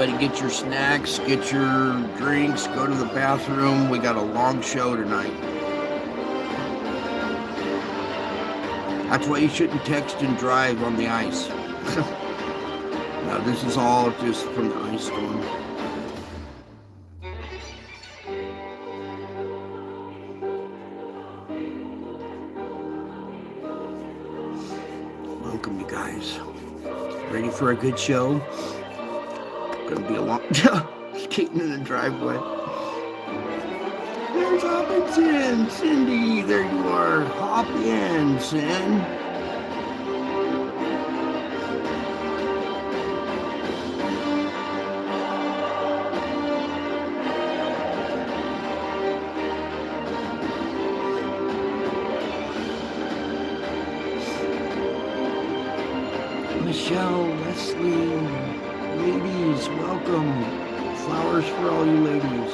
Everybody get your snacks, get your drinks, go to the bathroom. We got a long show tonight. That's why you shouldn't text and drive on the ice. Now, this is all just from the ice storm. Welcome, you guys. Ready for a good show? Gonna be a long skating in the driveway. There's Hopkinson, Cindy. There you are. Hop in, Sin. Michelle, Leslie, ladies, welcome. Flowers for all you ladies.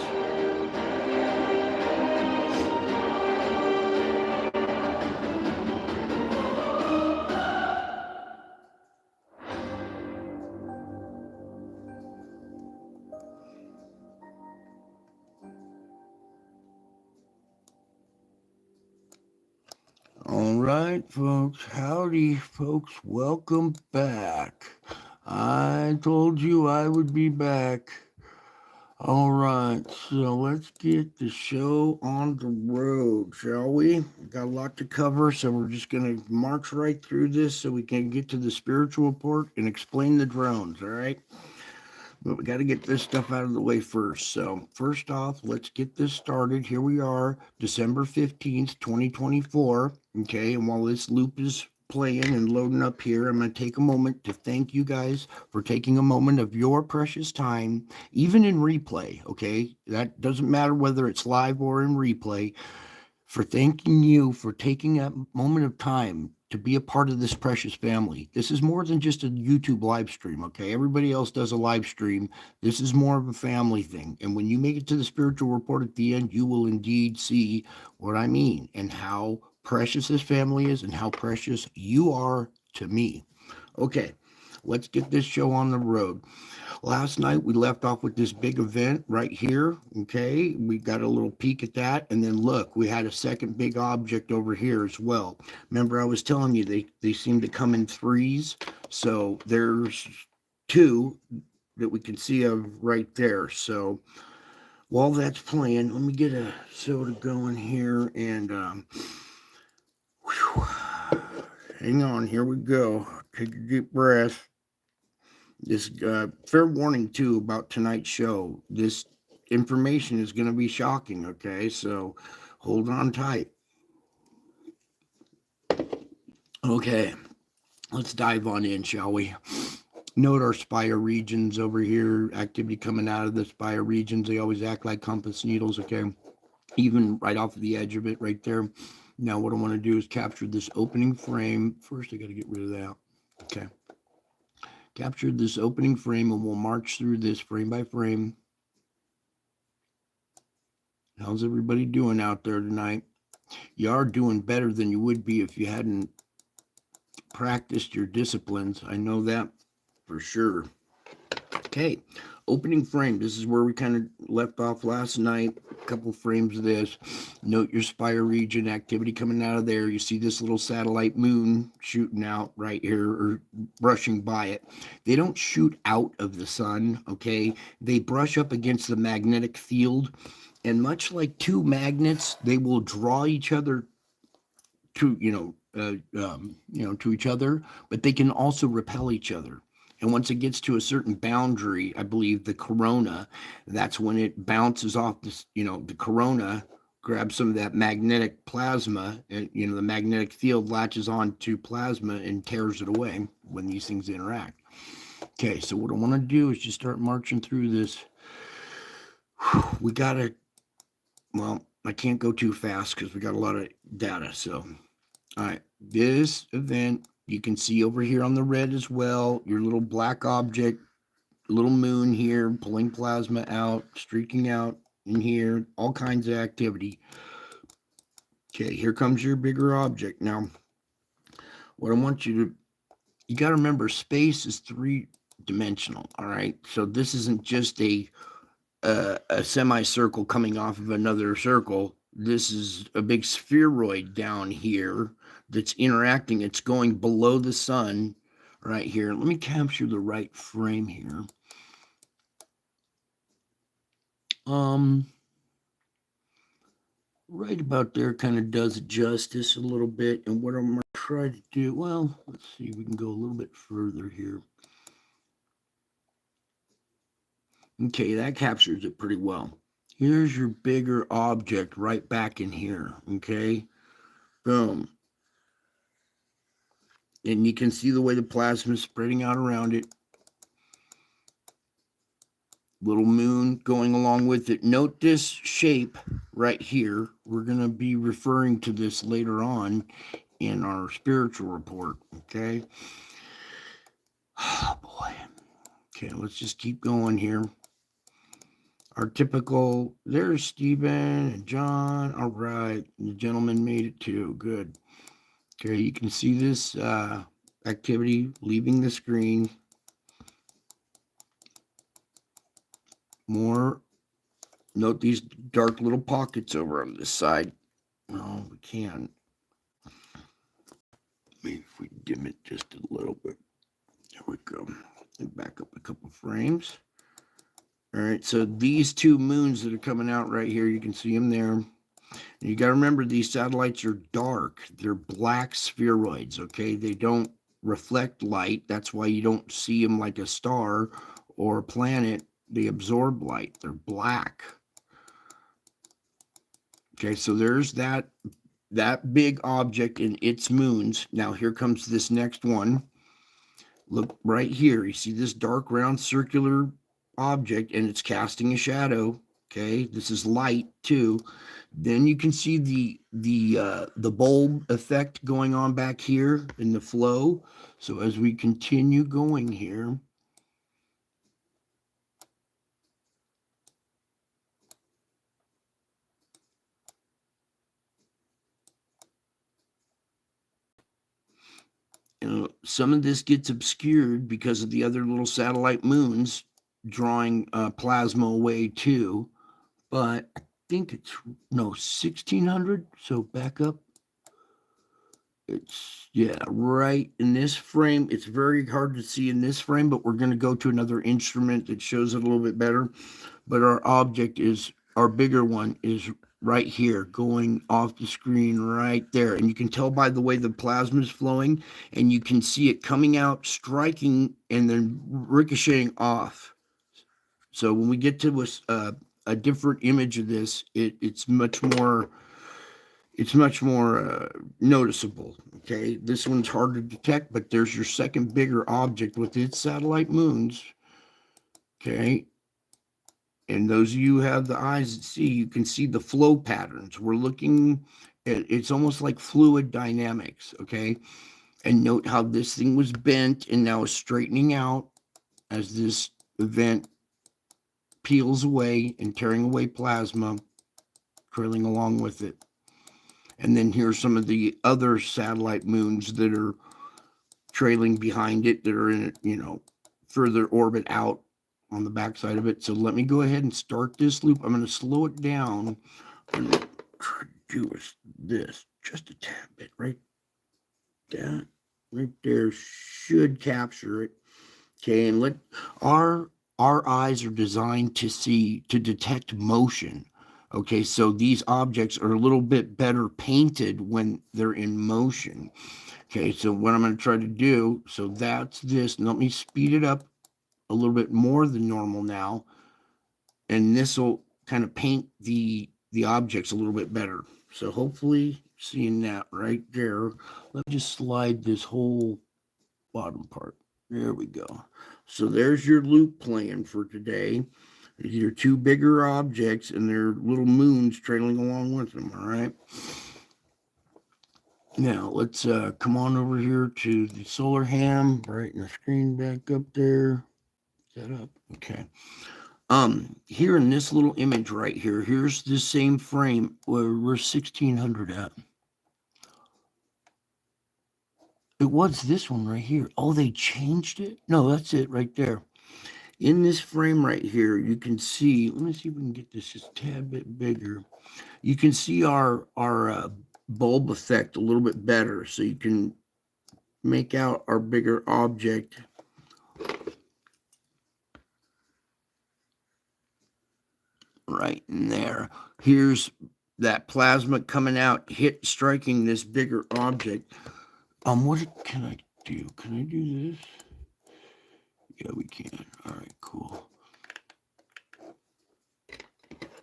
All right, folks. Howdy, folks. Welcome back. I told you I would be back. All right, so let's get the show on the road, shall we? Got a lot to cover, so we're just going to march right through this so we can get to the spiritual report and explain the drones, all right? But we got to get this stuff out of the way first. So first off, let's get this started. Here we are, December 15th, 2024. Okay, and while this loop is playing and loading up here, I'm going to take a moment to thank you guys for taking a moment of your precious time, even in replay. Okay, that doesn't matter whether it's live or in replay, for thanking you for taking a moment of time to be a part of this precious family. This is more than just a YouTube live stream, okay? Everybody else does a live stream. This is more of a family thing. And when you make it to the spiritual report at the end, you will indeed see what I mean and how precious this family is and how precious you are to me. Okay, let's get this show on the road. Last night we left off with this big event right here. Okay, we got a little peek at that, and then look, we had a second big object over here as well. Remember, I was telling you they seem to come in threes, so there's two that we can see of right there. So while that's playing, let me get a soda going here, and hang on, here we go. Take a deep breath. This fair warning too about tonight's show. This information is going to be shocking. Okay, so hold on tight. Okay, let's dive on in, shall we? Note our spire regions over here. Activity coming out of the spire regions. They always act like compass needles. Okay, even right off of the edge of it, right there. Now, what I want to do is capture this opening frame. First, I got to get rid of that. Okay. Captured this opening frame, and we'll march through this frame by frame. How's everybody doing out there tonight? You are doing better than you would be if you hadn't practiced your disciplines. I know that for sure. Okay, opening frame. This is where we kind of left off last night. A couple frames of this. Note your spire region activity coming out of there. You see this little satellite moon shooting out right here or brushing by it. They don't shoot out of the sun, okay? They brush up against the magnetic field, and much like two magnets, they will draw each other to to each other, but they can also repel each other. And once it gets to a certain boundary, I believe the corona, that's when it bounces off this, the corona grabs some of that magnetic plasma, and the magnetic field latches on to plasma and tears it away when these things interact. Okay, so what I want to do is just start marching through this. We gotta, I can't go too fast because we got a lot of data. So, all right, this event, you can see over here on the red as well, your little black object, little moon here, pulling plasma out, streaking out in here, all kinds of activity. Okay, here comes your bigger object. Now, what I want you got to remember, space is dimensional. All right. So this isn't just a semicircle coming off of another circle. This is a big spheroid down here that's interacting. It's going below the sun right here. Let me capture the right frame here. Right about there kind of does it justice a little bit. And what I'm going to try to do, well, let's see, we can go a little bit further here. Okay, that captures it pretty well. Here's your bigger object right back in here, okay? Boom. And you can see the way the plasma is spreading out around it. Little moon going along with it. Note this shape right here. We're going to be referring to this later on in our spiritual report, okay? Oh, boy. Okay, let's just keep going here. Our typical, there's Stephen and John. All right, the gentleman made it too. Good. Okay, you can see this activity leaving the screen. More. Note these dark little pockets over on this side. No, we can't. Maybe if we dim it just a little bit. There we go. And back up a couple frames. All right, so these two moons that are coming out right here, you can see them there. And you got to remember, these satellites are dark. They're black spheroids, okay? They don't reflect light. That's why you don't see them like a star or a planet. They absorb light. They're black. Okay, so there's that big object and its moons. Now here comes this next one. Look right here. You see this dark round circular object, and it's casting a shadow. Okay, this is light too. Then you can see the bulb effect going on back here in the flow. So as we continue going here, some of this gets obscured because of the other little satellite moons drawing plasma away too. But I think it's, no, 1600. So back up. It's, yeah, right in this frame. It's very hard to see in this frame, but we're going to go to another instrument that shows it a little bit better. But our object is, our bigger one is right here, going off the screen right there. And you can tell by the way the plasma is flowing, and you can see it coming out, striking, and then ricocheting off. So when we get to a different image of this, it's much more noticeable. Okay, this one's hard to detect, but there's your second bigger object with its satellite moons. Okay, and those of you who have the eyes that see, you can see the flow patterns. We're looking at, it's almost like fluid dynamics. Okay, and note how this thing was bent and now is straightening out as this event peels away and tearing away plasma, trailing along with it. And then here's some of the other satellite moons that are trailing behind it, that are in, further orbit out on the backside of it. So let me go ahead and start this loop. I'm going to slow it down. I'm going to try to do this just a tad bit. Right there should capture it. Okay, and let our eyes are designed to detect motion. Okay, so these objects are a little bit better painted when they're in motion. Okay, so what I'm going to try to do, so that's this. Let me speed it up a little bit more than normal now. And this will kind of paint the objects a little bit better. So hopefully seeing that right there. Let me just slide this whole bottom part. There we go. So there's your loop plan for today. These are two bigger objects and their little moons trailing along with them, all right? Now, let's come on over here to the solar ham, brighten the screen back up there. Set up, okay. Here in this little image right here, here's the same frame where we're 1600 at. It was this one right here. Oh, they changed it? No, that's it right there. In this frame right here, you can see, let me see if we can get this just a tad bit bigger. You can see our bulb effect a little bit better, so you can make out our bigger object. Right in there. Here's that plasma coming out, striking this bigger object. What can I do? Can I do this? Yeah, we can. All right, cool.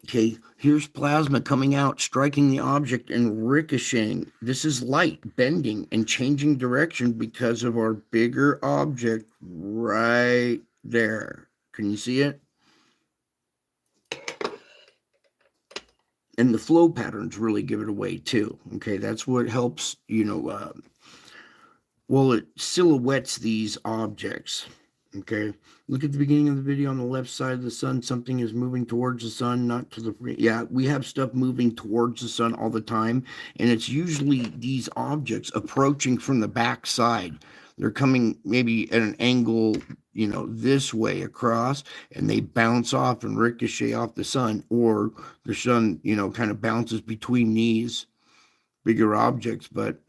Okay, here's plasma coming out, striking the object and ricocheting. This is light bending and changing direction because of our bigger object right there. Can you see it? And the flow patterns really give it away too. Okay, that's what helps, well, it silhouettes these objects. Okay, look at the beginning of the video on the left side of the sun. Something is moving towards the sun, not to the yeah, we have stuff moving towards the sun all the time, and it's usually these objects approaching from the back side. They're coming maybe at an angle, this way across, and they bounce off and ricochet off the sun, or the sun, kind of bounces between these bigger objects. But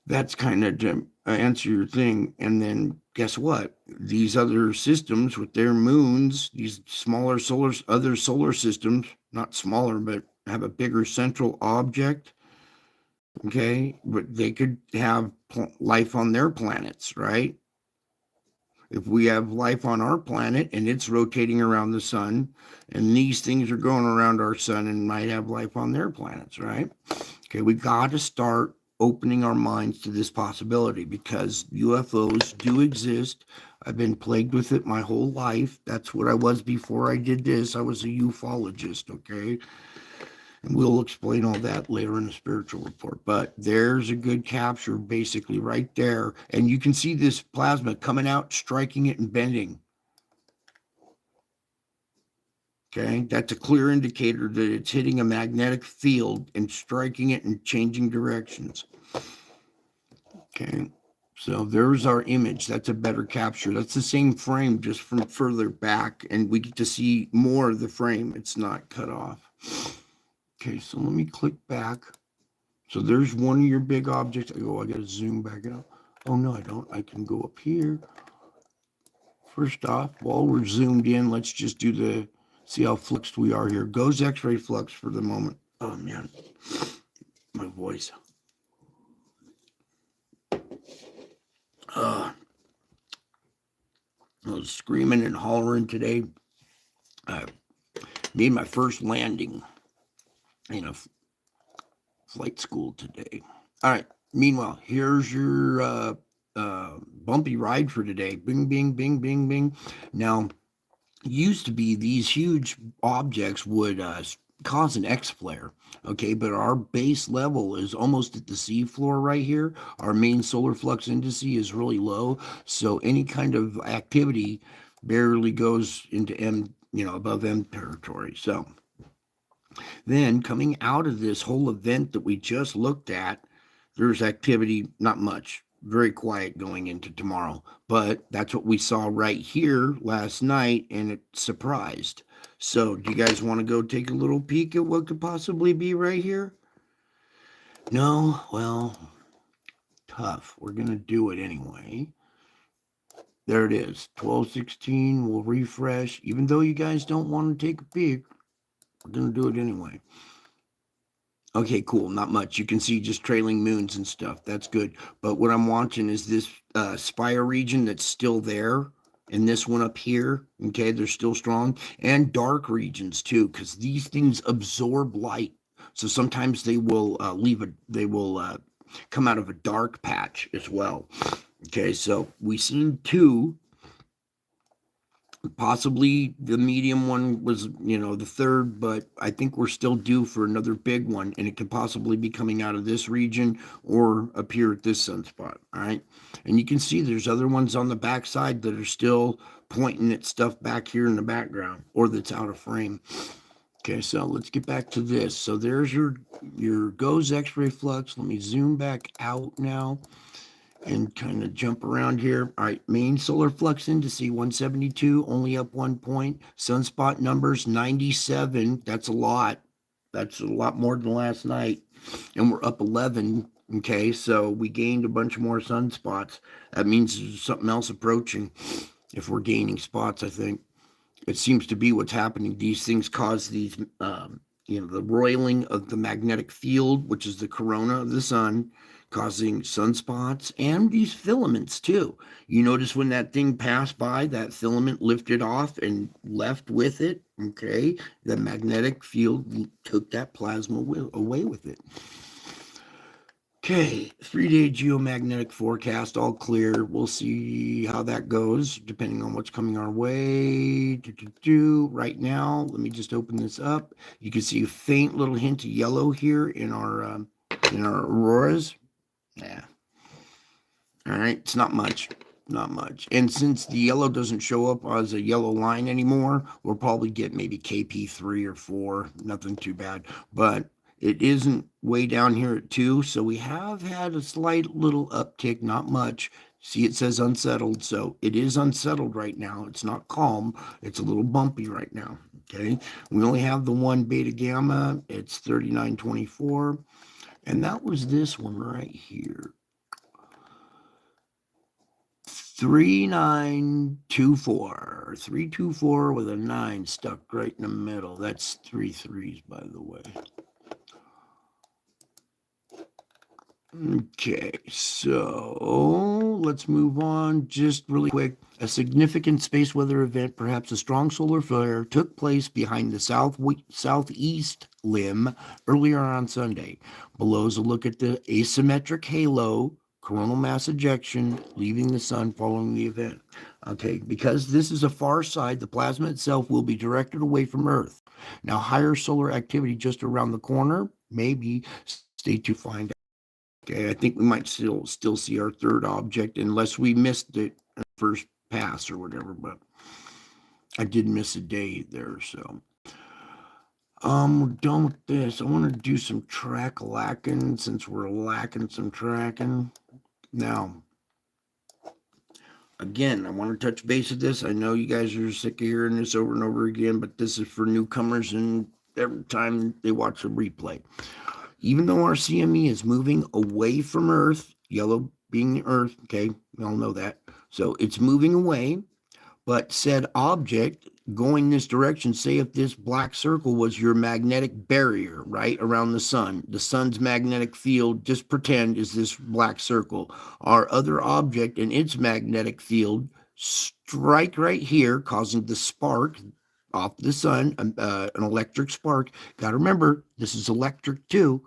that's kind of to answer your thing. And then guess what? These other systems with their moons, these smaller other solar systems, not smaller, but have a bigger central object. Okay, but they could have life on their planets, right? If we have life on our planet and it's rotating around the sun, and these things are going around our sun and might have life on their planets, right? Okay, we got to start opening our minds to this possibility, because UFOs do exist. I've been plagued with it my whole life. That's what I was before I did this. I was a ufologist, okay? And we'll explain all that later in the spiritual report. But there's a good capture basically right there. And you can see this plasma coming out, striking it and bending. Okay, that's a clear indicator that it's hitting a magnetic field and striking it and changing directions. Okay, so there's our image. That's a better capture. That's the same frame, just from further back, and we get to see more of the frame. It's not cut off. Okay, so let me click back. So there's one of your big objects. I got to zoom back out. Oh, no, I don't. I can go up here. First off, while we're zoomed in, let's just do see how fluxed we are here. Goes X-ray flux for the moment. Oh, man, my voice. I was screaming and hollering today. I made my first landing in a flight school today. All right. Meanwhile, here's your bumpy ride for today. Bing, bing, bing, bing, bing. Now, used to be these huge objects would cause an X flare, okay, but our base level is almost at the sea floor right here. Our main solar flux indice is really low, so any kind of activity barely goes into M, above M territory. So then coming out of this whole event that we just looked at, there's activity, not much, very quiet going into tomorrow. But that's what we saw right here last night, and it surprised. So do you guys want to go take a little peek at what could possibly be right here? No? Well, tough. We're going to do it anyway. There it is, 12:16. We'll refresh. Even though you guys don't want to take a peek, we're going to do it anyway. Okay, cool. Not much. You can see just trailing moons and stuff. That's good. But what I'm watching is this spire region that's still there, and this one up here. Okay, they're still strong, and dark regions too, because these things absorb light. So sometimes they will come out of a dark patch as well. Okay, so we've seen two. Possibly the medium one was, the third, but I think we're still due for another big one, and it could possibly be coming out of this region or up here at this sunspot. All right, and you can see there's other ones on the backside that are still pointing at stuff back here in the background, or that's out of frame. Okay, so let's get back to this. So there's your GOES X-ray flux. Let me zoom back out now and kind of jump around here. All right, main solar flux indice 172, only up 1 point. Sunspot numbers 97. That's a lot. That's a lot more than last night. And we're up 11. Okay, so we gained a bunch more sunspots. That means there's something else approaching if we're gaining spots, I think. It seems to be what's happening. These things cause these, the roiling of the magnetic field, which is the corona of the sun, causing sunspots and these filaments too. You notice when that thing passed by, that filament lifted off and left with it. Okay, the magnetic field took that plasma away with it. Okay, 3-day geomagnetic forecast, all clear. We'll see how that goes, depending on what's coming our way. Right now, let me just open this up. You can see a faint little hint of yellow here in our auroras. Yeah. All right, it's not much. Not much. And since the yellow doesn't show up as a yellow line anymore, we'll probably get maybe KP3 or 4. Nothing too bad. But it isn't way down here at 2, so we have had a slight little uptick, not much. See, it says unsettled, so it is unsettled right now. It's not calm. It's a little bumpy right now, okay? We only have the one beta gamma. It's 3924, and that was this one right here. 3924, 324 with a 9 stuck right in the middle. That's 3 3s, by the way. Okay, so let's move on just really quick. A significant space weather event, perhaps a strong solar flare, took place behind the southeast limb earlier on Sunday. Below is a look at the asymmetric halo, coronal mass ejection, leaving the sun following the event. Okay, because this is a far side, the plasma itself will be directed away from Earth. Now, higher solar activity just around the corner, maybe. Stay to find out. Okay, I think we might still see our third object unless we missed it first pass or whatever, but I did miss a day there, so. We're done with this. I want to do some track lacking since we're lacking some tracking. Now, again, I want to touch base with this. I know you guys are sick of hearing this over and over again, but this is for newcomers and every time they watch a replay. Even though our CME is moving away from Earth, yellow being the Earth, okay, we all know that. So it's moving away, but said object going this direction, say if this black circle was your magnetic barrier, right, around the sun's magnetic field, just pretend is this black circle. Our other object and its magnetic field strike right here, causing the spark off the sun, an electric spark. Got to remember, this is electric too.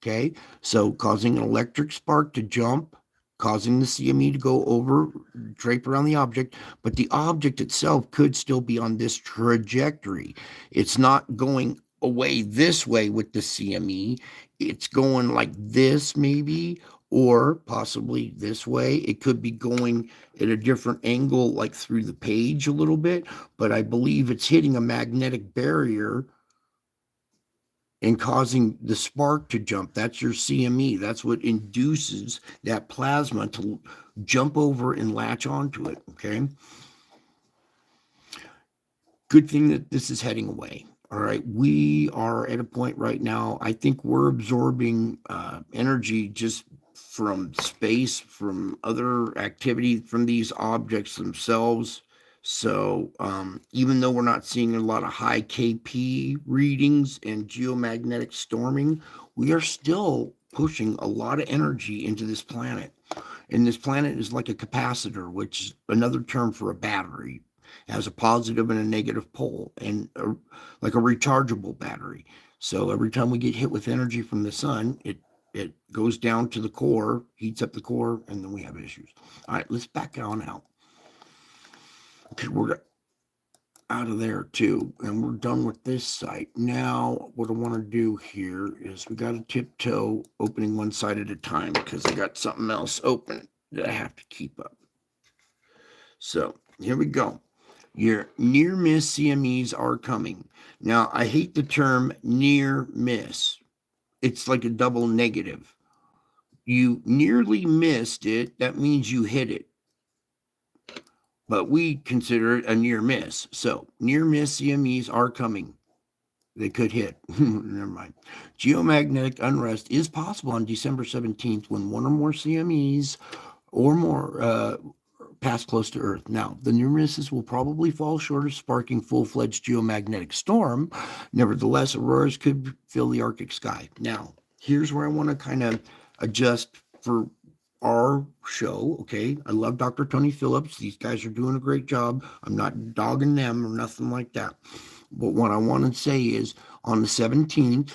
Okay, so causing an electric spark to jump, causing the CME to go over, drape around the object, but the object itself could still be on this trajectory. It's not going away this way with the CME. It's going like this maybe, or possibly this way. It could be going at a different angle, like through the page a little bit, but I believe it's hitting a magnetic barrier and causing the spark to jump. That's your CME. That's what induces that plasma to jump over and latch onto it, okay? Good thing that this is heading away. All right, we are at a point right now, I think we're absorbing energy just from space, from other activity, from these objects themselves. So even though we're not seeing a lot of high KP readings and geomagnetic storming, we are still pushing a lot of energy into this planet. And this planet is like a capacitor, which is another term for a battery. It has a positive and a negative pole, and like a rechargeable battery. So every time we get hit with energy from the sun, it goes down to the core, heats up the core, and then we have issues. All right, let's back on out. Okay, we're out of there too, and we're done with this site. Now, what I want to do here is we got to tiptoe, opening one side at a time because I got something else open that I have to keep up. So here we go. Your near miss CMEs are coming. Now, I hate the term near miss. It's like a double negative. You nearly missed it, that means you hit it. But we consider it a near miss. So, near miss CMEs are coming. They could hit. Never mind. Geomagnetic unrest is possible on December 17th when one or more CMEs or more pass close to Earth. Now, the near misses will probably fall short of sparking full-fledged geomagnetic storm. Nevertheless, auroras could fill the Arctic sky. Now, here's where I want to kind of adjust for our show. Okay, I love Dr. Tony Phillips. These guys are doing a great job. I'm not dogging them or nothing like that. But what I want to say is on the 17th,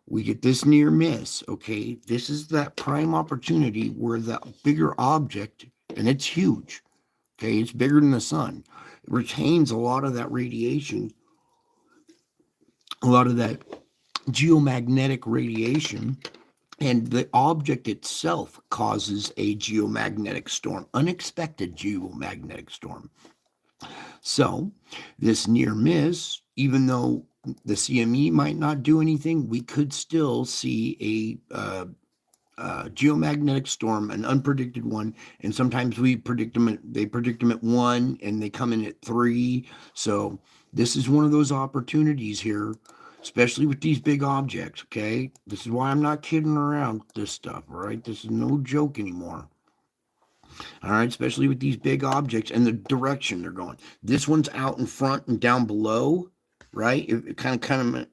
we get this near miss. Okay, this is that prime opportunity where the bigger object, and it's huge. Okay, it's bigger than the sun. It retains a lot of that radiation, a lot of that geomagnetic radiation, and the object itself causes a geomagnetic storm, unexpected geomagnetic storm. So, this near miss, even though the CME might not do anything, we could still see a geomagnetic storm, an unpredicted one, and sometimes we predict them. They predict them at 1, and they come in at 3. So this is one of those opportunities here, especially with these big objects. Okay, this is why I'm not kidding around with this stuff. All right, this is no joke anymore. All right, especially with these big objects and the direction they're going. This one's out in front and down below, right? It kind of,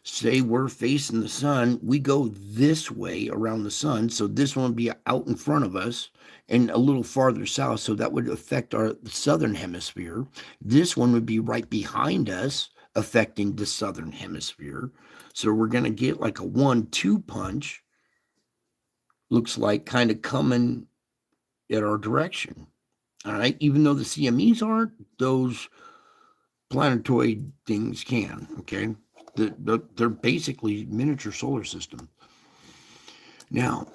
say we're facing the sun, we go this way around the sun. So this one would be out in front of us and a little farther south. So that would affect our southern hemisphere. This one would be right behind us, affecting the southern hemisphere. So we're going to get like a 1-2 punch. Looks like kind of coming at our direction. All right. Even though the CMEs aren't, those planetoid things can. Okay. They're basically miniature solar system. Now,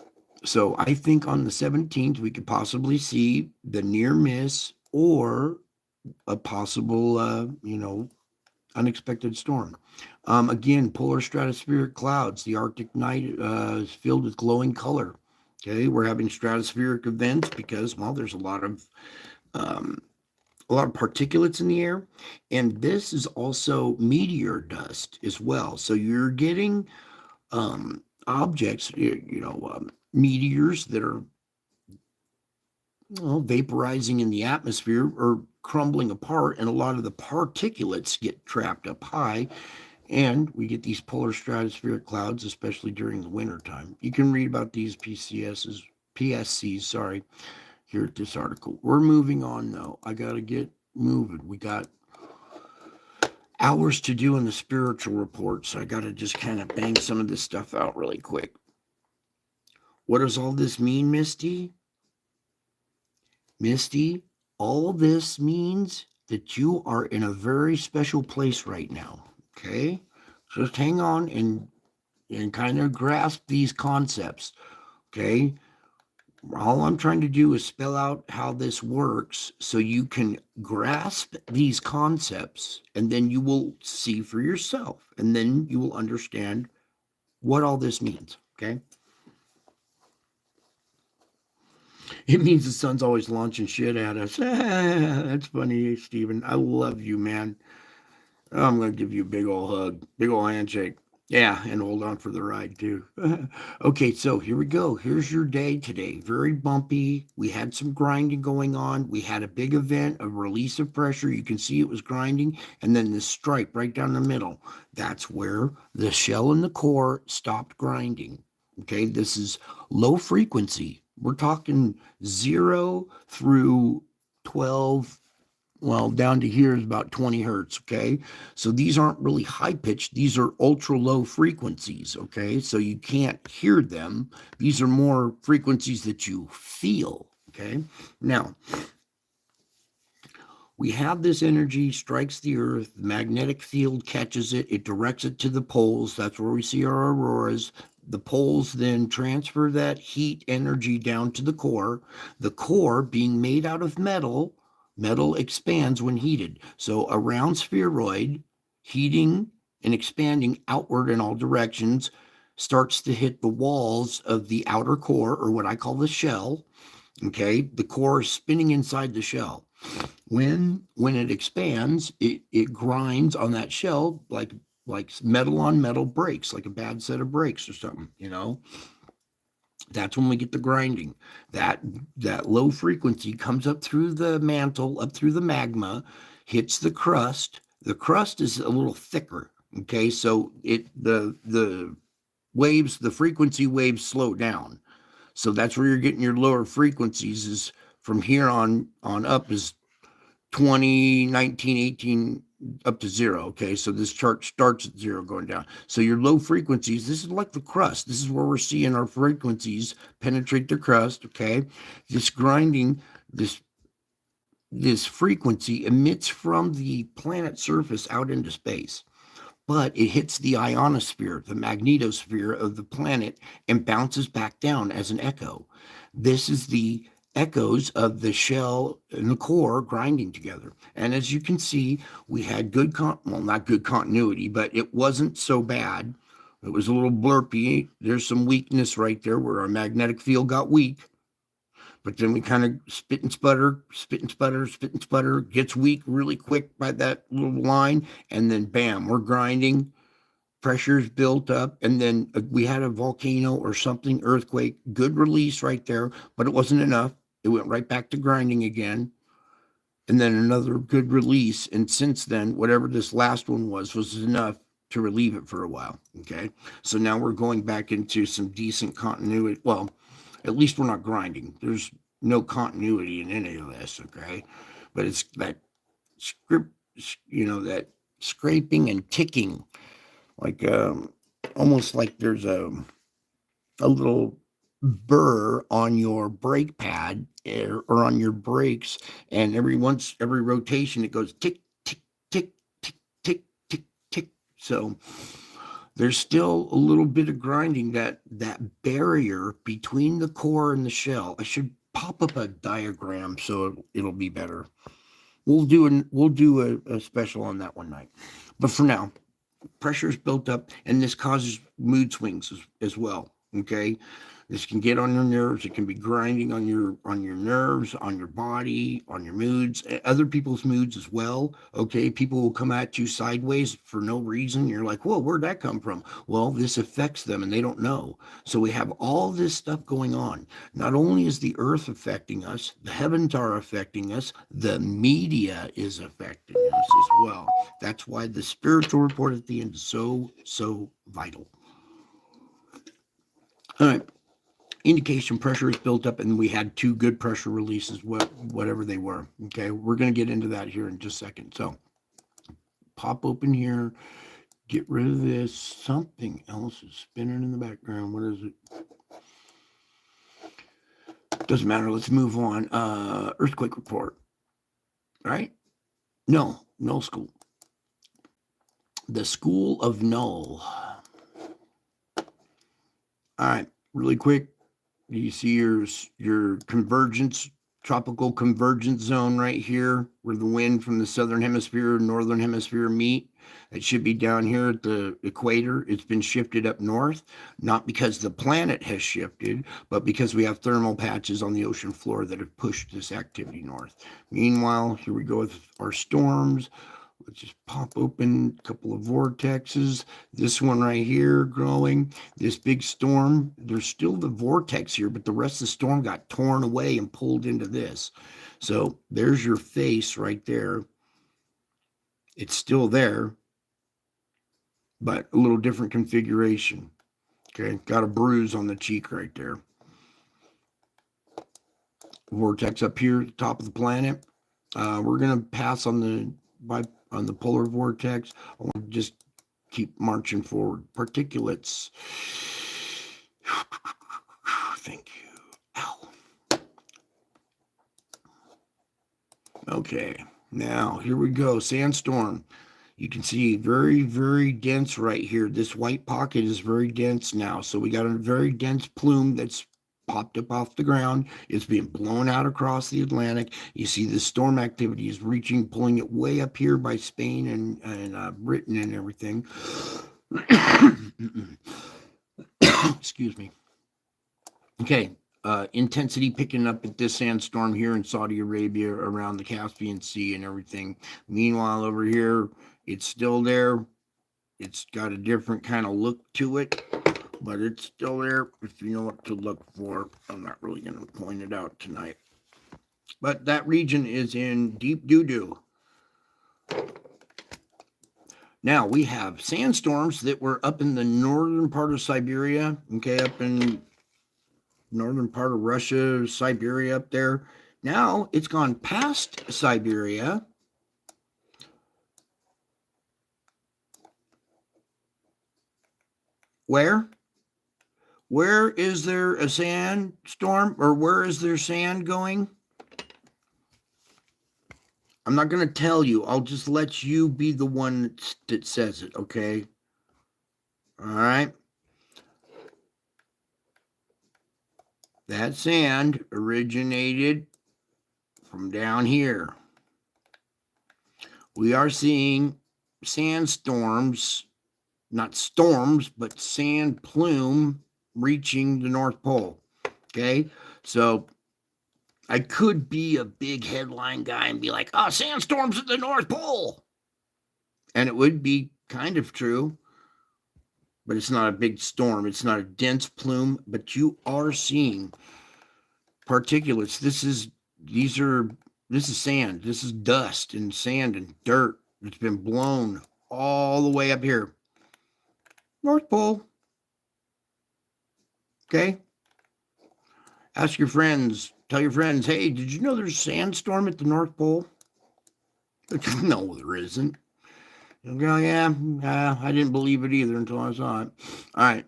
so I think on the 17th, we could possibly see the near miss or a possible, unexpected storm. Again, polar stratospheric clouds. The Arctic night is filled with glowing color. Okay, we're having stratospheric events because, well, there's a lot of particulates in the air, and this is also meteor dust as well. So you're getting objects, meteors that are vaporizing in the atmosphere or crumbling apart, and a lot of the particulates get trapped up high, and we get these polar stratospheric clouds, especially during the winter time. You can read about these PSCs, here at this article. We're moving on, though. I got to get moving. We got hours to do in the spiritual report, so I got to just kind of bang some of this stuff out really quick. What does all this mean, Misty? Misty, all this means that you are in a very special place right now, okay? Just hang on and kind of grasp these concepts, okay? All I'm trying to do is spell out how this works so you can grasp these concepts, and then you will see for yourself, and then you will understand what all this means, okay? It means the sun's always launching shit at us. That's funny, Stephen. I love you, man. I'm going to give you a big old hug, big old handshake. Yeah, and hold on for the ride, too. Okay, so here we go. Here's your day today. Very bumpy. We had some grinding going on. We had a big event, a release of pressure. You can see it was grinding. And then this stripe right down the middle. That's where the shell and the core stopped grinding. Okay, this is low frequency. We're talking 0 through 12. Well, down to here is about 20 hertz, okay? So these aren't really high pitched. These are ultra low frequencies, okay? So you can't hear them. These are more frequencies that you feel, okay? Now, we have this energy, strikes the Earth, the magnetic field catches it, it directs it to the poles. That's where we see our auroras. The poles then transfer that heat energy down to the core being made out of metal, Metal expands when heated. So a round spheroid heating and expanding outward in all directions starts to hit the walls of the outer core, or what I call the shell. Okay, the core is spinning inside the shell. When it expands, it grinds on that shell like metal on metal breaks, like a bad set of brakes or something, you know. That's when we get the grinding. That low frequency comes up through the mantle, up through the magma, hits the crust. The crust is a little thicker. Okay, so the waves, the frequency waves slow down. So that's where you're getting your lower frequencies, is from here on up is 20, 19, 18 up to 0. Okay, so this chart starts at 0 going down. So your low frequencies, this is like the crust. This is where we're seeing our frequencies penetrate the crust. Okay, this grinding, this frequency emits from the planet surface out into space, but it hits the ionosphere, the magnetosphere of the planet, and bounces back down as an echo. This is the echoes of the shell and the core grinding together. And as you can see, we had not good continuity, but it wasn't so bad. It was a little blurpy. There's some weakness right there where our magnetic field got weak. But then we kind of spit and sputter, gets weak really quick by that little line. And then bam, we're grinding. Pressure's built up. And then we had a volcano or something, earthquake, good release right there, but it wasn't enough. It went right back to grinding again. And then another good release. And since then, whatever this last one was enough to relieve it for a while. Okay. So now we're going back into some decent continuity. Well, at least we're not grinding. There's no continuity in any of this. Okay. But it's that script, that scraping and ticking, like almost like there's a little burr on your brake pad or on your brakes, and every rotation it goes tick tick tick tick tick tick tick. So there's still a little bit of grinding, that barrier between the core and the shell. I should pop up a diagram so it'll be better. We'll do a special on that one night, but for now, pressure is built up, and this causes mood swings as well. Okay, this can get on your nerves. It can be grinding on your nerves, on your body, on your moods, other people's moods as well. Okay, people will come at you sideways for no reason. You're like, whoa, where'd that come from? Well, this affects them and they don't know. So we have all this stuff going on. Not only is the earth affecting us, the heavens are affecting us, the media is affecting us as well. That's why the spiritual report at the end is so vital. All right. Indication pressure is built up, and we had 2 good pressure releases, whatever they were. Okay, we're going to get into that here in just a second. So pop open here, get rid of this. Something else is spinning in the background. What is it? Doesn't matter. Let's move on. Earthquake report. Right? No, Null School. The School of Null. All right, really quick. You see your convergence, tropical convergence zone right here, where the wind from the southern hemisphere and northern hemisphere meet. It should be down here at the equator. It's been shifted up north, not because the planet has shifted, but because we have thermal patches on the ocean floor that have pushed this activity north. Meanwhile, here we go with our storms. Let's just pop open a couple of vortexes. This one right here growing, this big storm. There's still the vortex here, but the rest of the storm got torn away and pulled into this. So there's your face right there. It's still there, but a little different configuration. Okay, got a bruise on the cheek right there. Vortex up here at the top of the planet. We're going to pass on the polar vortex. I want to just keep marching forward. Particulates. Thank you. Ow. Okay, now here we go. Sandstorm. You can see very, very dense right here. This white pocket is very dense now. So we got a very dense plume that's popped up off the ground. It's being blown out across the Atlantic. You see the storm activity is reaching, pulling it way up here by Spain and Britain and everything. Excuse me. Okay, intensity picking up at this sandstorm here in Saudi Arabia around the Caspian Sea and everything. Meanwhile, over here, it's still there. It's got a different kind of look to it, but it's still there if you know what to look for. I'm not really going to point it out tonight. But that region is in deep doo-doo. Now, we have sandstorms that were up in the northern part of Siberia, okay, up in northern part of Russia, Siberia up there. Now, it's gone past Siberia. Where? Where is there a sandstorm, or where is there sand going? I'm not going to tell you. I'll just let you be the one that says it, okay? All right. That sand originated from down here. We are seeing sandstorms, not storms, but sand plume reaching the North Pole, okay? So I could be a big headline guy and be like, oh, sandstorms at the North Pole. And it would be kind of true, but it's not a big storm. It's not a dense plume, but you are seeing particulates. This is sand. This is dust and sand and dirt. It's been blown all the way up here. North Pole. Okay? Ask your friends. Tell your friends, hey, did you know there's a sandstorm at the North Pole? No, there isn't. You'll go, yeah, I didn't believe it either until I saw it. All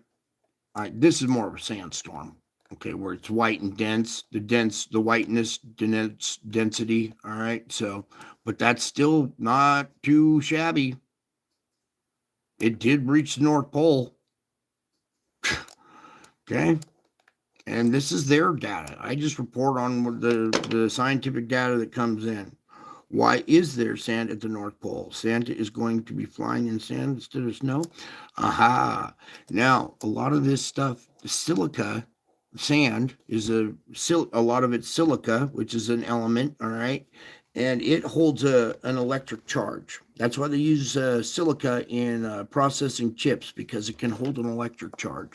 right. This is more of a sandstorm. Okay, where it's white and dense, the whiteness, density. All right. So, but that's still not too shabby. It did reach the North Pole. Okay. And this is their data. I just report on the scientific data that comes in. Why is there sand at the North Pole? Santa is going to be flying in sand instead of snow? Aha. Now, a lot of this stuff, silica, sand, is a lot of it's silica, which is an element, all right? And it holds an electric charge. That's why they use silica in processing chips, because it can hold an electric charge.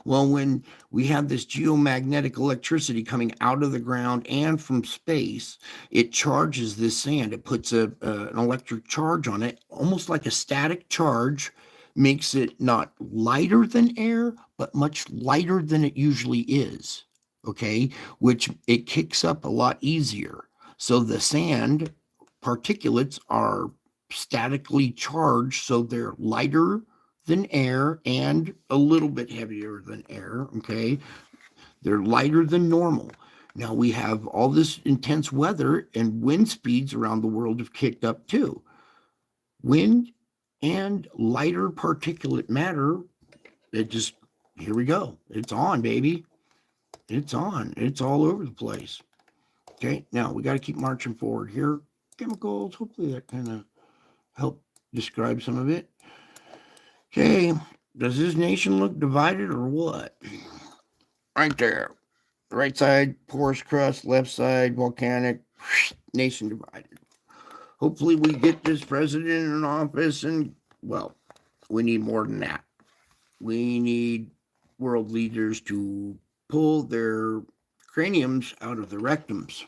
Well, when we have this geomagnetic electricity coming out of the ground and from space, it charges this sand. It puts an electric charge on it, almost like a static charge, makes it not lighter than air, but much lighter than it usually is, okay? Which it kicks up a lot easier. So the sand particulates are statically charged, so they're lighter than air and a little bit heavier than air, okay? They're lighter than normal. Now we have all this intense weather, and wind speeds around the world have kicked up too. Wind and lighter particulate matter, here we go. It's on, baby. It's on. It's all over the place. Okay, now we got to keep marching forward here. Chemicals, hopefully that kind of helped describe some of it. Okay, does this nation look divided or what? Right there. Right side, porous crust, left side, volcanic, nation divided. Hopefully we get this president in office, and, well, we need more than that. We need world leaders to pull their craniums out of their rectums.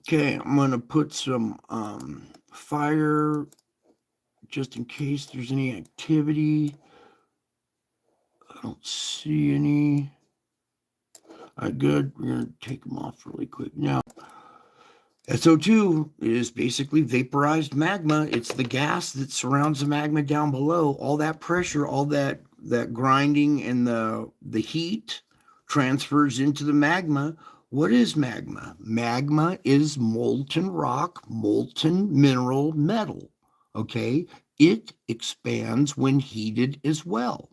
Okay, I'm going to put some fire just in case there's any activity. I don't see any. All right, good. We're going to take them off really quick. Now, SO2 is basically vaporized magma. It's the gas that surrounds the magma down below. All that pressure, all that grinding and the heat transfers into the magma. What is magma? Magma is molten rock, molten mineral metal, okay? It expands when heated as well.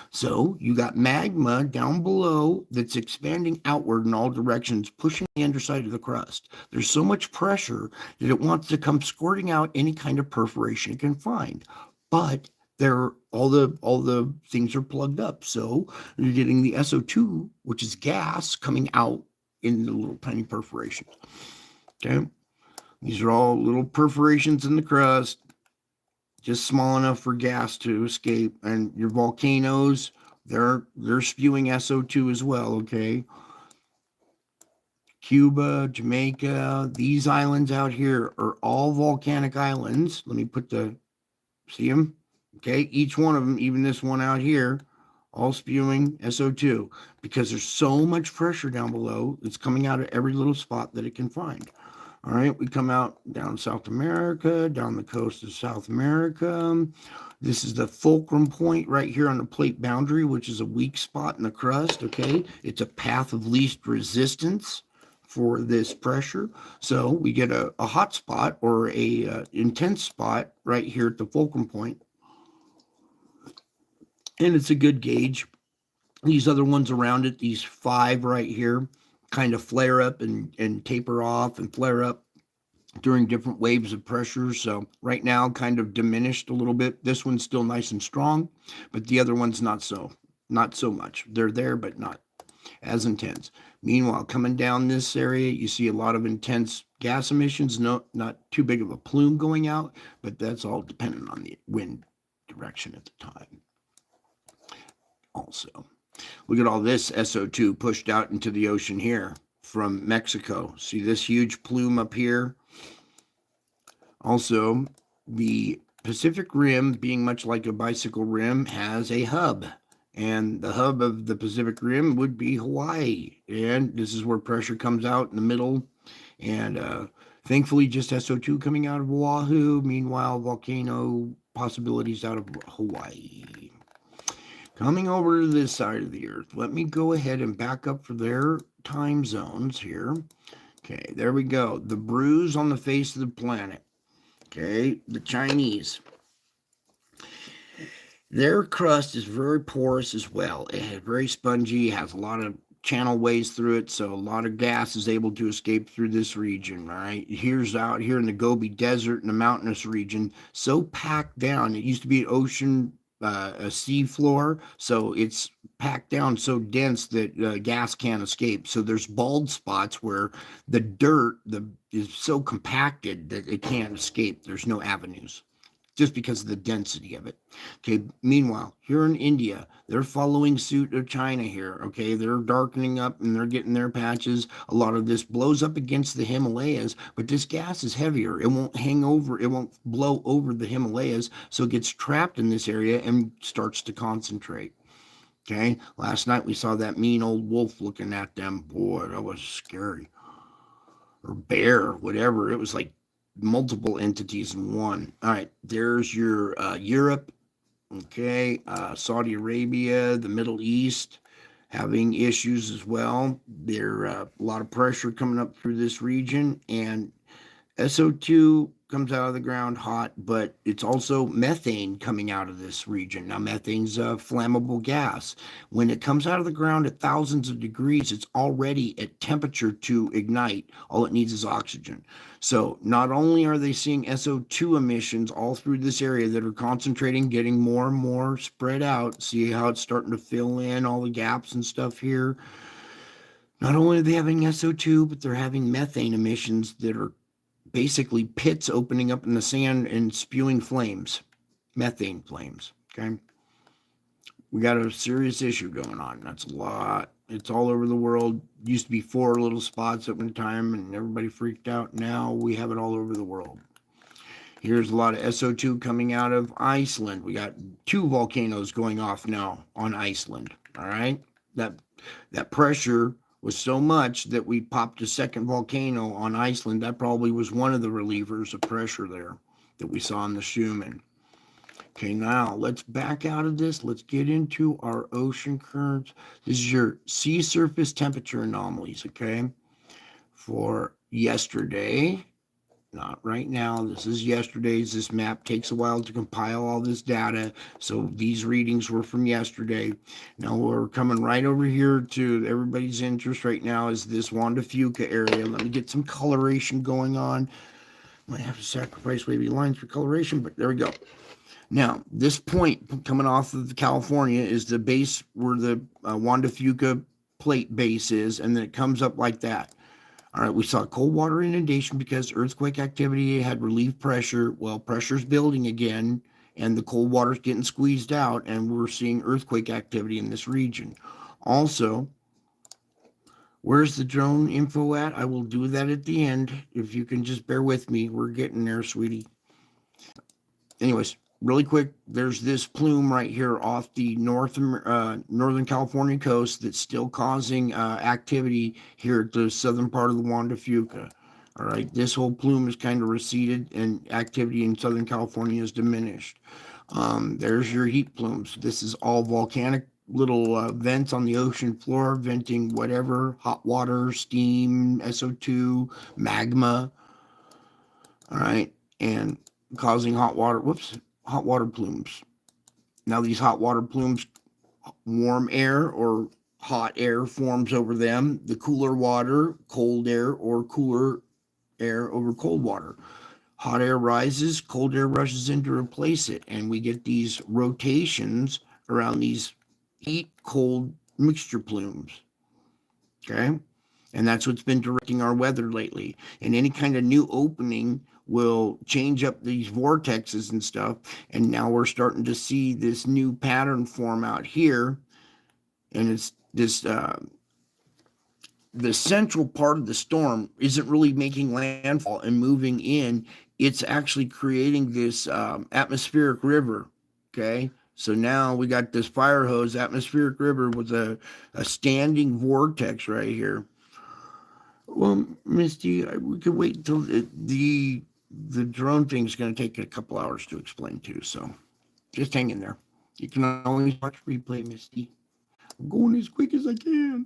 So you got magma down below that's expanding outward in all directions, pushing the underside of the crust. There's so much pressure that it wants to come squirting out any kind of perforation it can find. But all the things are plugged up. So you're getting the SO2, which is gas, coming out in the little tiny perforations. Okay. These are all little perforations in the crust, just small enough for gas to escape. And your volcanoes, they're spewing SO2 as well, okay? Cuba, Jamaica, these islands out here are all volcanic islands. Let me see them? Okay, each one of them, even this one out here, all spewing SO2 because there's so much pressure down below. It's coming out of every little spot that it can find. All right, we come out down South America, down the coast of South America. This is the fulcrum point right here on the plate boundary, which is a weak spot in the crust, okay? It's a path of least resistance for this pressure. So we get a hot spot or a intense spot right here at the fulcrum point. And it's a good gauge. These other ones around it, these 5 right here, kind of flare up and taper off and flare up during different waves of pressure. So right now kind of diminished a little bit. This one's still nice and strong, but the other one's not so much. They're there, but not as intense. Meanwhile, coming down this area, you see a lot of intense gas emissions. No, not too big of a plume going out, but that's all dependent on the wind direction at the time. Also, look at all this SO2 pushed out into the ocean here from Mexico. See this huge plume up here? Also, the Pacific Rim, being much like a bicycle rim, has a hub. And the hub of the Pacific Rim would be Hawaii. And this is where pressure comes out in the middle. And thankfully, just SO2 coming out of Oahu. Meanwhile, volcano possibilities out of Hawaii. Coming over to this side of the earth, let me go ahead and back up for their time zones here. Okay, there we go. The bruise on the face of the planet. Okay, the Chinese. Their crust is very porous as well. It's very spongy, has a lot of channel ways through it, so a lot of gas is able to escape through this region, right? Here's out here in the Gobi Desert in the mountainous region, so packed down. It used to be an ocean, a sea floor, so it's packed down so dense that gas can't escape. So there's bald spots where the dirt is so compacted that it can't escape. There's no avenues, just because of the density of it. Okay, meanwhile, here in India, they're following suit of China here. Okay, they're darkening up and they're getting their patches. A lot of this blows up against the Himalayas, but this gas is heavier. It won't hang over, it won't blow over the Himalayas, so it gets trapped in this area and starts to concentrate. Okay, last night we saw that mean old wolf looking at them. Boy, that was scary. Or bear, whatever. It was like multiple entities in one. All right, there's your Europe, okay, Saudi Arabia, the Middle East, having issues as well. There's a lot of pressure coming up through this region, and SO2 comes out of the ground hot, but it's also methane coming out of this region. Now, methane's a flammable gas. When it comes out of the ground at thousands of degrees, it's already at temperature to ignite. All it needs is oxygen. So not only are they seeing SO2 emissions all through this area that are concentrating, getting more and more spread out. See how it's starting to fill in all the gaps and stuff here? Not only are they having SO2, but they're having methane emissions that are basically pits opening up in the sand and spewing flames, methane flames. Okay, we got a serious issue going on. That's a lot. It's all over the world. Used to be 4 little spots at one time and everybody freaked out. Now we have it all over the world. Here's a lot of SO2 coming out of Iceland. We got 2 volcanoes going off now on Iceland. All right, that pressure was so much that we popped a second volcano on Iceland. That probably was one of the relievers of pressure there that we saw in the Schumann. Okay, now let's back out of this. Let's get into our ocean currents. This is your sea surface temperature anomalies, okay, for yesterday. Not right now. This is yesterday's. This map takes a while to compile all this data. So these readings were from yesterday. Now we're coming right over here to everybody's interest right now is this Wanda Fuca area. Let me get some coloration going on. Might have to sacrifice wavy lines for coloration, but there we go. Now, this point coming off of California is the base where the Wanda Fuca plate base is, and then it comes up like that. All right, we saw cold water inundation because earthquake activity had relieved pressure. Well, pressure's building again, and the cold water's getting squeezed out, and we're seeing earthquake activity in this region. Also, where's the drone info at? I will do that at the end. If you can just bear with me, we're getting there, sweetie. Anyways, really quick, there's this plume right here off the Northern California coast that's still causing activity here at the southern part of the Wanda Fuca. All right, this whole plume is kind of receded and activity in Southern California is diminished. There's your heat plumes. This is all volcanic little vents on the ocean floor, venting whatever, hot water, steam, SO2, magma. All right, and causing hot water plumes. Now these hot water plumes, warm air or hot air forms over them, the cooler water, cold air, or cooler air over cold water. Hot air rises, cold air rushes in to replace it, and we get these rotations around these heat cold mixture plumes. Okay? And that's what's been directing our weather lately. And any kind of new opening will change up these vortexes and stuff. And now we're starting to see this new pattern form out here. And it's this the central part of the storm isn't really making landfall and moving in. It's actually creating this atmospheric river. Okay. So now we got this fire hose atmospheric river with a standing vortex right here. Well, Misty, we could wait until the drone thing's going to take a couple hours to explain too. So just hang in there. You can always watch replay, Misty. I'm going as quick as I can.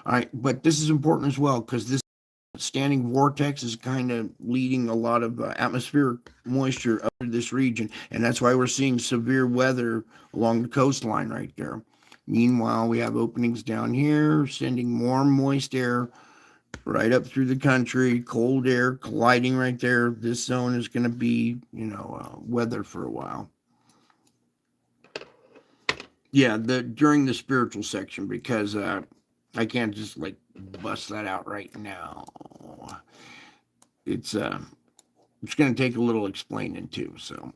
All right, but this is important as well because this standing vortex is kind of leading a lot of atmospheric moisture up to this region, and that's why we're seeing severe weather along the coastline right there. Meanwhile, we have openings down here, sending warm, moist air right up through the country, cold air colliding right there. This zone is going to be, weather for a while. Yeah, during the spiritual section, because I can't just like bust that out right now. It's going to take a little explaining too. So,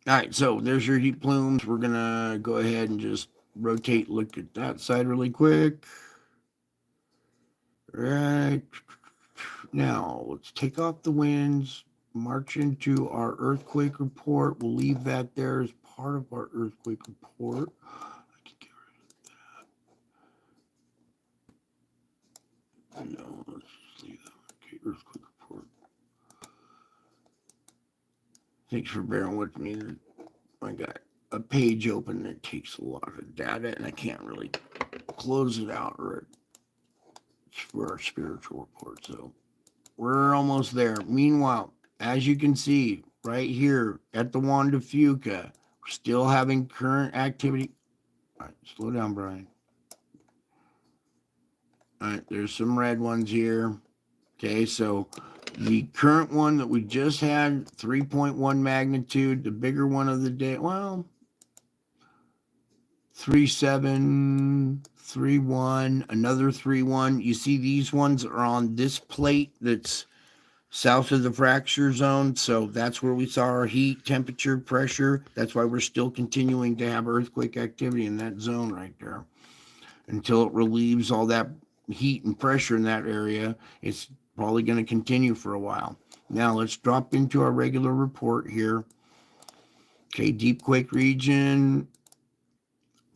all right. So there's your heat plumes. We're gonna go ahead and just rotate. Look at that side really quick. Right now, let's take off the winds. March into our earthquake report. We'll leave that there as part of our earthquake report. I can get rid of that. No, let's just leave that. Okay, earthquake report. Thanks for bearing with me. I got a page open that takes a lot of data, and I can't really close it out or it's for our spiritual report. So we're almost there. Meanwhile, as you can see right here at the Wanda Fuca, we're still having current activity. All right, slow down, Brian. All right, there's some red ones here. Okay, so the current one that we just had, 3.1 magnitude, the bigger one of the day, 3.7, 3.1, another 3.1. You see these ones are on this plate that's south of the fracture zone. So that's where we saw our heat, temperature, pressure. That's why we're still continuing to have earthquake activity in that zone right there. Until it relieves all that heat and pressure in that area, it's probably going to continue for a while. Now let's drop into our regular report here. Okay, deep quake region,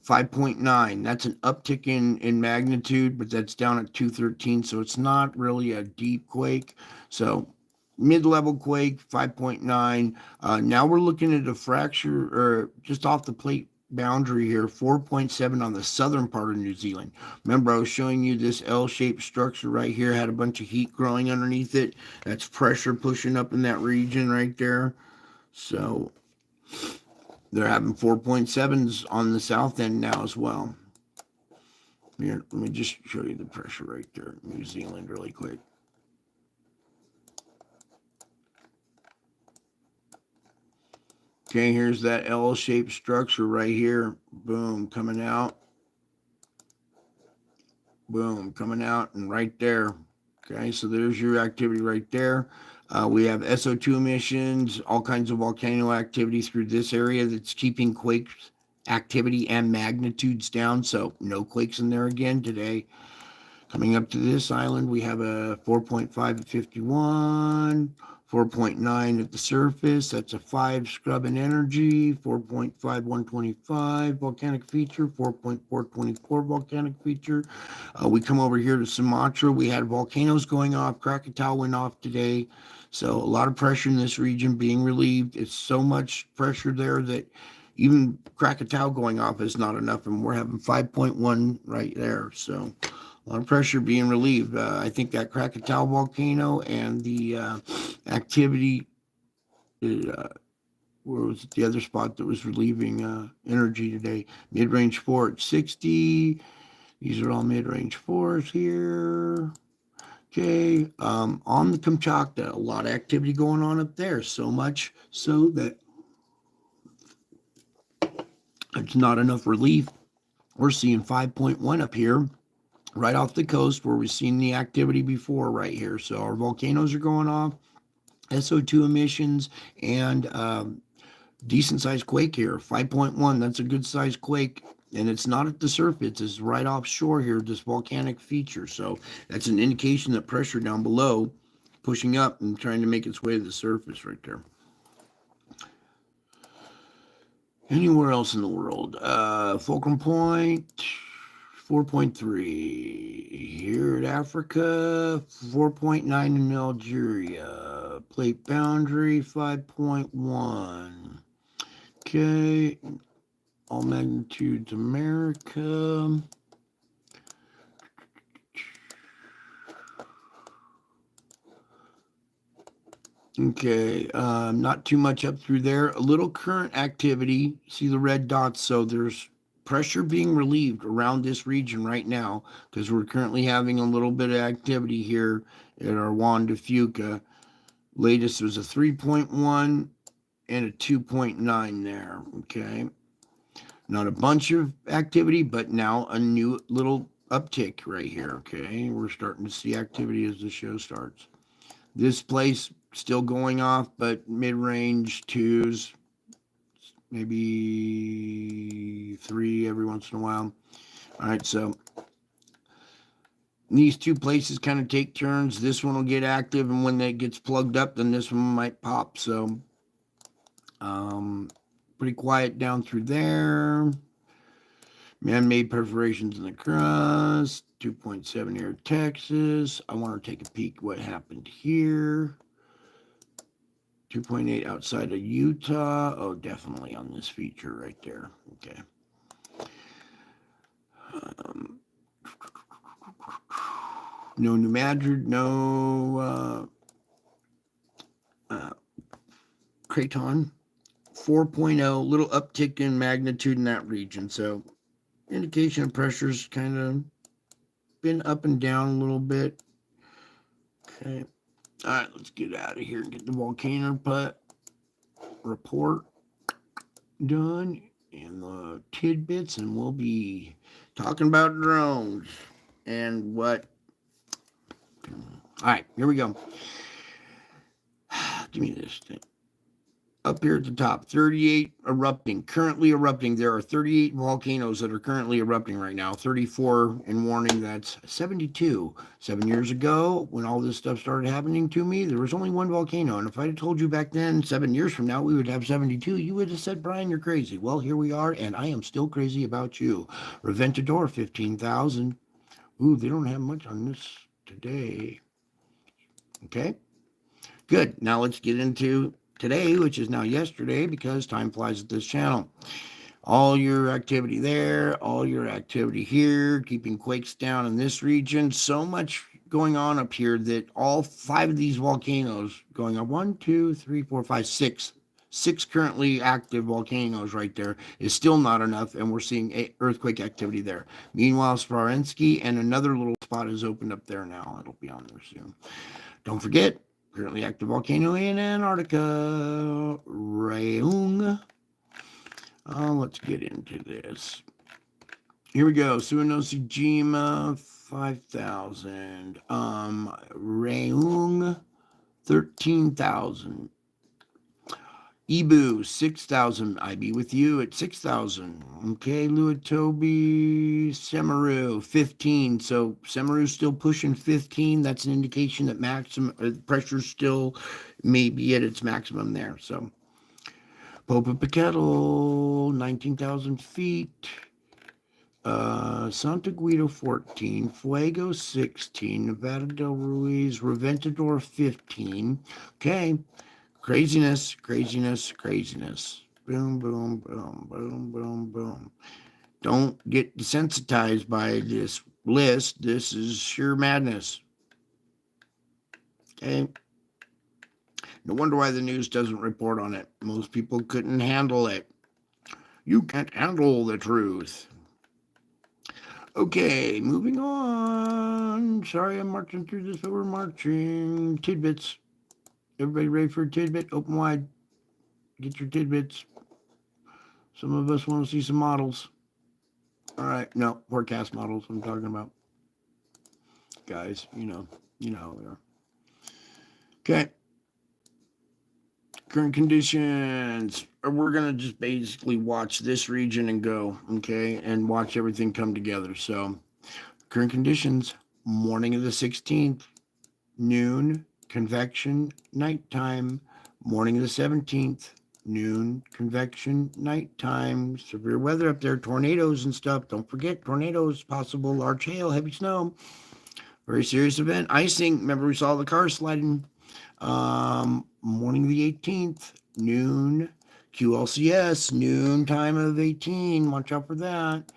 5.9. That's an uptick in magnitude, but that's down at 213, so it's not really a deep quake. So mid-level quake, 5.9. Now we're looking at a fracture, or just off the plate boundary here, 4.7 on the southern part of New Zealand. Remember, I was showing you this L-shaped structure right here, had a bunch of heat growing underneath it. That's pressure pushing up in that region right there. So they're having 4.7s on the south end now as well. Here, let me just show you the pressure right there in New Zealand really quick. Okay, here's that L-shaped structure right here. Boom, coming out. Boom, coming out, and right there. Okay, so there's your activity right there. We have SO2 emissions, all kinds of volcano activity through this area that's keeping quakes activity and magnitudes down. So no quakes in there again today. Coming up to this island, we have a 4.5 at 51, 4.9 at the surface. That's a 5 scrub and energy, 4.5 125 volcanic feature, 4.424 volcanic feature. We come over here to Sumatra. We had volcanoes going off. Krakatoa went off today. So a lot of pressure in this region being relieved. It's so much pressure there that even Krakatoa going off is not enough, and we're having 5.1 right there. So a lot of pressure being relieved. I think that Krakatoa volcano and the activity, where was it, the other spot that was relieving energy today? Mid-range 4 at 60. These are all mid-range 4s here. Okay, on the Kamchatka, a lot of activity going on up there. So much so that it's not enough relief. We're seeing 5.1 up here, right off the coast where we've seen the activity before right here. So our volcanoes are going off, SO2 emissions, and decent sized quake here, 5.1. That's a good sized quake. And it's not at the surface, it's right offshore here, this volcanic feature. So that's an indication that pressure down below pushing up and trying to make its way to the surface right there. Anywhere else in the world? Fulcrum Point, 4.3. Here at Africa, 4.9 in Algeria. Plate boundary, 5.1. Okay. All magnitudes America. Okay, not too much up through there. A little current activity. See the red dots? So there's pressure being relieved around this region right now because we're currently having a little bit of activity here at our Juan de Fuca. Latest was a 3.1 and a 2.9 there. Okay, not a bunch of activity, but now a new little uptick right here. Okay, we're starting to see activity as the show starts. This place still going off, but mid-range 2s, maybe 3 every once in a while. All right, so these two places kind of take turns. This one will get active, and when that gets plugged up, then this one might pop. So pretty quiet down through there. Man-made perforations in the crust, 2.7 here in Texas. I want to take a peek what happened here. 2.8 outside of Utah. Oh, definitely on this feature right there. Okay. No New Madrid, no Craton. 4.0, little uptick in magnitude in that region. So indication of pressure's kind of been up and down a little bit. Okay. All right, let's get out of here and get the volcano report done and the tidbits, and we'll be talking about drones and what. All right, here we go. Give me this thing. Up here at the top, 38 erupting, currently erupting. There are 38 volcanoes that are currently erupting right now, 34 in warning. That's 72. 7 years ago, when all this stuff started happening to me, there was only one volcano. And if I had told you back then, 7 years from now, we would have 72, you would have said, Brian, you're crazy. Well, here we are, and I am still crazy about you. Reventador, 15,000. Ooh, they don't have much on this today. Okay, good. Now let's get into today, which is now yesterday, because time flies at this channel. all your activity there, all your activity here, keeping quakes down in this region. So much going on up here that all 5 of these volcanoes going on, 1, 2, 3, 4, 5, 6. 6 currently active volcanoes right there is still not enough, and we're seeing earthquake activity there. Meanwhile, Sparensky and another little spot has opened up there now. It'll be on there soon. Don't forget, currently active volcano in Antarctica, Rayung. Let's get into this. Here we go. Suwanosejima, 5,000. Rayung, 13,000. Ibu, 6,000. I be with you at 6,000. Okay, Luatobi, Semaru, 15. So Semaru's still pushing 15. That's an indication that maximum pressure still may be at its maximum there. So Popocatépetl, 19,000 feet. Santa Guido, 14. Fuego, 16. Nevada del Ruiz, Reventador, 15. Okay. Craziness, craziness, craziness. Boom, boom, boom, boom, boom, boom. Don't get desensitized by this list. This is sheer madness. Okay. No wonder why the news doesn't report on it. Most people couldn't handle it. You can't handle the truth. Okay, moving on. Sorry, I'm marching through this, but we're marching. Tidbits. Everybody ready for a tidbit? Open wide. Get your tidbits. Some of us want to see some models. All right, no, forecast models I'm talking about. Guys, you know how we are. Okay. Current conditions. We're going to just basically watch this region and go, okay, and watch everything come together. So, current conditions, morning of the 16th, noon, convection, nighttime, morning of the 17th, noon, convection, nighttime, severe weather up there, tornadoes and stuff. Don't forget, tornadoes, possible large hail, heavy snow. Very serious event. Icing, remember we saw the car sliding. Morning of the 18th, noon, QLCS, noon time of 18. Watch out for that.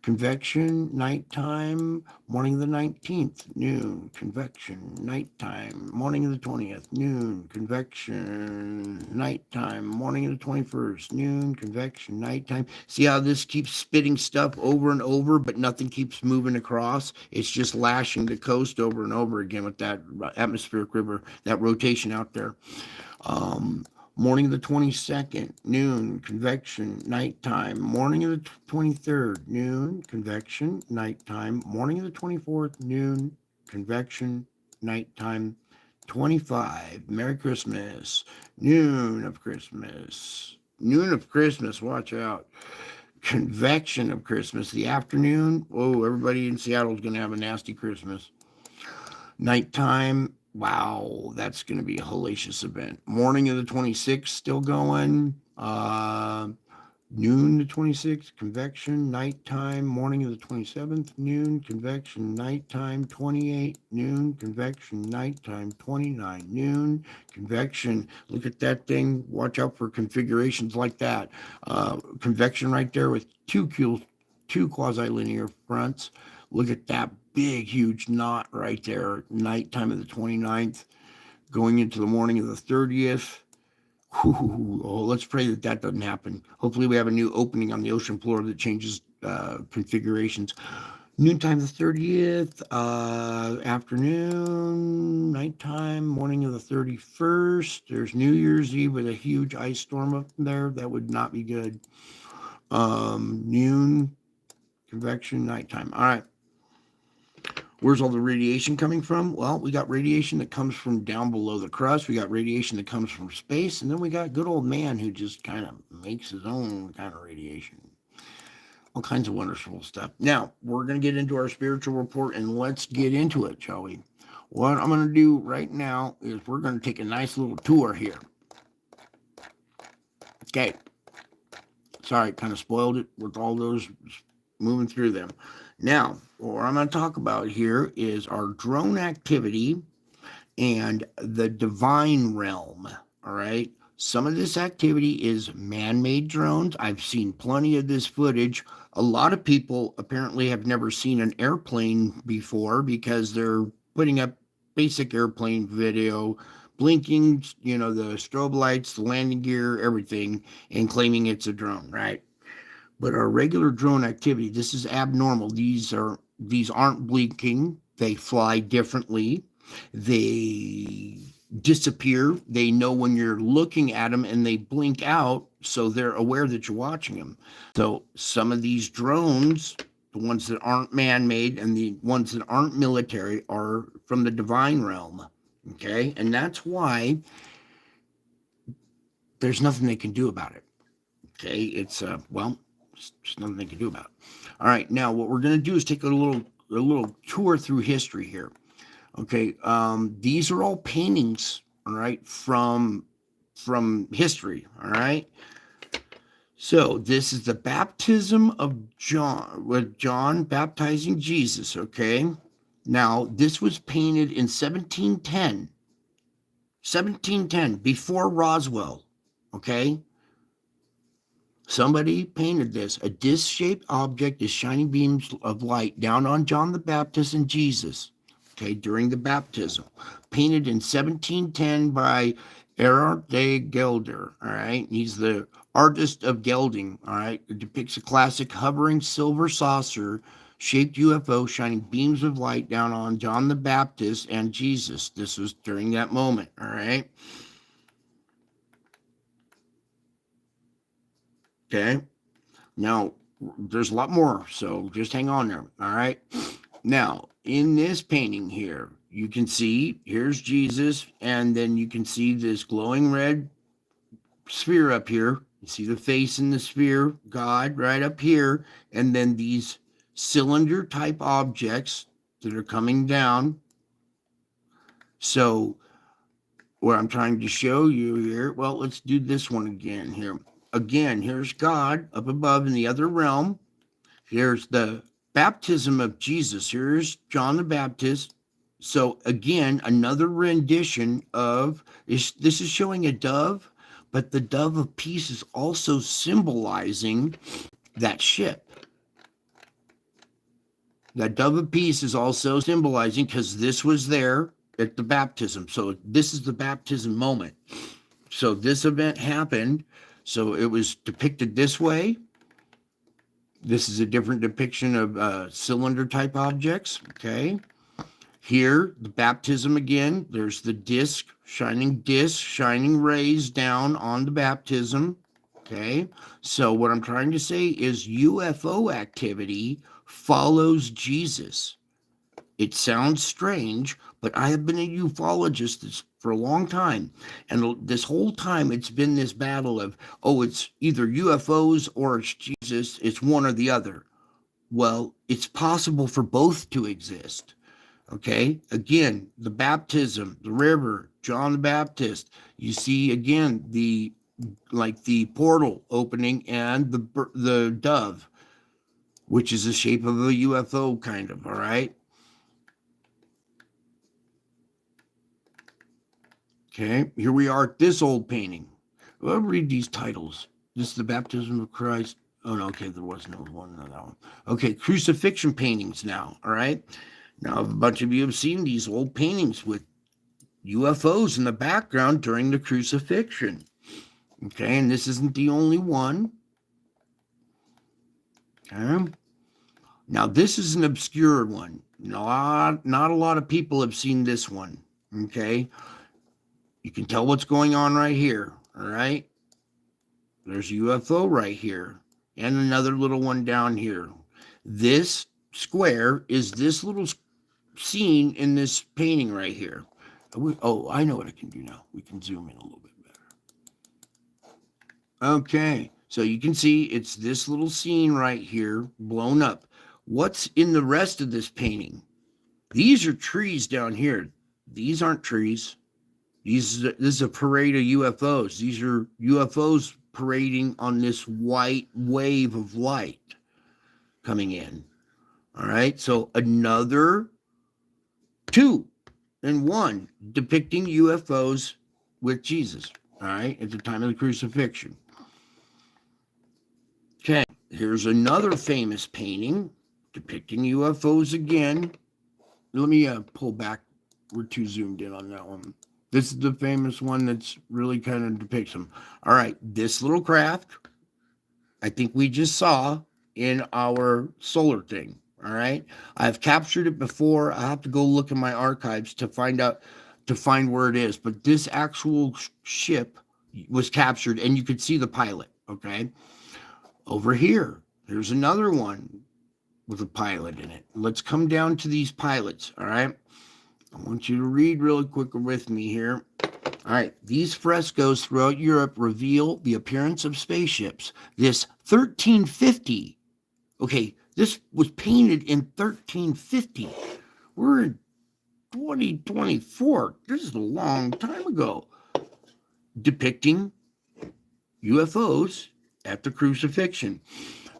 Convection, nighttime, morning of the 19th, noon, convection, nighttime, morning of the 20th, noon, convection, nighttime, morning of the 21st, noon, convection, nighttime. See how this keeps spitting stuff over and over, but nothing keeps moving across? It's just lashing the coast over and over again with that atmospheric river, that rotation out there. Morning of the 22nd, noon, convection, nighttime. Morning of the 23rd, noon, convection, nighttime. Morning of the 24th, noon, convection, nighttime. 25, Merry Christmas. Noon of Christmas. Noon of Christmas, watch out. Convection of Christmas, the afternoon. Oh, everybody in Seattle is going to have a nasty Christmas. Nighttime. Wow, that's going to be a hellacious event. Morning of the 26th, still going. Noon the 26th, convection, nighttime. Morning of the 27th, noon, convection, nighttime. 28, noon, convection, nighttime. 29, noon, convection. Look at that thing. Watch out for configurations like that. Convection right there with two quasi-linear fronts. Look at that big, huge knot right there. Nighttime of the 29th, going into the morning of the 30th. Oh, let's pray that that doesn't happen. Hopefully we have a new opening on the ocean floor that changes configurations. Noontime the 30th, afternoon, nighttime, morning of the 31st. There's New Year's Eve with a huge ice storm up there. That would not be good. Noon, convection, nighttime. All right. Where's all the radiation coming from? Well, we got radiation that comes from down below the crust. We got radiation that comes from space. And then we got good old man who just kind of makes his own kind of radiation. All kinds of wonderful stuff. Now, we're going to get into our spiritual report and let's get into it, shall we? What I'm going to do right now is we're going to take a nice little tour here. Okay. Sorry, kind of spoiled it with all those moving through them. Now, what I'm going to talk about here is our drone activity and the divine realm, all right? Some of this activity is man-made drones. I've seen plenty of this footage. A lot of people apparently have never seen an airplane before because they're putting up basic airplane video, blinking, the strobe lights, the landing gear, everything, and claiming it's a drone, right? But our regular drone activity, this is abnormal. These aren't blinking. They fly differently. They disappear. They know when you're looking at them and they blink out, so they're aware that you're watching them. So some of these drones, the ones that aren't man-made and the ones that aren't military, are from the divine realm. Okay, and that's why there's nothing they can do about it. Okay, it's there's nothing they can do about it. All right, now what we're going to do is take a little tour through history here. Okay, these are all paintings, all right, from history, all right. So this is the baptism of John, with John baptizing Jesus, okay. Now, this was painted in 1710, before Roswell, okay. Somebody painted this. A disc-shaped object is shining beams of light down on John the Baptist and Jesus, okay, during the baptism. Painted in 1710 by Erard de Gelder, all right? He's the artist of Gelding, all right? It depicts a classic hovering silver saucer-shaped UFO shining beams of light down on John the Baptist and Jesus. This was during that moment, all right? Okay. Now, there's a lot more, so just hang on there. All right. Now, in this painting here, you can see here's Jesus, and then you can see this glowing red sphere up here. You see the face in the sphere, God, right up here, and then these cylinder type objects that are coming down. So, what I'm trying to show you here, well, let's do this one again here. Again, here's God up above in the other realm. Here's the baptism of Jesus. Here's John the Baptist. So again, another rendition of this is showing a dove, but the dove of peace is also symbolizing that ship. That dove of peace is also symbolizing, because this was there at the baptism. So this is the baptism moment. So this event happened. So it was depicted this way. This is a different depiction of cylinder type objects. Okay. Here, the baptism again. There's the disc, shining rays down on the baptism. Okay. So what I'm trying to say is UFO activity follows Jesus. It sounds strange, but I have been a ufologist for a long time. And this whole time, it's been this battle of, it's either UFOs or it's Jesus. It's one or the other. Well, it's possible for both to exist. Okay. Again, the baptism, the river, John the Baptist. You see, again, the portal opening and the dove, which is the shape of a UFO kind of, all right? Okay, here we are at this old painting. I'll read these titles. This is the baptism of Christ. Oh, no, okay, there was no one on that one. Okay, crucifixion paintings now, all right? Now, a bunch of you have seen these old paintings with UFOs in the background during the crucifixion. Okay, and this isn't the only one. Okay. Now, this is an obscure one. Not a lot of people have seen this one. Okay. You can tell what's going on right here, all right? There's a UFO right here, and another little one down here. This square is this little scene in this painting right here. I know what I can do now. We can zoom in a little bit better. Okay, so you can see it's this little scene right here, blown up. What's in the rest of this painting? These are trees down here. These aren't trees. This is a parade of UFOs. These are UFOs parading on this white wave of light coming in. All right, so another 2 and 1 depicting UFOs with Jesus. all right, at the time of the crucifixion. Okay, here's another famous painting depicting UFOs again. Let me pull back. We're too zoomed in on that one. This is the famous one that's really kind of depicts them. All right, this little craft, I think we just saw in our solar thing. All right, I've captured it before. I have to go look in my archives to find where it is. But this actual ship was captured, and you could see the pilot. Okay, over here, there's another one with a pilot in it. Let's come down to these pilots. All right, I want you to read really quick with me here. All right, these frescoes throughout Europe reveal the appearance of spaceships. This 1350, okay, this was painted in 1350. We're in 2024. This is a long time ago. Depicting UFOs at the crucifixion.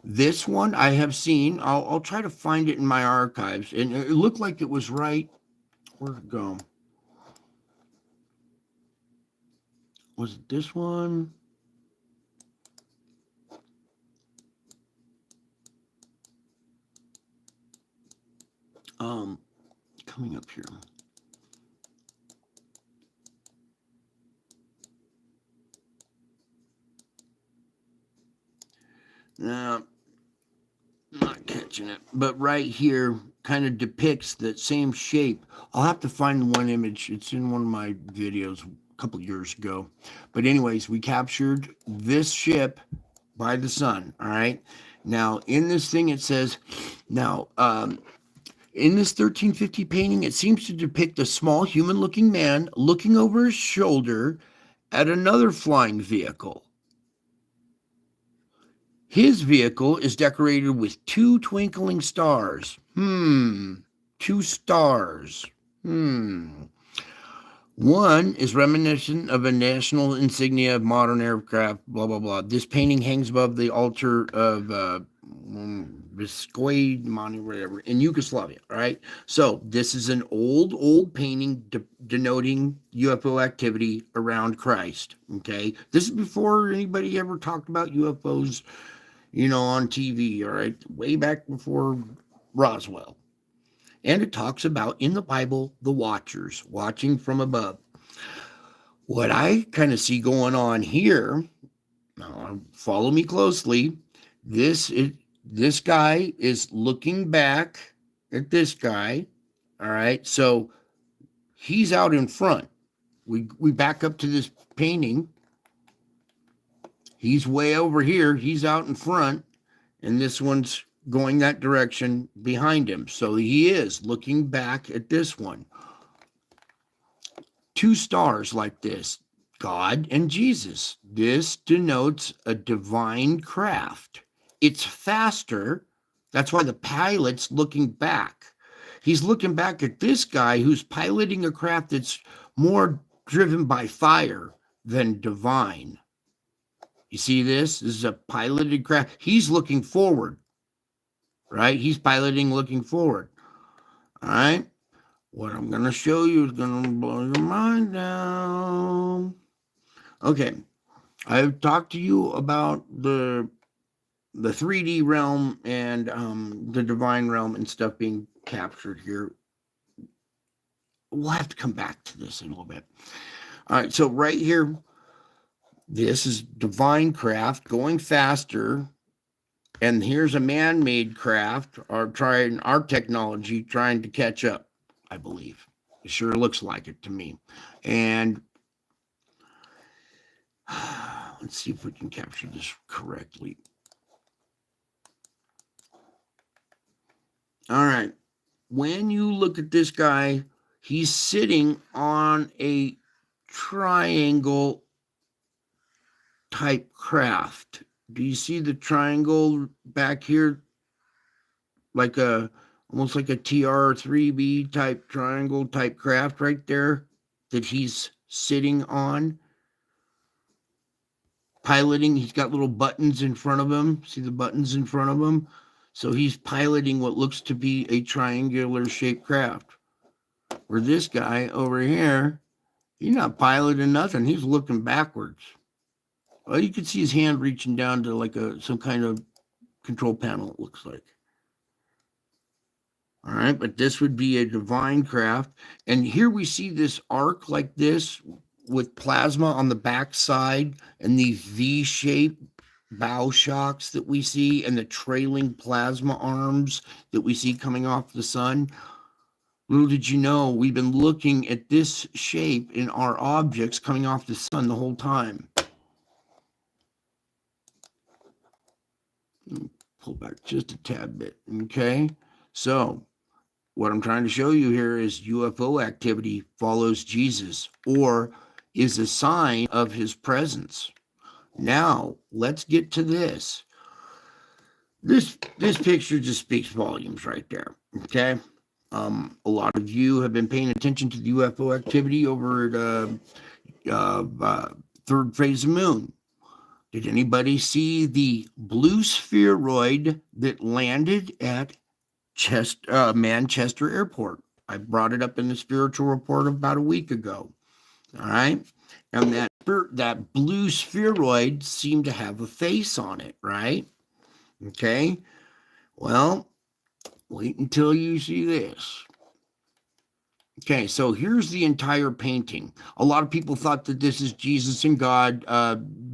This one I have seen. I'll try to find it in my archives. And it looked like it was right. Where'd it go? Was it this one? Coming up here. Nah, not catching it. But right here kind of depicts that same shape. I'll have to find one image. It's in one of my videos a couple years ago. But anyways, we captured this ship by the sun. All right. Now in this thing it says, now in this 1350 painting, it seems to depict a small human-looking man looking over his shoulder at another flying vehicle. His vehicle is decorated with two twinkling stars. Two stars. One is reminiscent of a national insignia of modern aircraft, blah, blah, blah. This painting hangs above the altar of Viscoid Money, whatever, in Yugoslavia, all right? So this is an old painting denoting UFO activity around Christ, okay? This is before anybody ever talked about UFOs, on TV, all right? Way back before Roswell. And it talks about, in the Bible, the watchers watching from above. What I kind of see going on here, now follow me closely, this guy is looking back at this guy, all right? So he's out in front. We back up to this painting. He's way over here. He's out in front, and this one's going that direction behind him. So he is looking back at this one. Two stars like this, God and Jesus. This denotes a divine craft. It's faster. That's why the pilot's looking back. He's looking back at this guy who's piloting a craft that's more driven by fire than divine. You see this? This is a piloted craft. He's looking forward, right? He's piloting looking forward. All right? What I'm going to show you is going to blow your mind down. Okay. I've talked to you about the 3D realm and the divine realm and stuff being captured here. We'll have to come back to this in a little bit. All right, so right here, this is divine craft going faster, and here's a man-made craft, our technology trying to catch up, I believe. It sure looks like it to me. And let's see if we can capture this correctly. All right. When you look at this guy, he's sitting on a triangle type craft. Do you see the triangle back here? Almost like a TR-3B type triangle type craft right there that he's sitting on. Piloting, he's got little buttons in front of him. See the buttons in front of him? So he's piloting what looks to be a triangular shaped craft. Where this guy over here He's not piloting nothing. He's looking backwards. Well, you can see his hand reaching down to like some kind of control panel, it looks like. All right, but this would be a divine craft. And here we see this arc like this with plasma on the back side and these V-shaped bow shocks that we see and the trailing plasma arms that we see coming off the sun. Little did you know, we've been looking at this shape in our objects coming off the sun the whole time. Pull back just a tad bit, okay? So what I'm trying to show you here is UFO activity follows Jesus or is a sign of his presence. Now, let's get to this. This picture just speaks volumes right there, okay? A lot of you have been paying attention to the UFO activity over at third phase of moon. Did anybody see the blue spheroid that landed at Manchester Airport? I brought it up in the spiritual report about a week ago. All right. And that blue spheroid seemed to have a face on it, right? Okay. Well, wait until you see this. Okay, so here's the entire painting. A lot of people thought that this is Jesus and God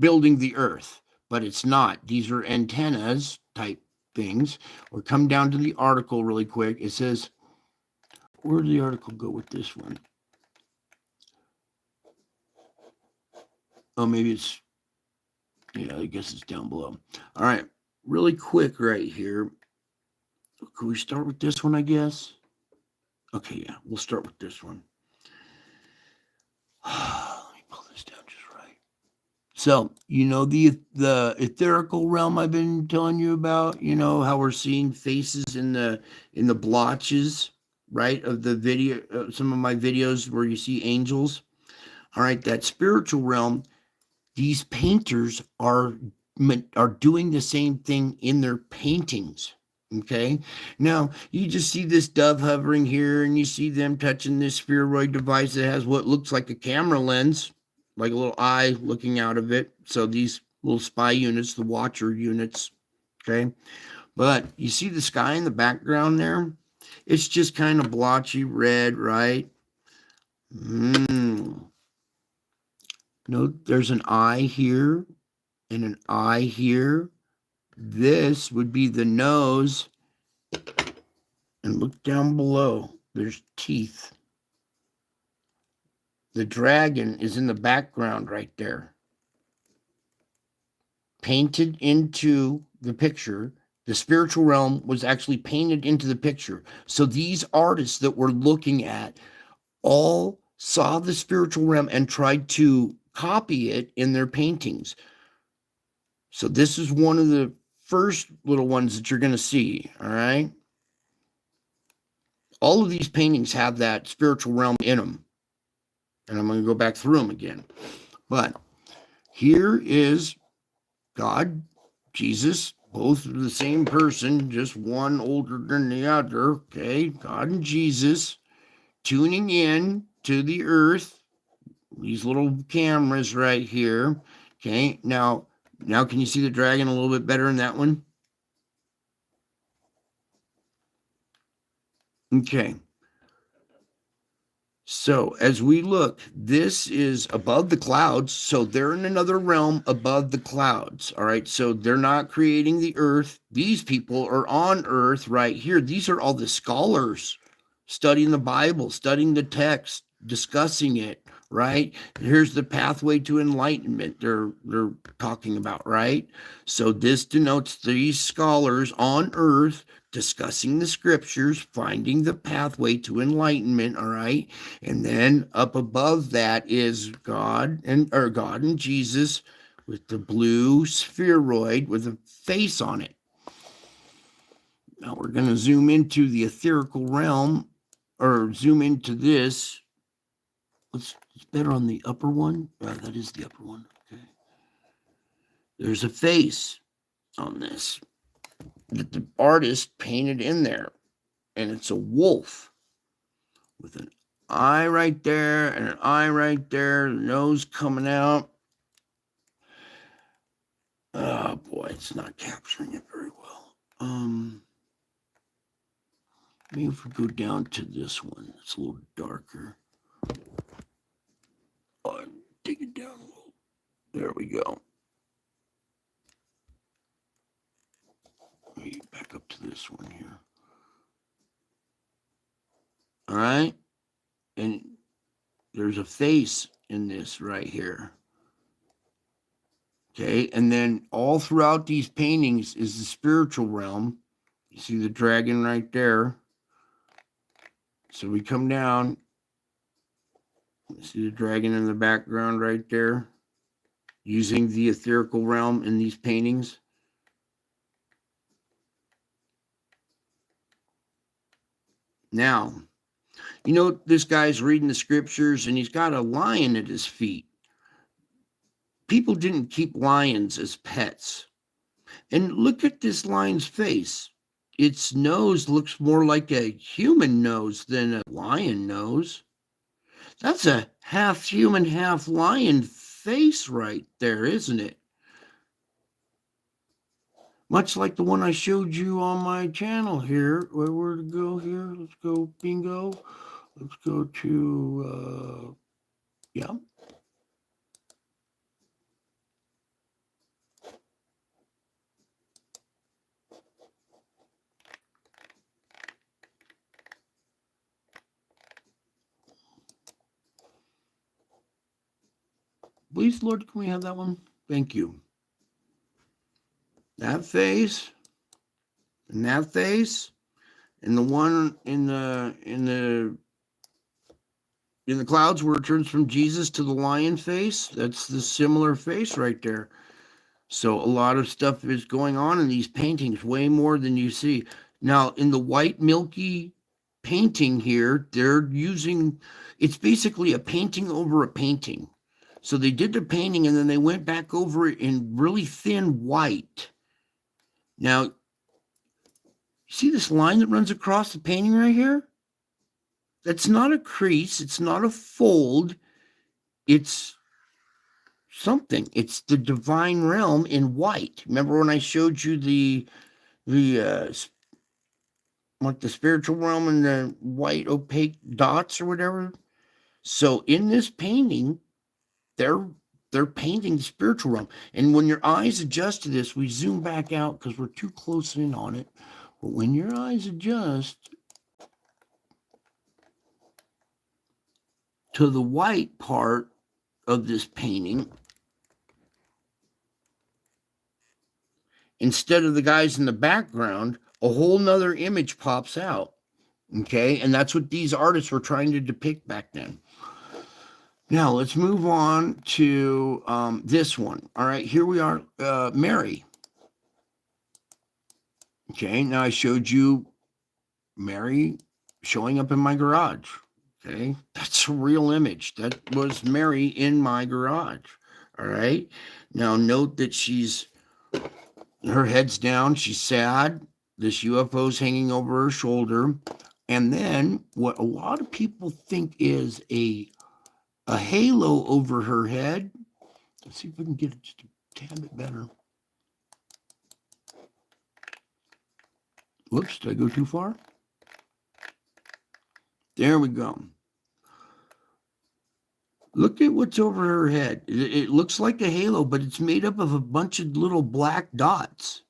building the earth, but it's not. These are antennas type things. We'll come down to the article really quick. It says, where did the article go with this one? Oh, maybe it's, yeah, I guess it's down below. All right, really quick right here. Can we start with this one, I guess? Okay, yeah, we'll start with this one. Let me pull this down just right. So, you know, the etherical realm I've been telling you about, you know, how we're seeing faces in the blotches, right, of the video, some of my videos where you see angels. All right, that spiritual realm, these painters are doing the same thing in their paintings. Okay, now you just see this dove hovering here, and you see them touching this spheroid device that has what looks like a camera lens, like a little eye looking out of it. So these little spy units, the watcher units, okay. But you see the sky in the background there? It's just kind of blotchy red, right? Note there's an eye here and an eye here. This would be the nose. And look down below. There's teeth. The dragon is in the background right there. Painted into the picture. The spiritual realm was actually painted into the picture. So these artists that we're looking at all saw the spiritual realm and tried to copy it in their paintings. So this is one of the first little ones that you're going to see, all right? All of these paintings have that spiritual realm in them. And I'm going to go back through them again. But here is God, Jesus, both the same person, just one older than the other, okay? God and Jesus tuning in to the earth. These little cameras right here, okay? Now can you see the dragon a little bit better in that one? Okay. So as we look, this is above the clouds. So they're in another realm above the clouds. All right. So they're not creating the earth. These people are on earth right here. These are all the scholars studying the Bible, studying the text, discussing it, right? Here's the pathway to enlightenment they're talking about, right? So this denotes these scholars on earth discussing the scriptures, finding the pathway to enlightenment, all right? And then up above that is God and Jesus with the blue spheroid with a face on it. Now we're going to zoom into the etherical realm, or zoom into this. It's better on the upper one. That is the upper one. Okay. There's a face on this that the artist painted in there, and it's a wolf with an eye right there and an eye right there, the nose coming out. Oh boy, it's not capturing it very well. Maybe if we go down to this one, it's a little darker. Oh, take it down a little. There we go. Let me back up to this one here. All right. And there's a face in this right here. Okay. And then all throughout these paintings is the spiritual realm. You see the dragon right there. So we come down. See the dragon in the background right there. Using the etherical realm in these paintings. Now, you know, this guy's reading the scriptures and he's got a lion at his feet. People didn't keep lions as pets. And look at this lion's face. Its nose looks more like a human nose than a lion nose. That's a half human, half lion face right there, isn't it? Much like the one I showed you on my channel here. Where to go here? Let's go bingo. Let's go to, yeah. Please, Lord, can we have that one? Thank you. That face, and that face, and the one in the clouds where it turns from Jesus to the lion face, that's the similar face right there. So a lot of stuff is going on in these paintings, way more than you see. Now, in the white milky painting here, they're using, it's basically a painting over a painting. So they did the painting and then they went back over it in really thin white. Now, see this line that runs across the painting right here? That's not a crease. It's not a fold. It's something. It's the divine realm in white. Remember when I showed you the like the spiritual realm and the white opaque dots or whatever? So in this painting, they're painting the spiritual realm. And when your eyes adjust to this, we zoom back out because we're too close in on it. But when your eyes adjust to the white part of this painting, instead of the guys in the background, a whole nother image pops out. Okay, and that's what these artists were trying to depict back then. Now let's move on to this one. All right, here we are, Mary. Okay, now I showed you Mary showing up in my garage. Okay, that's a real image. That was Mary in my garage. All right, now note that her head's down, she's sad. This UFO's hanging over her shoulder. And then what a lot of people think is a halo over her head. Let's see if we can get it just a tad bit better. Whoops, did I go too far? There we go. Look at what's over her head. It looks like a halo, but it's made up of a bunch of little black dots.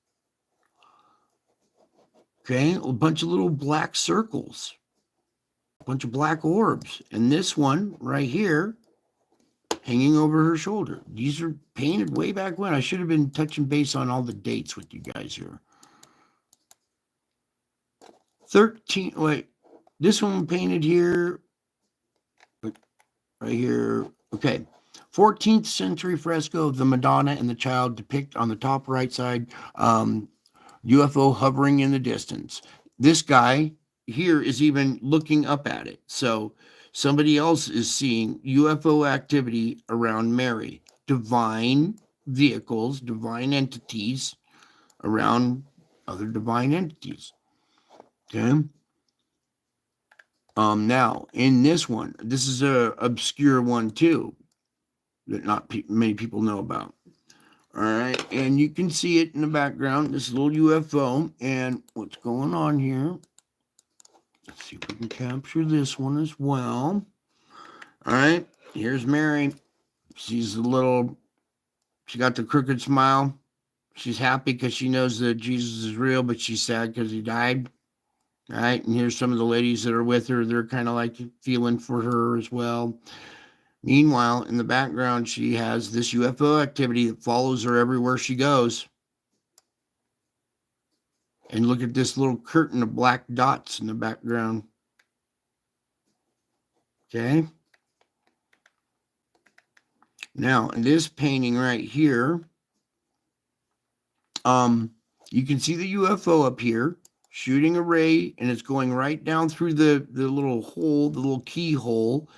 Okay, a bunch of little black circles, a bunch of black orbs. And this one right here, hanging over her shoulder. These are painted way back when. I should have been touching base on all the dates with you guys here. 13, wait, this one painted here, right here. Okay, 14th century fresco of the Madonna and the Child depict on the top right side, UFO hovering in the distance. This guy here is even looking up at it. So somebody else is seeing UFO activity around Mary. Divine vehicles, divine entities around other divine entities. Okay. Now in this one, this is a obscure one too that not many people know about. All right, and you can see it in the background, this little UFO, and what's going on here. Let's see if we can capture this one as well. All right, here's Mary. She's she got the crooked smile. She's happy because she knows that Jesus is real, but she's sad because he died. All right, and here's some of the ladies that are with her. They're kind of like feeling for her as well. Meanwhile, in the background, she has this UFO activity that follows her everywhere she goes. And look at this little curtain of black dots in the background. Okay. Now, in this painting right here, you can see the UFO up here shooting a ray, and it's going right down through the little hole, the little keyhole,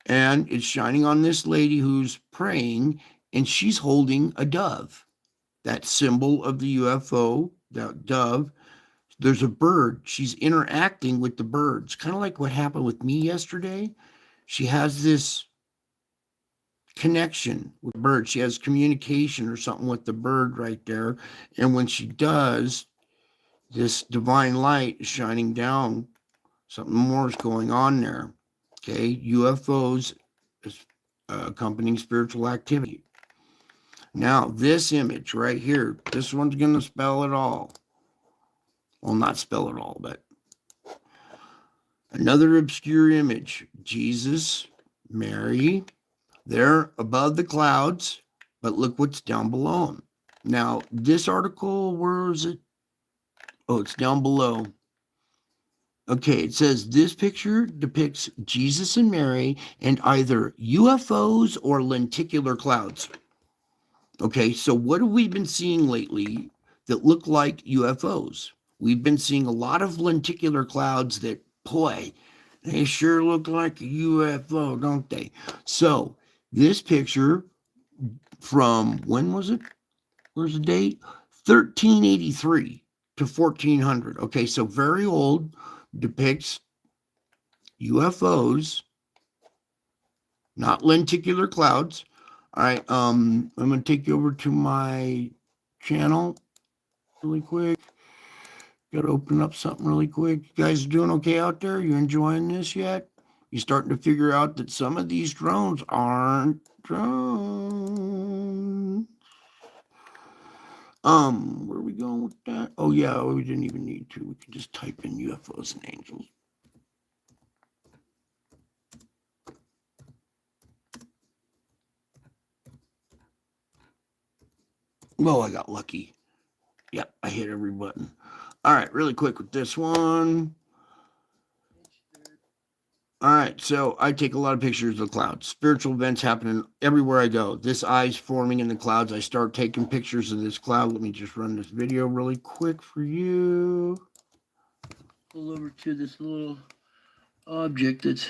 and it's shining on this lady who's praying, and she's holding a dove. That symbol of the UFO, that dove. There's a bird. She's interacting with the birds, kind of like what happened with me yesterday. She has this connection with birds. She has communication or something with the bird right there. And when she does, this divine light is shining down. Something more is going on there. Okay, UFOs is accompanying spiritual activity. Now, this image right here, this one's going to spell it all. Well, not spell it all, but another obscure image. Jesus, Mary, they're above the clouds, but look what's down below them. Now, this article, where is it? Oh, it's down below. Okay, it says this picture depicts Jesus and Mary and either UFOs or lenticular clouds. Okay, so what have we been seeing lately that look like UFOs? We've been seeing a lot of lenticular clouds that, boy, they sure look like a UFO, don't they? So this picture from, when was it? Where's the date? 1383 to 1400. Okay, so very old, depicts UFOs, not lenticular clouds. All right, I'm going to take you over to my channel really quick. Got to open up something really quick. You guys doing okay out there? You enjoying this yet? You starting to figure out that some of these drones aren't drones. Where are we going with that? Oh yeah, we didn't even need to. We could just type in UFOs and angels. Well, I got lucky. Yep, I hit every button. All right, really quick with this one. All right, so I take a lot of pictures of the clouds. Spiritual events happening everywhere I go. This eye's forming in the clouds. I start taking pictures of this cloud. Let me just run this video really quick for you. Pull over to this little object that's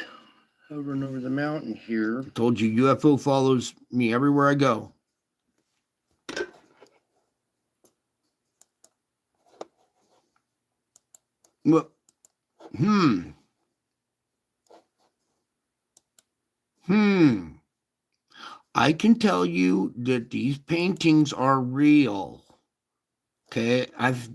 hovering over the mountain here. I told you UFO follows me everywhere I go. Well, I can tell you that these paintings are real. Okay, I've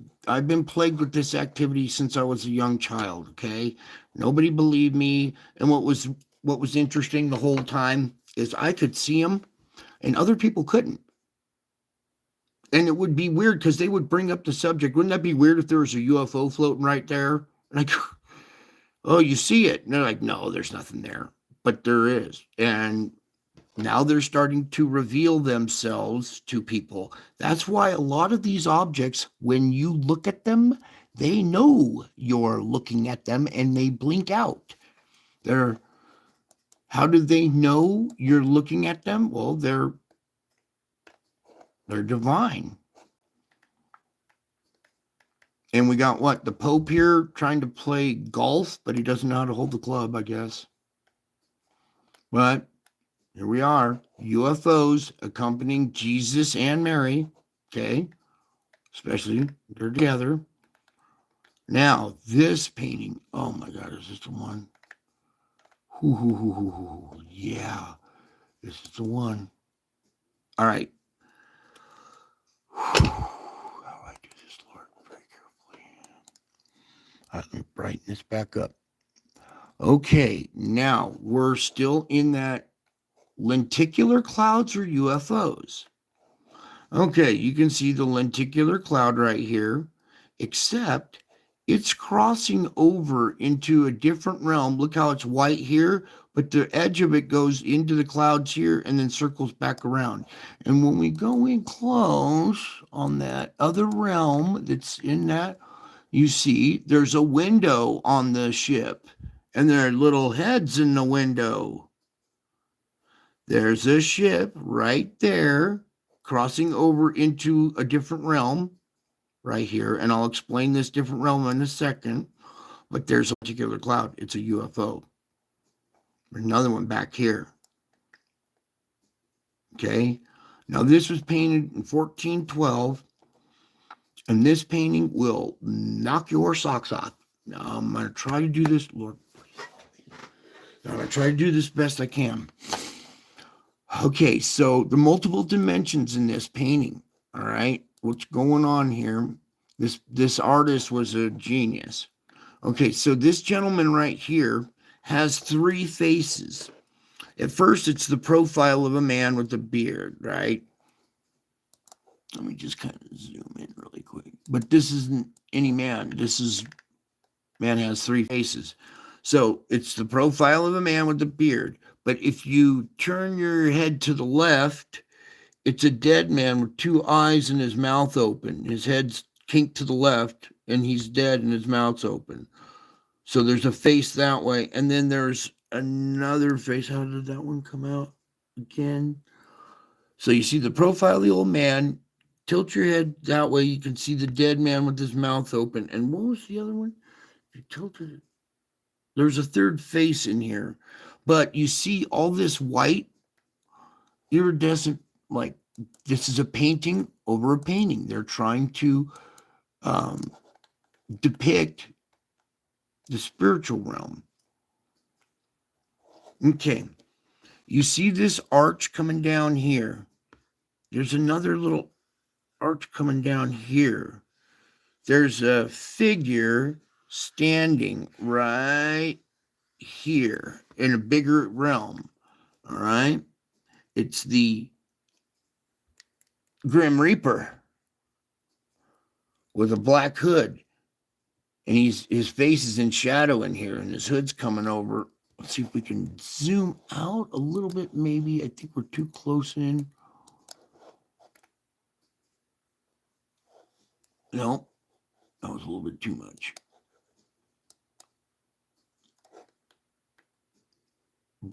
been plagued with this activity since I was a young child. Okay, nobody believed me, and what was interesting the whole time is I could see them, and other people couldn't. And it would be weird because they would bring up the subject. Wouldn't that be weird if there was a UFO floating right there? Like, oh, you see it? And they're like, no, there's nothing there, but there is, and now they're starting to reveal themselves to people. That's why a lot of these objects, when you look at them, they know you're looking at them and they blink out. How do they know you're looking at them? Well, they're divine. And we got what? The Pope here trying to play golf, but he doesn't know how to hold the club, I guess. But here we are, UFOs accompanying Jesus and Mary, okay? Especially, they're together. Now, this painting, oh my God, is this the one? Yeah, this is the one. All right. How do I do this, Lord? Very carefully. Let me brighten this back up. Okay, now we're still in that lenticular clouds or UFOs. Okay, you can see the lenticular cloud right here, except it's crossing over into a different realm. Look how it's white here, but the edge of it goes into the clouds here and then circles back around. And when we go in close on that other realm that's in that, you see there's a window on the ship and there are little heads in the window. There's a ship right there crossing over into a different realm right here. And I'll explain this different realm in a second. But there's a particular cloud. It's a UFO. Another one back here. Okay. Now, this was painted in 1412. And this painting will knock your socks off. Now, I'm going to try to do this, Lord. I'm going to try to do this best I can. Okay, so the multiple dimensions in this painting, all right, what's going on here? This artist was a genius. Okay, so this gentleman right here has three faces. At first, it's the profile of a man with a beard, right? Let me just kind of zoom in really quick. But this isn't any man. Man has three faces. So it's the profile of a man with a beard. But if you turn your head to the left, it's a dead man with two eyes and his mouth open. His head's kinked to the left, and he's dead and his mouth's open. So there's a face that way. And then there's another face. How did that one come out again? So you see the profile of the old man. Tilt your head that way. You can see the dead man with his mouth open. And what was the other one? You tilted it. There's a third face in here. But you see all this white iridescent, like this is a painting over a painting. They're trying to depict the spiritual realm. Okay. You see this arch coming down here. There's another little arch coming down here. There's a figure standing right here in a bigger realm. All right. It's the Grim Reaper with a black hood. And his face is in shadow in here, and his hood's coming over. Let's see if we can zoom out a little bit, maybe. I think we're too close in. No, that was a little bit too much.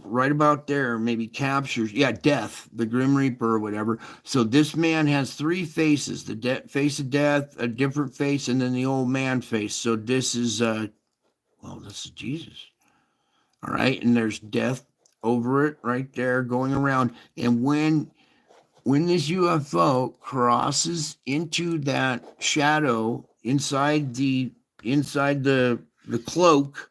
Right about there, maybe captures, death, the Grim Reaper or whatever. So this man has three faces, the face of death, a different face, and then the old man face. So this is, this is Jesus. All right, and there's death over it right there going around. And when this UFO crosses into that shadow inside the cloak,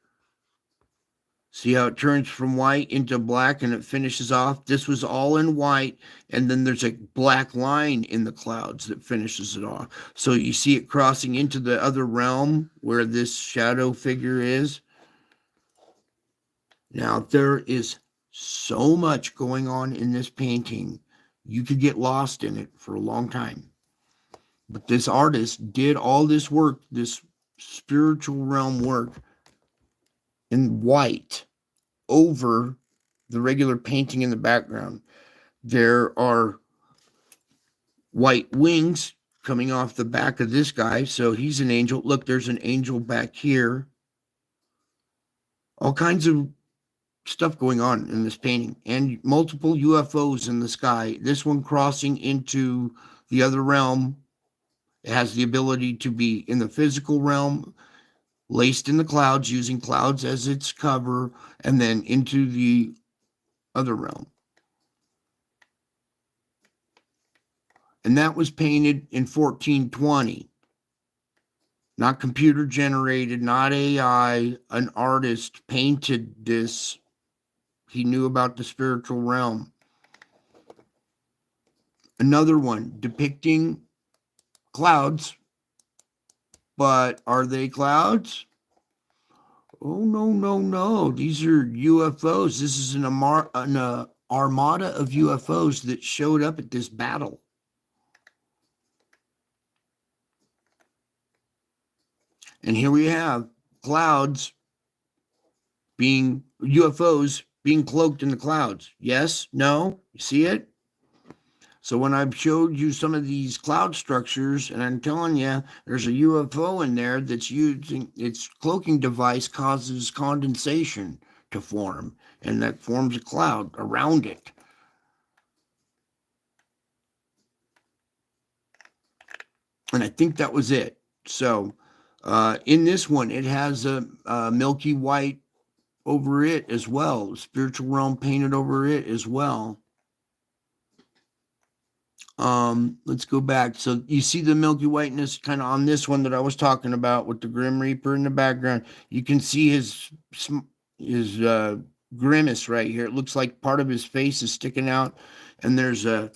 see how it turns from white into black and it finishes off? This was all in white, and then there's a black line in the clouds that finishes it off. So you see it crossing into the other realm where this shadow figure is. Now, there is so much going on in this painting. You could get lost in it for a long time. But this artist did all this work, this spiritual realm work, in white over the regular painting in the background. There are white wings coming off the back of this guy, so he's an angel. Look, there's an angel back here. All kinds of stuff going on in this painting, and multiple UFOs in the sky. This one crossing into the other realm. It has the ability to be in the physical realm, laced in the clouds, using clouds as its cover, and then into the other realm. And that was painted in 1420. Not computer generated, not AI. An artist painted this He knew about the spiritual realm. Another one depicting clouds, but are they clouds? Oh, no, no, no. These are UFOs. This is an armada of UFOs that showed up at this battle. And here we have clouds being UFOs being cloaked in the clouds. Yes? No? You see it? So when I've showed you some of these cloud structures, and I'm telling you, there's a UFO in there that's using its cloaking device causes condensation to form, and that forms a cloud around it. And I think that was it. So in this one, it has a milky white over it as well, spiritual realm painted over it as well. Let's go back. So you see the milky whiteness kind of on this one that I was talking about with the Grim Reaper in the background. You can see his grimace right here. It looks like part of his face is sticking out, and there's the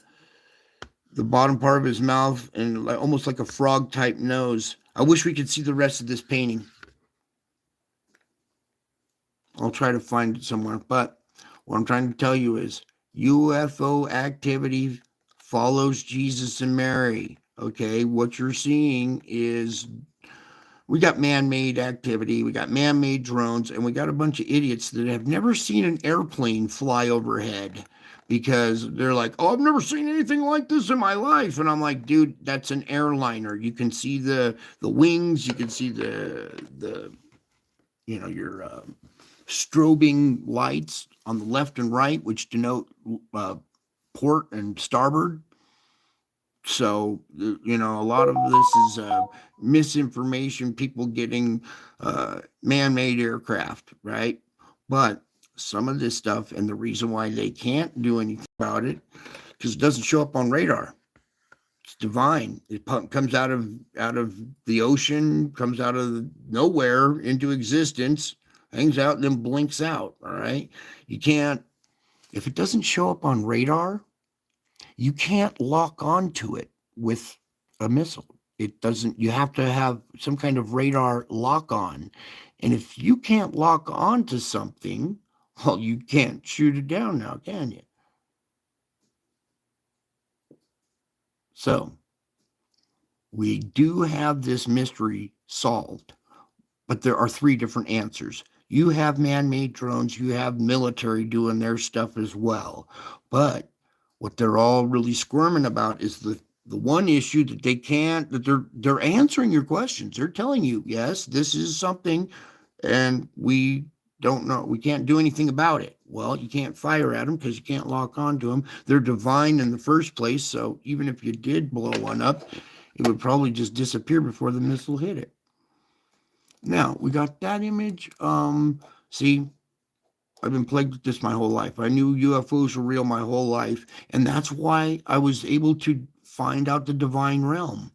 bottom part of his mouth and almost like a frog type nose. I wish we could see the rest of this painting. I'll try to find it somewhere, but what I'm trying to tell you is UFO activity follows Jesus and Mary. Okay, what you're seeing is we got man-made activity, we got man-made drones, and we got a bunch of idiots that have never seen an airplane fly overhead because they're like, oh, I've never seen anything like this in my life. And I'm like, dude, that's an airliner. You can see the wings, you can see the your strobing lights on the left and right, which denote port and starboard. So, a lot of this is misinformation, people getting man-made aircraft, right? But some of this stuff, and the reason why they can't do anything about it, because it doesn't show up on radar. It's divine. It comes out of the ocean, comes out of nowhere into existence, hangs out, and then blinks out. All right. You can't, if it doesn't show up on radar, you can't lock onto it with a missile. It doesn't, you have to have some kind of radar lock on. And if you can't lock on to something, well, you can't shoot it down now, can you? So we do have this mystery solved, but there are three different answers. You have man-made drones, you have military doing their stuff as well. But what they're all really squirming about is the one issue that they can't, that they're answering your questions. They're telling you, yes, this is something, and we don't know, we can't do anything about it. Well, you can't fire at them because you can't lock onto them. They're divine in the first place, so even if you did blow one up, it would probably just disappear before the missile hit it. Now, we got that image. See, I've been plagued with this my whole life. I knew UFOs were real my whole life, and that's why I was able to find out the divine realm.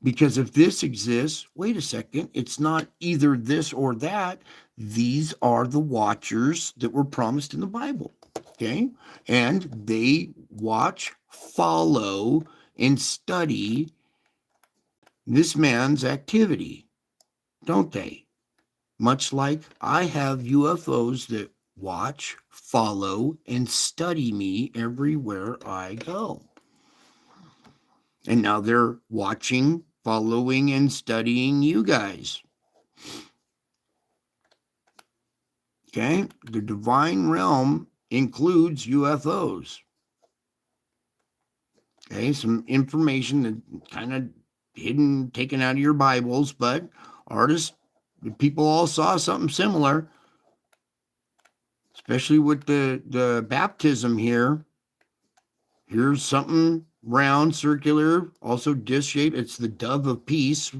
Because if this exists, wait a second, it's not either this or that. These are the watchers that were promised in the Bible, okay? And they watch, follow, and study this man's activity, don't they? Much like I have UFOs that watch, follow, and study me everywhere I go. And now they're watching, following, and studying you guys. Okay? The divine realm includes UFOs. Okay? Some information that kind of hidden, taken out of your Bibles, but people all saw something similar, especially with the baptism here. Here's something round, circular, also disc-shaped. It's the dove of peace,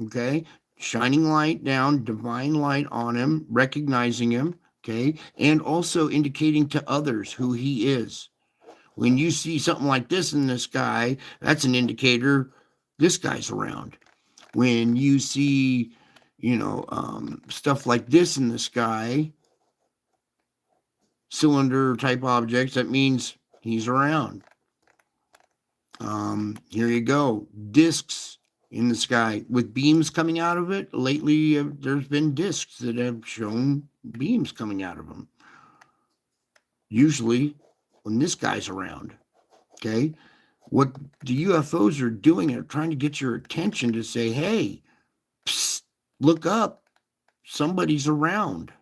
okay? Shining light down, divine light on him, recognizing him, okay? And also indicating to others who he is. When you see something like this in the sky, that's an indicator this guy's around. When you see, stuff like this in the sky, cylinder type objects, that means he's around. Here you go. Discs in the sky with beams coming out of it. Lately, there's been discs that have shown beams coming out of them. Usually when this guy's around. Okay. What the UFOs are doing are trying to get your attention to say, hey, psst, look up. Somebody's around.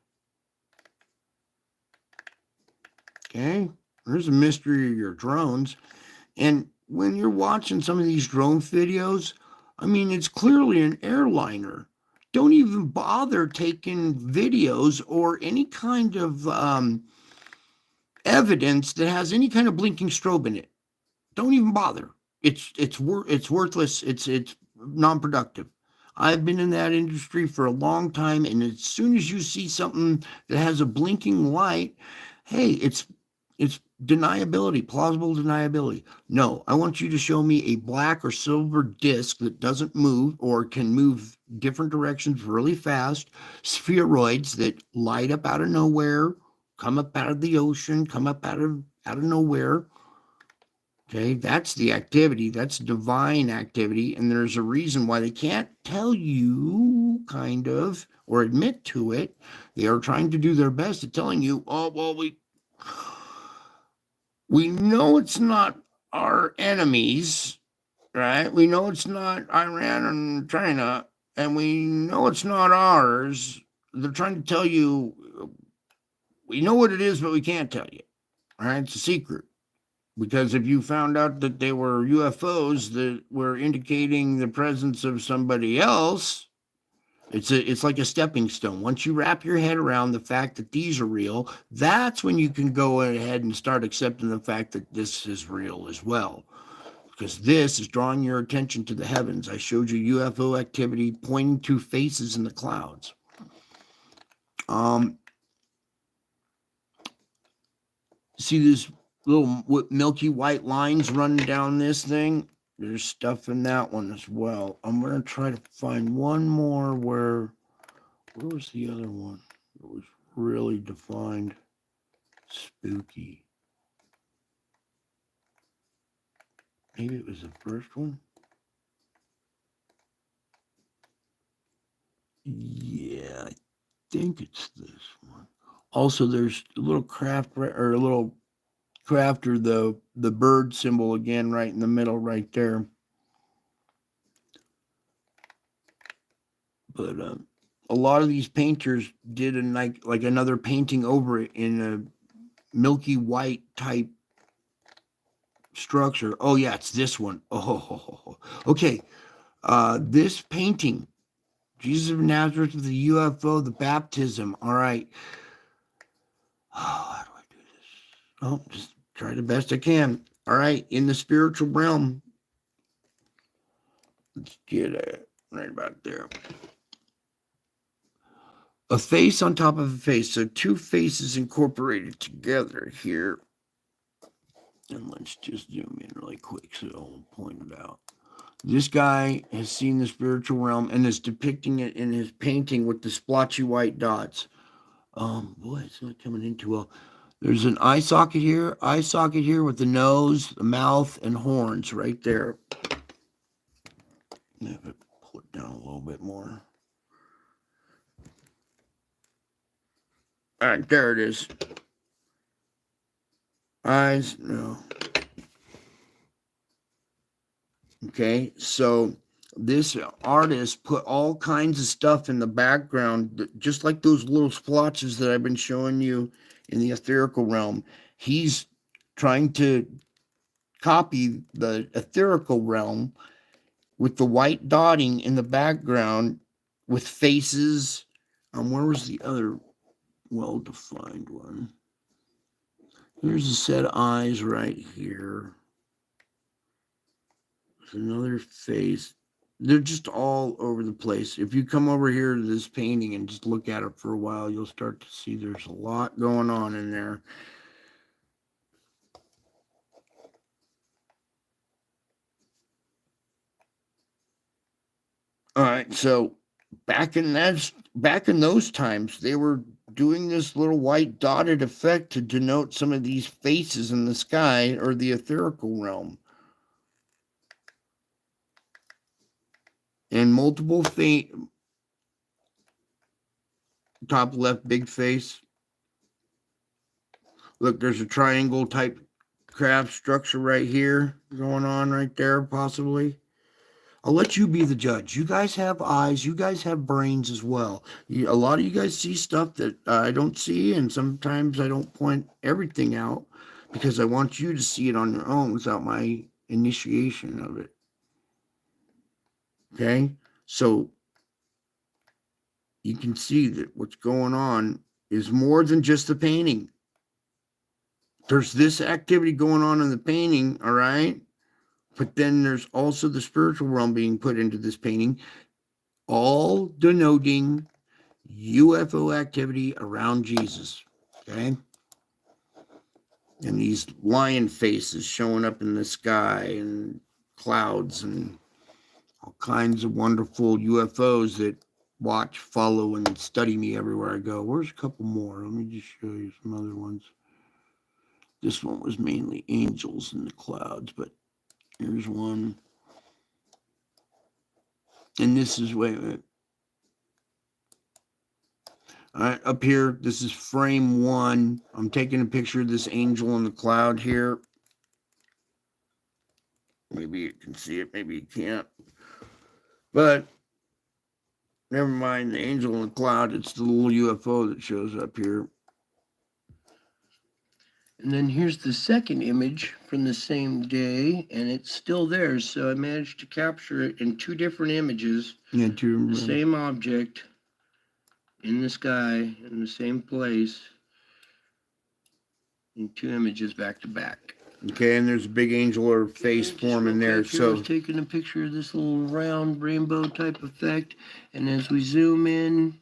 Okay. There's a mystery of your drones. And when you're watching some of these drone videos, I mean, it's clearly an airliner. Don't even bother taking videos or any kind of evidence that has any kind of blinking strobe in it. Don't even bother. It's worthless. It's non-productive. I've been in that industry for a long time, and as soon as you see something that has a blinking light, hey, it's deniability, plausible deniability. No, I want you to show me a black or silver disc that doesn't move or can move different directions really fast, spheroids that light up out of nowhere, come up out of the ocean, come up out of nowhere. Okay, that's the activity. That's divine activity, and there's a reason why they can't tell you, kind of, or admit to it. They are trying to do their best at telling you, oh, well, we know it's not our enemies, right? We know it's not Iran and China, and we know it's not ours. They're trying to tell you, we know what it is, but we can't tell you. All right, it's a secret. Because if you found out that they were UFOs that were indicating the presence of somebody else, it's like a stepping stone. Once you wrap your head around the fact that these are real, that's when you can go ahead and start accepting the fact that this is real as well. Because this is drawing your attention to the heavens. I showed you UFO activity pointing to faces in the clouds. See this little milky white lines running down this thing? There's stuff in that one as well. I'm going to try to find one more where was the other one? It was really defined. Spooky. Maybe it was the first one? Yeah, I think it's this one. Also, there's a little craft or a little crafter, the bird symbol again, right in the middle, right there. But a lot of these painters did like another painting over it in a milky white type structure. Oh yeah, it's this one. Oh, okay. This painting, Jesus of Nazareth with the UFO, the baptism. All right. Oh, how do I do this? Oh, just try the best I can. All right, in the spiritual realm. Let's get it right about there. A face on top of a face. So two faces incorporated together here. And let's just zoom in really quick so I'll point it out. This guy has seen the spiritual realm and is depicting it in his painting with the splotchy white dots. Boy, it's not coming in too well. There's an eye socket here with the nose, the mouth, and horns right there. Maybe pull it down a little bit more. All right, there it is. Eyes, no. Okay, so this artist put all kinds of stuff in the background, just like those little splotches that I've been showing you in the etherical realm. He's trying to copy the etherical realm with the white dotting in the background with faces. Where was the other well-defined one? Here's a set of eyes right here. There's another face. They're just all over the place. If you come over here to this painting and just look at it for a while, you'll start to see there's a lot going on in there. All right, so back in those times, they were doing this little white dotted effect to denote some of these faces in the sky or the etherical realm. And multiple top left big face. Look, there's a triangle type craft structure right here going on right there, possibly. I'll let you be the judge. You guys have eyes. You guys have brains as well. A lot of you guys see stuff that I don't see, and sometimes I don't point everything out because I want you to see it on your own without my initiation of it. Okay? So you can see that what's going on is more than just the painting. There's this activity going on in the painting, all right? But then there's also the spiritual realm being put into this painting, all denoting UFO activity around Jesus, okay? And these lion faces showing up in the sky and clouds and all kinds of wonderful UFOs that watch, follow, and study me everywhere I go. Where's a couple more? Let me just show you some other ones. This one was mainly angels in the clouds, but here's one. And this is, wait a minute. All right, up here, this is frame 1. I'm taking a picture of this angel in the cloud here. Maybe you can see it, maybe you can't. But never mind the angel in the cloud. It's the little UFO that shows up here. And then here's the second image from the same day, and it's still there. So I managed to capture it in 2 different images. Yeah, the same object in the sky, in the same place, in 2 images back to back. Okay, and there's a big angel or face forming there. So I was taking a picture of this little round rainbow type effect, and as we zoom in,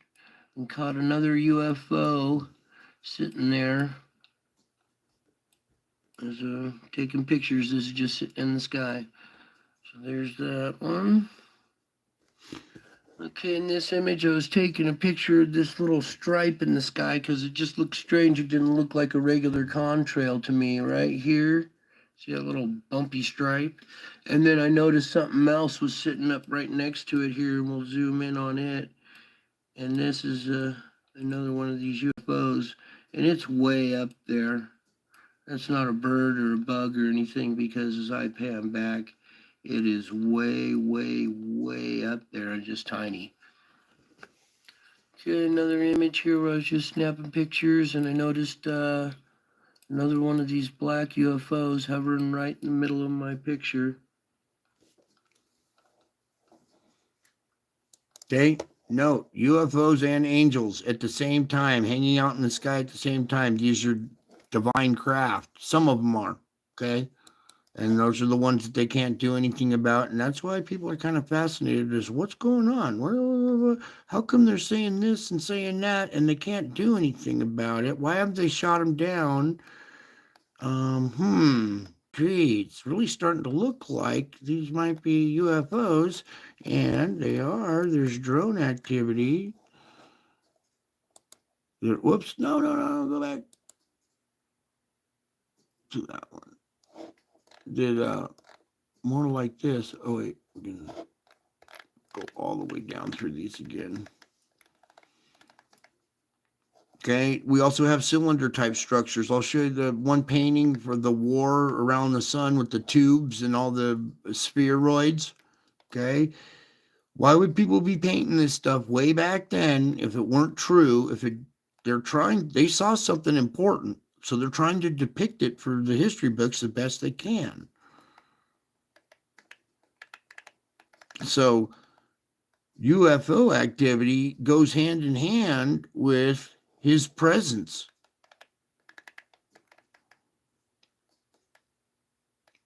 we caught another UFO sitting there. As taking pictures, this is just sitting in the sky. So there's that one. Okay, in this image, I was taking a picture of this little stripe in the sky because it just looked strange. It didn't look like a regular contrail to me right here. See that little bumpy stripe? And then I noticed something else was sitting up right next to it here, and we'll zoom in on it. And this is another one of these UFOs, and it's way up there. That's not a bird or a bug or anything because as I pan back, it is way, way, way up there and just tiny. Okay, another image here where I was just snapping pictures and I noticed another one of these black UFOs hovering right in the middle of my picture. Okay, note, UFOs and angels at the same time, hanging out in the sky at the same time. These are divine craft. Some of them are, okay? And those are the ones that they can't do anything about. And that's why people are kind of fascinated as what's going on? How come they're saying this and saying that and they can't do anything about it? Why haven't they shot them down? Gee, it's really starting to look like these might be UFOs. And they are. There's drone activity. Whoops, no, go back to that one. Did more like this. Oh wait, we're gonna go all the way down through these again. Okay, we also have cylinder type structures. I'll show you the one painting for the war around the sun with the tubes and all the spheroids. Okay, why would people be painting this stuff way back then if it weren't true? They saw something important, so they're trying to depict it for the history books the best they can. So UFO activity goes hand in hand with his presence.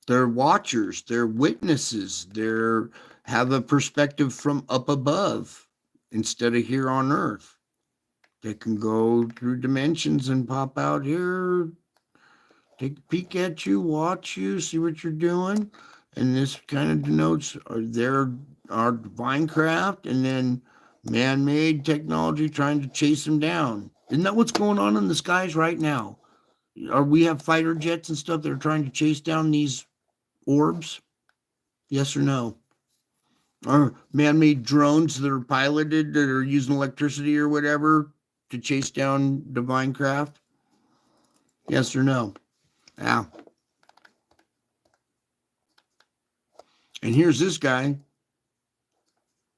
They're watchers, they're witnesses, they have a perspective from up above instead of here on Earth. They can go through dimensions and pop out here, take a peek at you, watch you, see what you're doing. And this kind of denotes our divine craft and then man-made technology trying to chase them down. Isn't that what's going on in the skies right now? We have fighter jets and stuff that are trying to chase down these orbs? Yes or no? Or man-made drones that are piloted that are using electricity or whatever to chase down divine craft? Yes or no? Yeah. And here's this guy.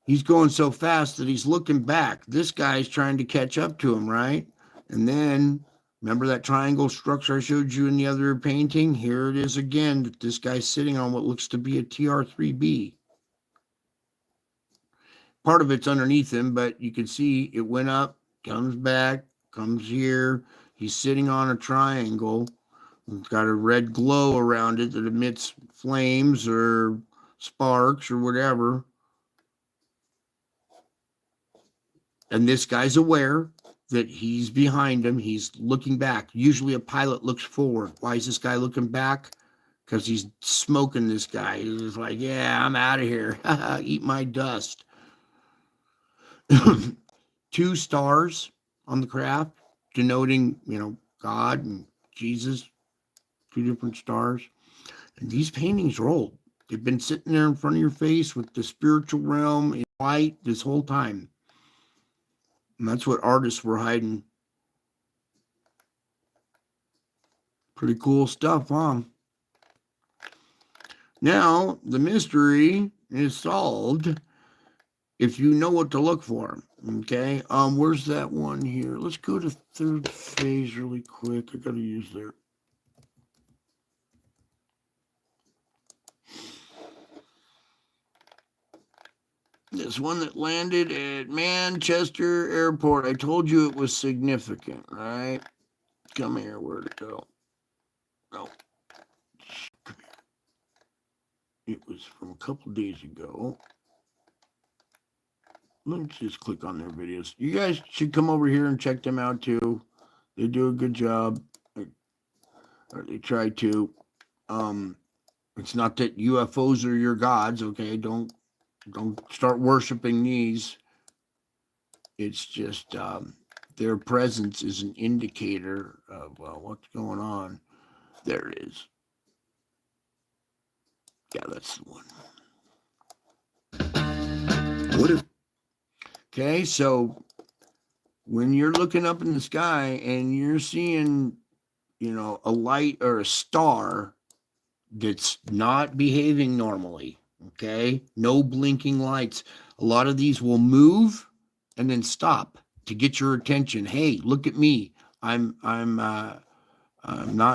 He's going so fast that he's looking back. This guy's trying to catch up to him, right? And then, remember that triangle structure I showed you in the other painting? Here it is again. This guy's sitting on what looks to be a TR3B. Part of it's underneath him, but you can see it went up, comes back, comes here. He's sitting on a triangle. It's got a red glow around it that emits flames or sparks or whatever. And this guy's aware that he's behind him. He's looking back. Usually a pilot looks forward. Why is this guy looking back? Because he's smoking this guy. He's like, yeah, I'm out of here. Eat my dust. 2 stars on the craft, denoting, God and Jesus, 2 different stars. And these paintings are old. They've been sitting there in front of your face with the spiritual realm in white this whole time. And that's what artists were hiding. Pretty cool stuff, huh? Now, the mystery is solved if you know what to look for. Okay, where's that one here? Let's go to 3rd phase really quick. I gotta use there. This one that landed at Manchester Airport. I told you it was significant, right? Come here, where'd it go? No. Come here. It was from a couple days ago. Let's just click on their videos. You guys should come over here and check them out too. They do a good job. Or they try to. It's not that UFOs are your gods, okay? Don't start worshiping these. It's just their presence is an indicator of what's going on. There it is. Yeah, that's the one. What if? Okay, so when you're looking up in the sky and you're seeing, a light or a star that's not behaving normally, okay? No blinking lights. A lot of these will move and then stop to get your attention. Hey, look at me. I'm not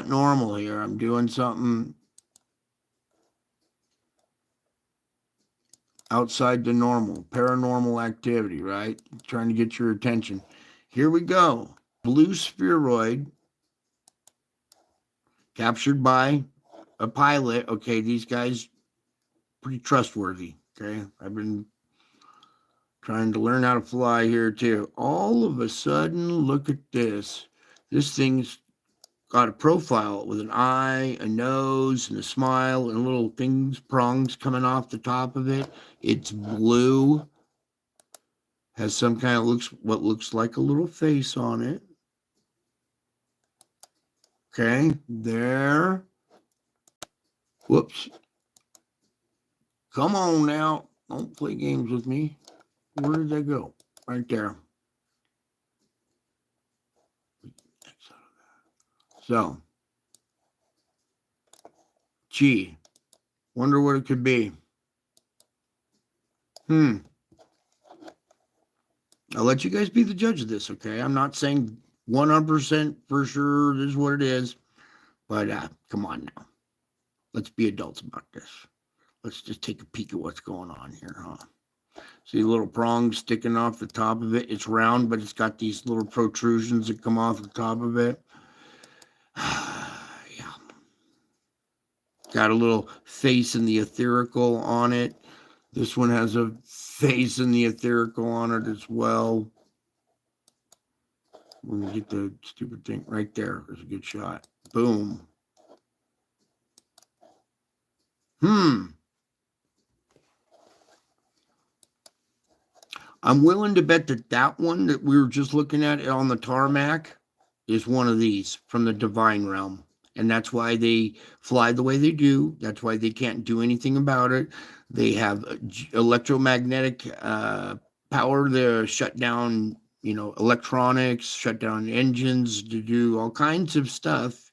normal here. I'm doing something outside the normal, paranormal activity, right? Trying to get your attention. Here we go. Blue spheroid captured by a pilot. Okay, these guys pretty trustworthy. Okay, I've been trying to learn how to fly here too. All of a sudden, look at this. This thing's got a profile with an eye, a nose, and a smile, and little prongs coming off the top of it. It's blue. Has some kind of what looks like a little face on it. Okay, there. Whoops. Come on now. Don't play games with me. Where did that go? Right there. So, gee, wonder what it could be. I'll let you guys be the judge of this, okay? I'm not saying 100% for sure this is what it is, but come on now. Let's be adults about this. Let's just take a peek at what's going on here, huh? See little prongs sticking off the top of it. It's round, but it's got these little protrusions that come off the top of it. Yeah. Got a little face in the etherical on it. This one has a face in the etherical on it as well. We're going to get the stupid thing right there. There's a good shot. Boom. I'm willing to bet that that one that we were just looking at on the tarmac is one of these from the divine realm. And that's why they fly the way they do. That's why they can't do anything about it. They have electromagnetic power to shut down, electronics, shut down engines, to do all kinds of stuff.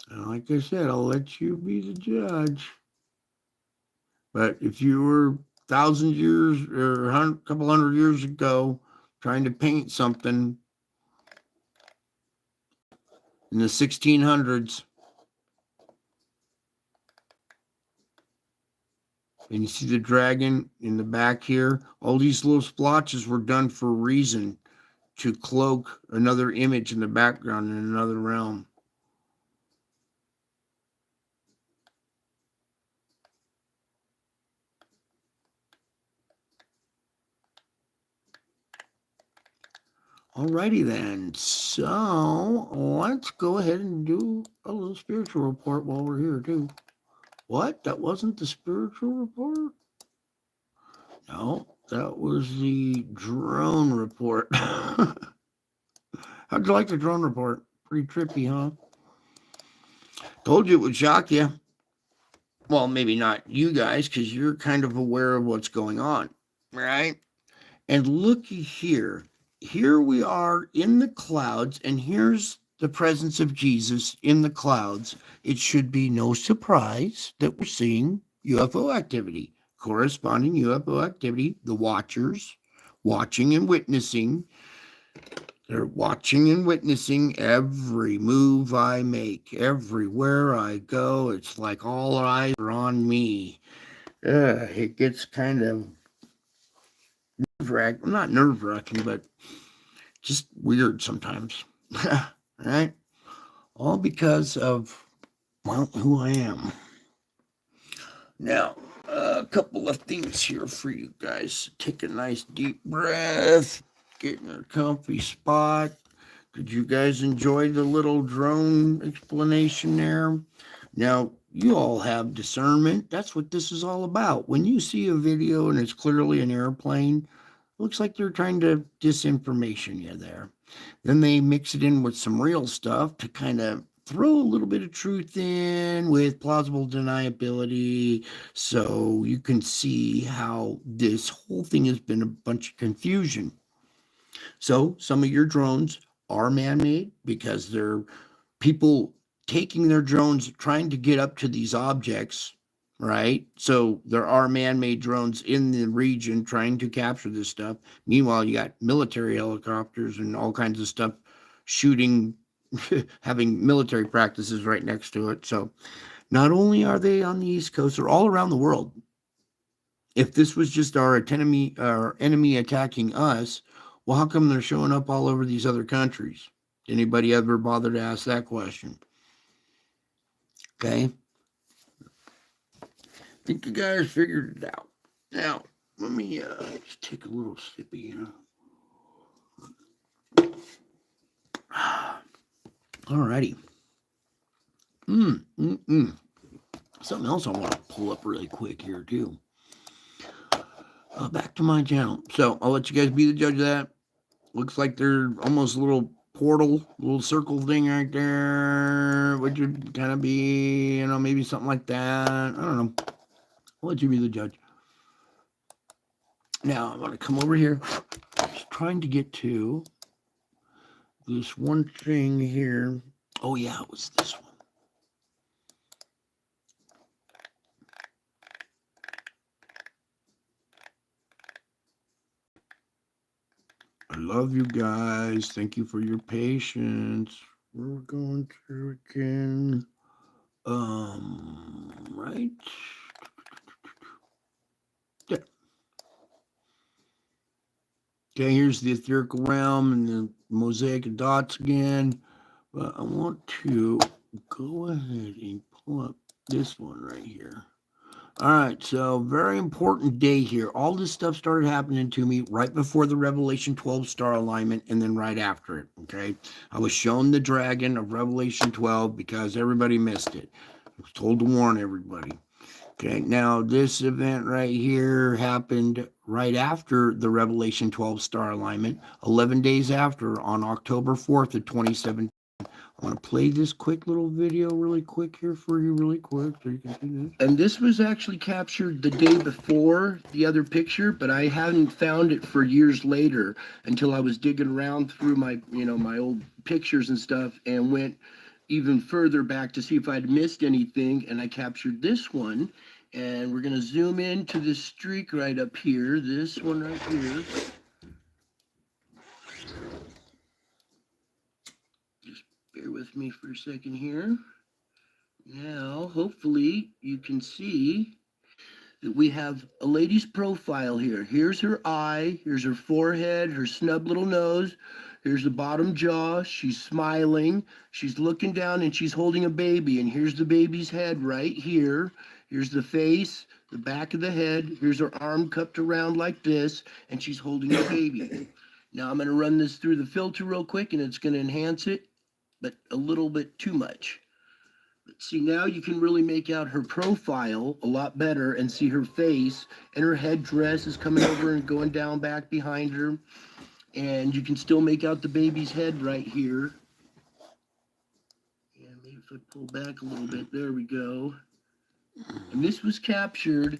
And like I said, I'll let you be the judge. But if you were thousands years or a couple hundred years ago trying to paint something in the 1600s, and you see the dragon in the back here, all these little splotches were done for a reason, to cloak another image in the background in another realm. Alrighty then, so let's go ahead and do a little spiritual report while we're here too. What? That wasn't the spiritual report? No, that was the drone report. How'd you like the drone report? Pretty trippy, huh? Told you it would shock you. Well, maybe not you guys, because you're kind of aware of what's going on, right? And looky here. Here we are in the clouds, and here's the presence of Jesus in the clouds. It should be no surprise that we're seeing UFO activity, corresponding UFO activity. The watchers watching and witnessing. They're watching and witnessing every move I make, everywhere I go. It's like all eyes are on me. It gets kind of nerve-wracking, not nerve-wracking, but just weird sometimes. Right? All because of, well, who I am. Now, a couple of things here for you guys. Take a nice deep breath. Get in a comfy spot. Did you guys enjoy the little drone explanation there? Now, you all have discernment. That's what this is all about. When you see a video and it's clearly an airplane, looks like they're trying to disinformation you there. Then they mix it in with some real stuff to kind of throw a little bit of truth in with plausible deniability, so you can see how this whole thing has been a bunch of confusion. So some of your drones are man-made because they're people taking their drones trying to get up to these objects, right? So there are man-made drones in the region trying to capture this stuff. Meanwhile, you got military helicopters and all kinds of stuff shooting, having military practices right next to it. So not only are they on the East Coast, they're all around the world. If this was just our enemy attacking us, well, how come they're showing up all over these other countries? Anybody ever bother to ask that question? Okay. I think you guys figured it out. Now, let me just take a little sippy. Alrighty. Something else I want to pull up really quick here, too. Back to my channel. So I'll let you guys be the judge of that. Looks like there's almost a little portal, little circle thing right there, which would kind of be, maybe something like that. I don't know. I'll let you be the judge. Now I'm going to come over here. Just trying to get to this one thing here. Oh yeah, it was this one. I love you guys. Thank you for your patience. We're going through again. Right. There. Okay, here's the etherical realm and the mosaic of dots again. But I want to go ahead and pull up this one right here. All right, so very important day here. All this stuff started happening to me right before the Revelation 12 star alignment and then right after it, okay? I was shown the dragon of Revelation 12 because everybody missed it. I was told to warn everybody. Okay, now this event right here happened right after the Revelation 12 star alignment, 11 days after, on October 4th of 2017. I want to play this quick little video really quick here for you really quick so you can see this. And this was actually captured the day before the other picture, but I hadn't found it for years later until I was digging around through my, my old pictures and stuff and went even further back to see if I'd missed anything, and I captured this one. And we're going to zoom into this streak right up here, this one right here. Just bear with me for a second here. Now, hopefully, you can see that we have a lady's profile here. Here's her eye, here's her forehead, her snub little nose, here's the bottom jaw. She's smiling, she's looking down, and she's holding a baby. And here's the baby's head right here. Here's the face, the back of the head. Here's her arm cupped around like this, and she's holding a baby. Now I'm going to run this through the filter real quick, and it's going to enhance it, but a little bit too much. See, now you can really make out her profile a lot better and see her face, and her headdress is coming over and going down back behind her. And you can still make out the baby's head right here. And maybe if I pull back a little bit, there we go. And this was captured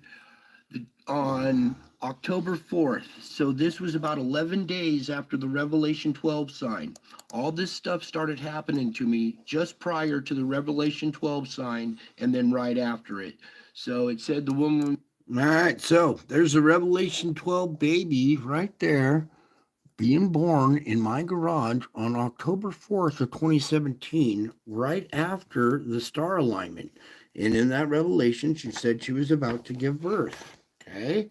on October 4th. So this was about 11 days after the Revelation 12 sign. All this stuff started happening to me just prior to the Revelation 12 sign and then right after it. So it said the woman... All right, so there's a Revelation 12 baby right there being born in my garage on October 4th of 2017, right after the star alignment. And in that revelation, she said she was about to give birth. Okay,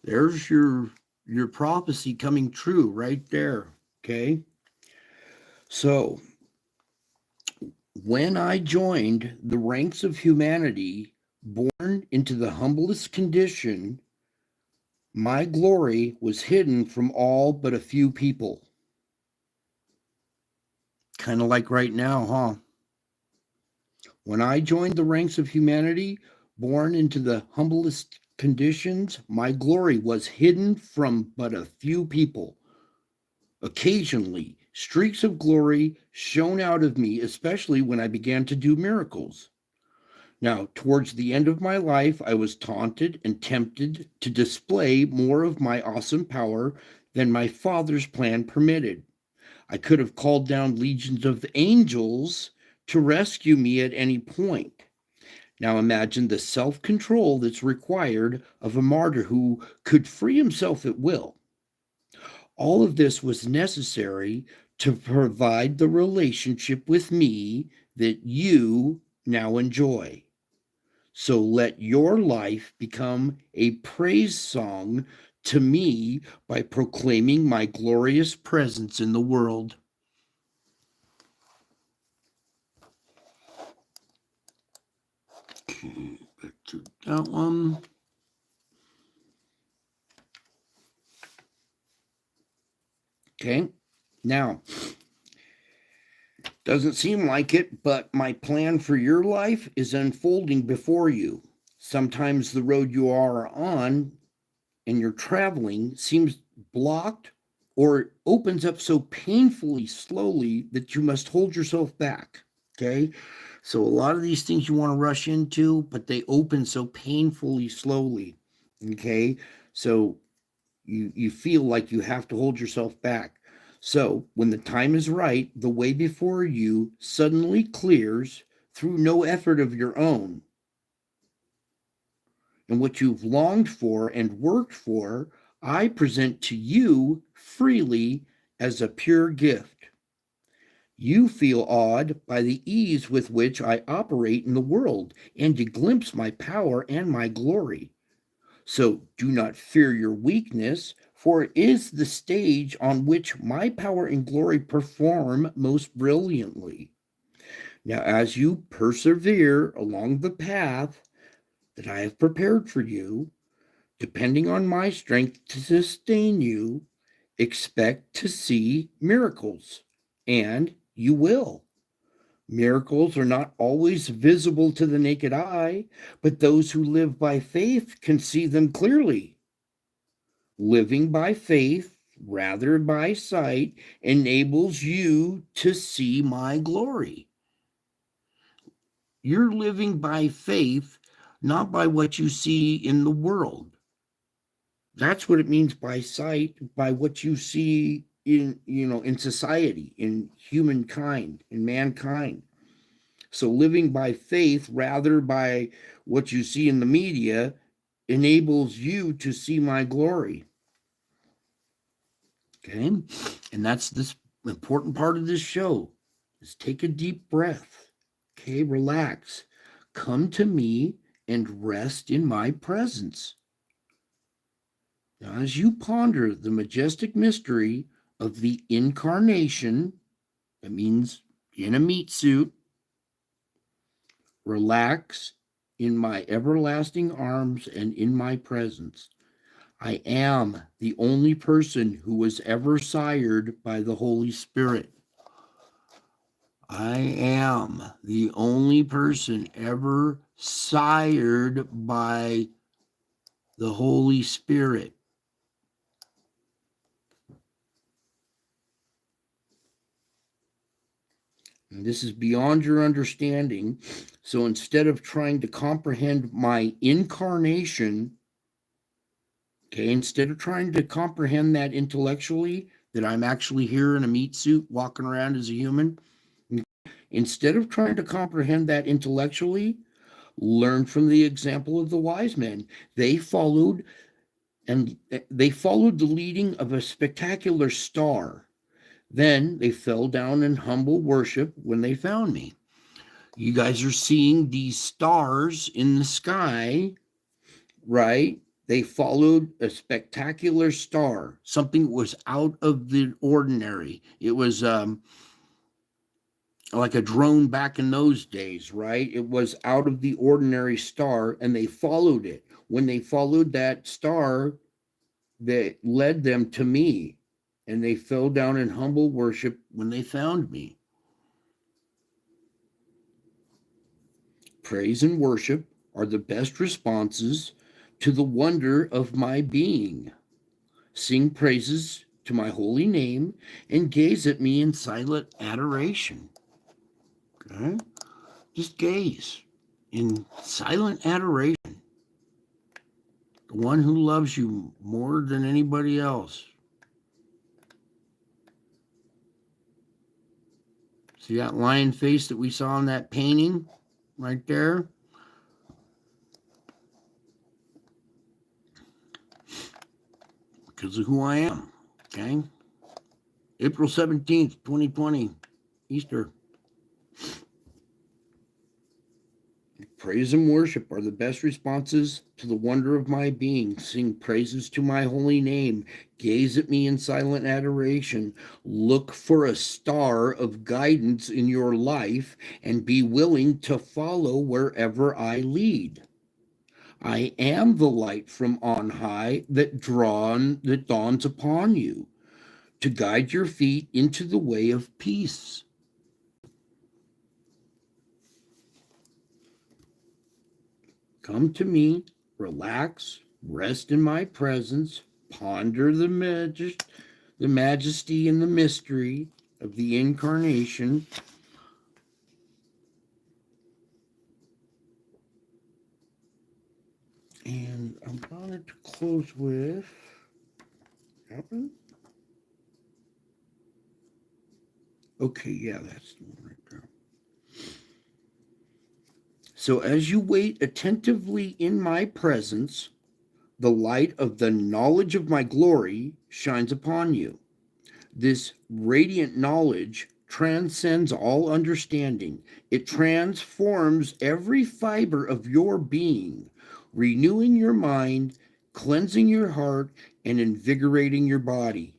there's your prophecy coming true right there. Okay, so when I joined the ranks of humanity, born into the humblest condition, my glory was hidden from all but a few people. Kind of like right now, huh? When I joined the ranks of humanity, born into the humblest conditions, my glory was hidden from but a few people. Occasionally, streaks of glory shone out of me, especially when I began to do miracles. Now, towards the end of my life, I was taunted and tempted to display more of my awesome power than my Father's plan permitted. I could have called down legions of angels to rescue me at any point. Now imagine the self-control that's required of a martyr who could free himself at will. All of this was necessary to provide the relationship with me that you now enjoy. So let your life become a praise song to me by proclaiming my glorious presence in the world. Okay, back to that one. Okay, now, doesn't seem like it, but my plan for your life is unfolding before you. Sometimes the road you are on and you're traveling seems blocked or opens up so painfully slowly that you must hold yourself back. Okay, so a lot of these things you want to rush into, but they open so painfully slowly. Okay, so you feel like you have to hold yourself back. So when the time is right, the way before you suddenly clears through no effort of your own. And what you've longed for and worked for, I present to you freely as a pure gift. You feel awed by the ease with which I operate in the world, and you glimpse my power and my glory. So do not fear your weakness, for it is the stage on which my power and glory perform most brilliantly. Now, as you persevere along the path that I have prepared for you, depending on my strength to sustain you, expect to see miracles, and you will. Miracles are not always visible to the naked eye, but those who live by faith can see them clearly. Living by faith rather by sight enables you to see my glory. You're living by faith, not by what you see in the world. That's what it means by sight, by what you see in society, in humankind, in mankind. So living by faith rather by what you see in the media enables you to see my glory. Okay? And that's this important part of this show is take a deep breath. Okay, relax. Come to me and rest in my presence. Now, as you ponder the majestic mystery of the incarnation, that means in a meat suit, relax in my everlasting arms and in my presence. I am the only person who was ever sired by the Holy Spirit. I am the only person ever sired by the Holy Spirit. And this is beyond your understanding. So instead of trying to comprehend my incarnation, okay, instead of trying to comprehend that intellectually, that I'm actually here in a meat suit walking around as a human, instead of trying to comprehend that intellectually, learn from the example of the wise men. They followed the leading of a spectacular star. Then they fell down in humble worship when they found me. You guys are seeing these stars in the sky, right? They followed a spectacular star, something that was out of the ordinary. It was like a drone back in those days, right? It was out of the ordinary star, and they followed it. When they followed that star, that led them to me, and they fell down in humble worship when they found me. Praise and worship are the best responses to the wonder of my being. Sing praises to my holy name and gaze at me in silent adoration. Okay? Just gaze in silent adoration. The one who loves you more than anybody else. See that lion face that we saw in that painting right there? Because of who I am. Okay? April 17th, 2020, Easter. Praise and worship are the best responses to the wonder of my being. Sing praises to my holy name. Gaze at me in silent adoration. Look for a star of guidance in your life and be willing to follow wherever I lead. I am the light from on high that dawns upon you to guide your feet into the way of peace. Come to me, relax, rest in my presence, ponder the majesty and the mystery of the incarnation. And I'm going to close with okay, yeah, that's the one right there. So as you wait attentively in my presence, the light of the knowledge of my glory shines upon you. This radiant knowledge transcends all understanding. It transforms every fiber of your being, renewing your mind, cleansing your heart, and invigorating your body.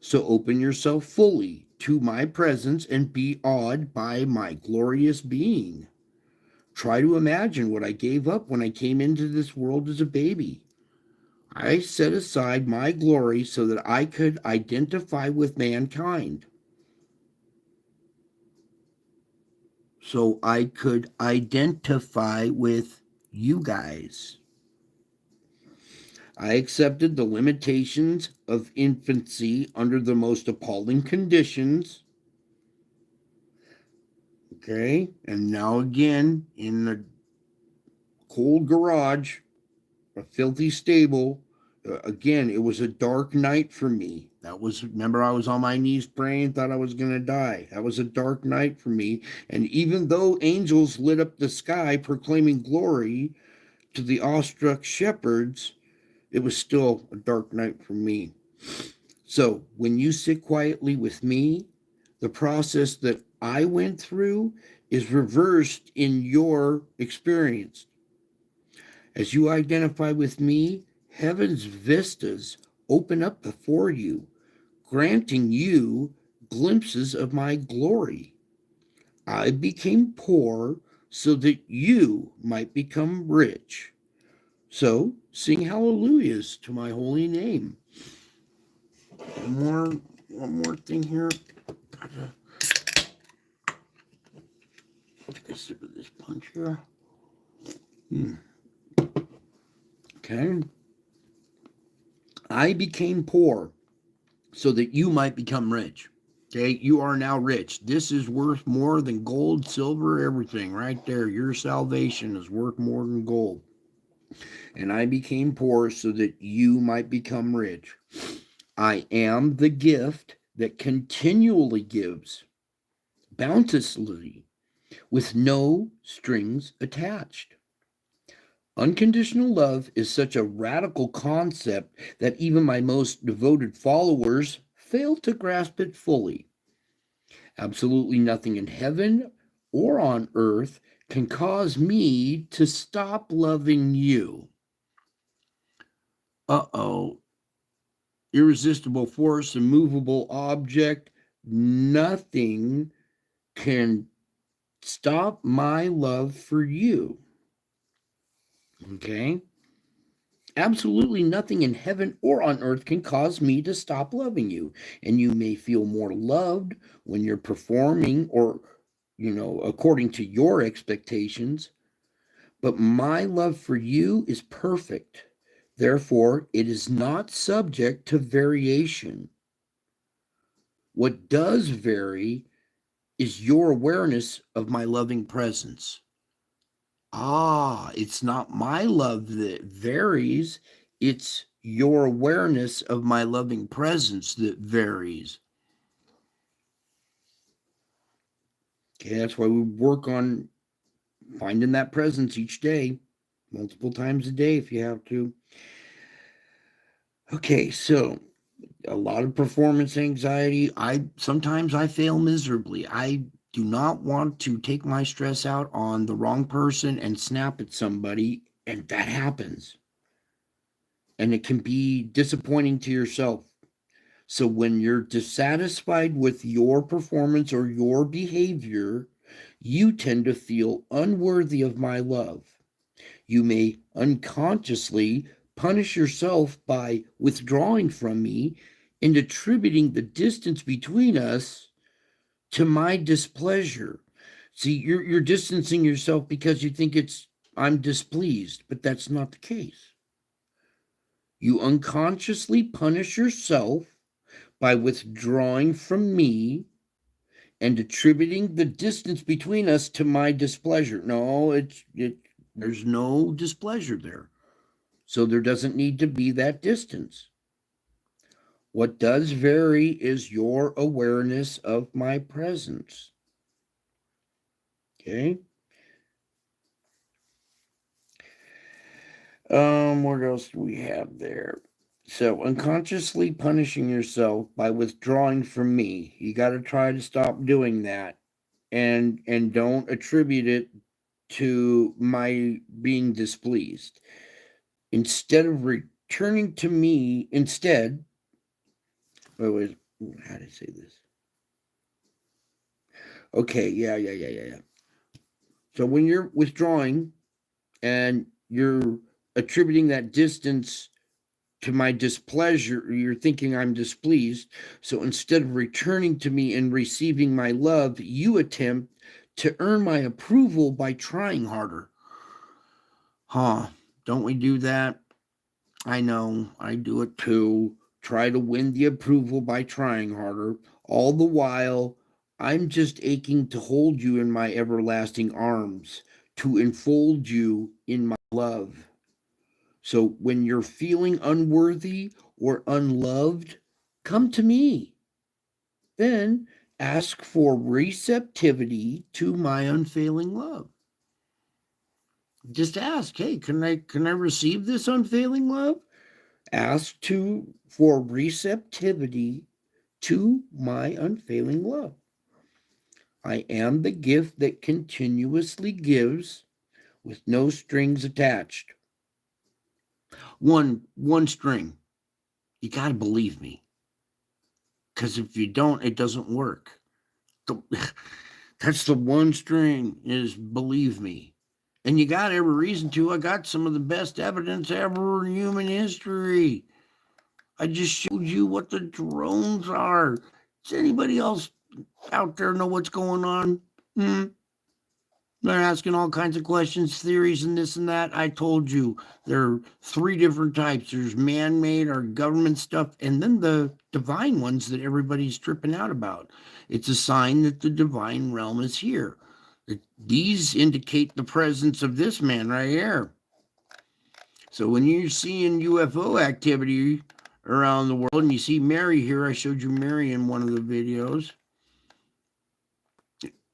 So open yourself fully to my presence and be awed by my glorious being. Try to imagine what I gave up when I came into this world as a baby. I set aside my glory so that I could identify with mankind. so I could identify with you guys. I accepted the limitations of infancy under the most appalling conditions. Okay, and now again in the cold garage, a filthy stable. Again, it was a dark night for me. Remember, I was on my knees praying, thought I was going to die. That was a dark night for me. And even though angels lit up the sky proclaiming glory to the awestruck shepherds, it was still a dark night for me. So when you sit quietly with me, the process that I went through is reversed in your experience. As you identify with me, heaven's vistas open up before you, granting you glimpses of my glory. I became poor so that you might become rich. So sing hallelujahs to my holy name. One more thing here. Take a sip of this punch here. Okay. I became poor so that you might become rich. Okay, you are now rich. This is worth more than gold, silver, everything right there. Your salvation is worth more than gold. And I became poor so that you might become rich. I am the gift that continually gives bounteously with no strings attached. Unconditional love is such a radical concept that even my most devoted followers fail to grasp it fully. Absolutely nothing in heaven or on earth can cause me to stop loving you. Uh-oh. Irresistible force, immovable object, nothing can stop my love for you. Okay? Absolutely nothing in heaven or on earth can cause me to stop loving you. And you may feel more loved when you're performing or, according to your expectations. But my love for you is perfect. Therefore, it is not subject to variation. What does vary is your awareness of my loving presence. It's not my love that varies. It's your awareness of my loving presence that varies. Okay, that's why we work on finding that presence each day, multiple times a day if you have to. Okay, so a lot of performance anxiety. Sometimes I fail miserably. I do not want to take my stress out on the wrong person and snap at somebody, and that happens. And it can be disappointing to yourself. So when you're dissatisfied with your performance or your behavior, you tend to feel unworthy of my love. You may unconsciously punish yourself by withdrawing from me and attributing the distance between us to my displeasure. See, you're distancing yourself because you think I'm displeased, but that's not the case. You unconsciously punish yourself by withdrawing from me and attributing the distance between us to my displeasure. No, there's no displeasure there. So there doesn't need to be that distance. What does vary is your awareness of my presence. Okay? What else do we have there? So unconsciously punishing yourself by withdrawing from me. You got to try to stop doing that. And don't attribute it to my being displeased. Instead of returning to me, wait, how did I say this? Okay, yeah. So when you're withdrawing and you're attributing that distance to my displeasure, you're thinking I'm displeased. So instead of returning to me and receiving my love, you attempt to earn my approval by trying harder. Don't we do that? I know, I do it too. Try to win the approval by trying harder. All the while, I'm just aching to hold you in my everlasting arms, to enfold you in my love. So when you're feeling unworthy or unloved, come to me. Then ask for receptivity to my unfailing love. Just ask, hey, can I receive this unfailing love? Ask for receptivity to my unfailing love. I am the gift that continuously gives with no strings attached. One string. You got to believe me. Because if you don't, it doesn't work. That's the one string, is believe me. And you got every reason to. I got some of the best evidence ever in human history. I just showed you what the drones are. Does anybody else out there know what's going on? They're asking all kinds of questions, theories, and this and that. I told you there are 3 different types. There's man-made or government stuff, and then the divine ones that everybody's tripping out about. It's a sign that the divine realm is here. These indicate the presence of this man right here. So when you're seeing UFO activity around the world, and you see Mary here, I showed you Mary in one of the videos.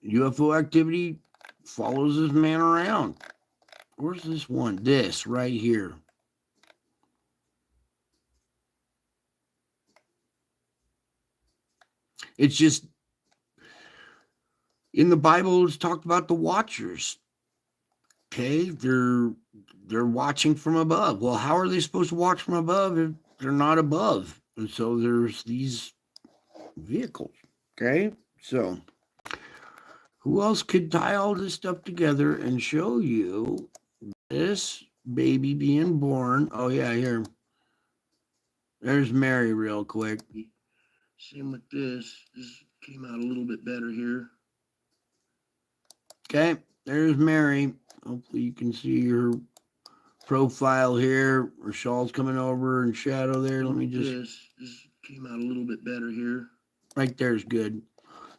UFO activity follows this man around. Where's this one? This right here. It's just in the Bible, it's talked about the watchers. Okay, they're watching from above. Well, how are they supposed to watch from above if they're not above? And so there's these vehicles. Okay, so who else could tie all this stuff together and show you this baby being born? Oh yeah, here. There's Mary real quick. Same with this. This came out a little bit better here. Okay, there's Mary. Hopefully you can see her profile here. Her shawl's coming over in shadow there. Let me just... This came out a little bit better here. Right there's good.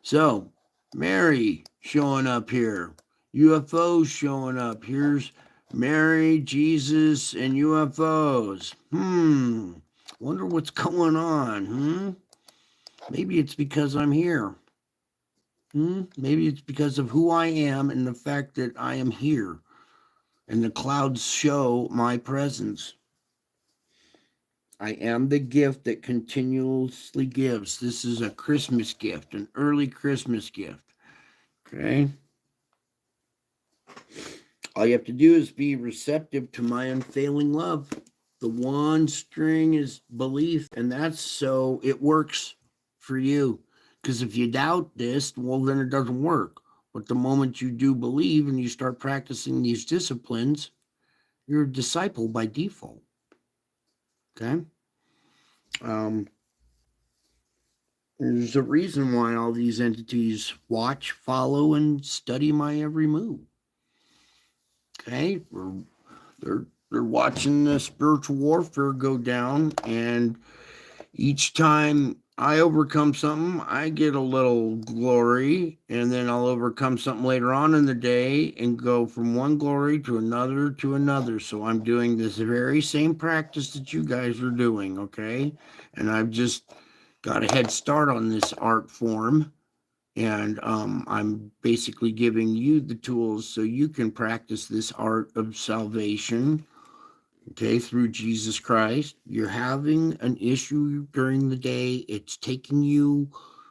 So, Mary showing up here. UFOs showing up. Here's Mary, Jesus, and UFOs. Wonder what's going on, Maybe it's because I'm here. Maybe it's because of who I am and the fact that I am here. And the clouds show my presence. I am the gift that continuously gives. This is a Christmas gift, an early Christmas gift. Okay? All you have to do is be receptive to my unfailing love. The one string is belief, and that's so it works for you. Because if you doubt this, well, then it doesn't work. But the moment you do believe and you start practicing these disciplines, you're a disciple by default. Okay? There's a reason why all these entities watch, follow, and study my every move. Okay? They're watching the spiritual warfare go down, and each time I overcome something, I get a little glory, and then I'll overcome something later on in the day and go from one glory to another to another. So I'm doing this very same practice that you guys are doing, okay? And I've just got a head start on this art form, and I'm basically giving you the tools so you can practice this art of salvation. Okay, through Jesus Christ. You're having an issue during the day. It's taking you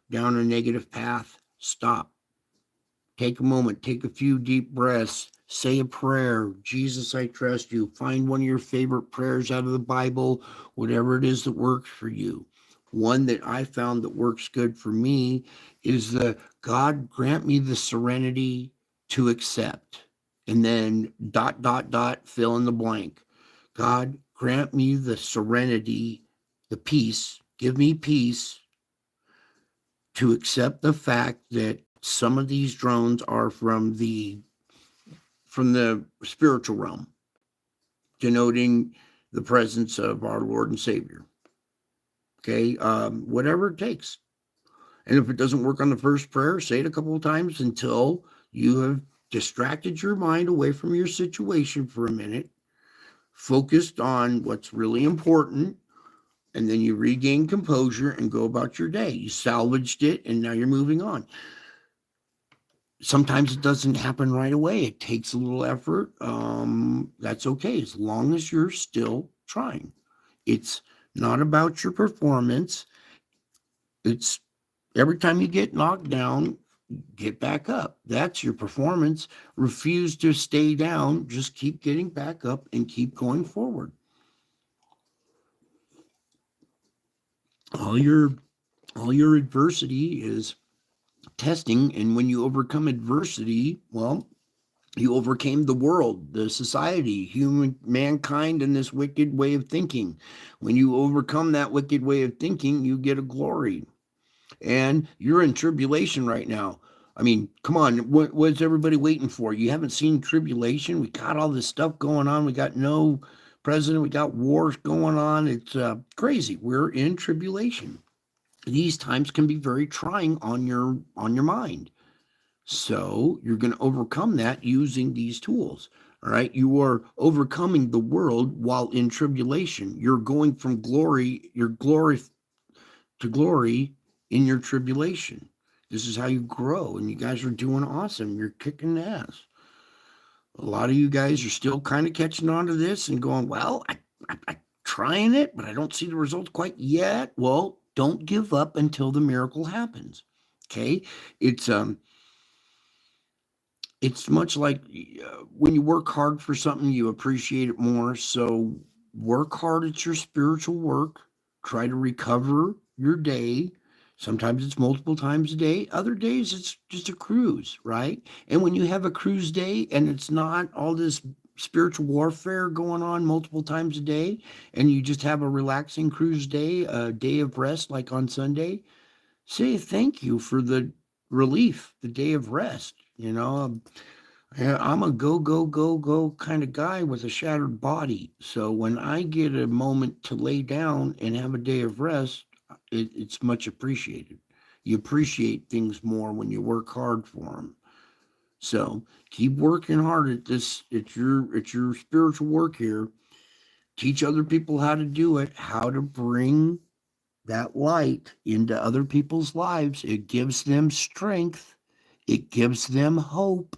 down a negative path. Stop. Take a moment. Take a few deep breaths. Say a prayer. Jesus, I trust you. Find one of your favorite prayers out of the Bible, whatever it is that works for you. One that I found that works good for me is the God grant me the serenity to accept. And then ... fill in the blank. God, grant me the serenity, the peace, give me peace to accept the fact that Some of these drones are from the spiritual realm, denoting the presence of our Lord and Savior. Okay, whatever it takes. And if it doesn't work on the first prayer, say it a couple of times until you have distracted your mind away from your situation for a minute, focused on what's really important, and then you regain composure and go about your day. You salvaged it, and now you're moving on. Sometimes it doesn't happen right away. It takes a little effort. That's okay, as long as you're still trying. It's not about your performance. It's every time you get knocked down, get back up. That's your performance. Refuse to stay down. Just keep getting back up and keep going forward. All your adversity is testing, and when you overcome adversity, well, you overcame the world, the society, mankind, and this wicked way of thinking. When you overcome that wicked way of thinking, you get a glory. And you're in tribulation right now. I mean, come on, what's everybody waiting for? You haven't seen tribulation? We got all this stuff going on. We got no president. We got wars going on. It's crazy. We're in tribulation. These times can be very trying on your mind. So you're going to overcome that using these tools. All right. You are overcoming the world while in tribulation. You're going from glory to glory in your tribulation. This is how you grow, and you guys are doing awesome. You're kicking ass. A lot of you guys are still kind of catching on to this and going, well, I'm trying it, but I don't see the results quite yet. Well, don't give up until the miracle happens. Okay. It's much like when you work hard for something, you appreciate it more. So work hard at your spiritual work. Try to recover your day. Sometimes it's multiple times a day. Other days it's just a cruise, right? And when you have a cruise day and it's not all this spiritual warfare going on multiple times a day, and you just have a relaxing cruise day, a day of rest like on Sunday, say thank you for the relief, the day of rest. I'm a go kind of guy with a shattered body. So when I get a moment to lay down and have a day of rest, it's much appreciated. You appreciate things more when you work hard for them. So keep working hard at this. It's your spiritual work here. Teach other people how to do it, how to bring that light into other people's lives. It gives them strength. It gives them hope.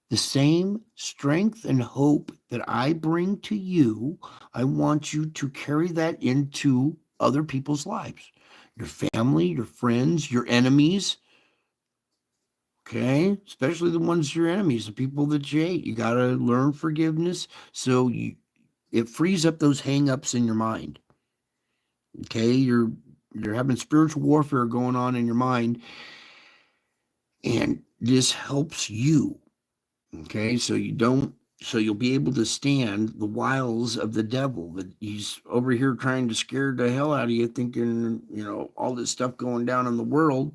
The same strength and hope that I bring to you, I want you to carry that into other people's lives. Your family, your friends, your enemies. Okay? Especially the ones your enemies, the people that you hate. You got to learn forgiveness. So it frees up those hang-ups in your mind. Okay? You're having spiritual warfare going on in your mind, and this helps you. Okay, so you'll be able to stand the wiles of the devil. That he's over here trying to scare the hell out of you, thinking, all this stuff going down in the world.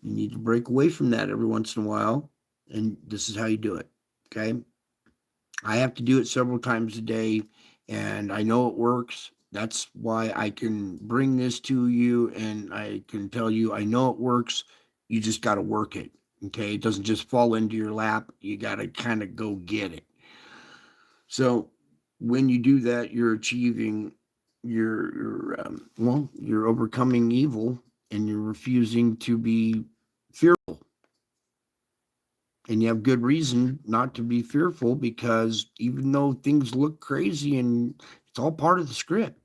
You need to break away from that every once in a while, and this is how you do it. Okay, I have to do it several times a day, and I know it works. That's why I can bring this to you, and I can tell you I know it works. You just got to work it. Okay, it doesn't just fall into your lap. You got to kind of go get it. So when you do that, you're achieving you're overcoming evil, and you're refusing to be fearful. And you have good reason not to be fearful, because even though things look crazy, and it's all part of the script.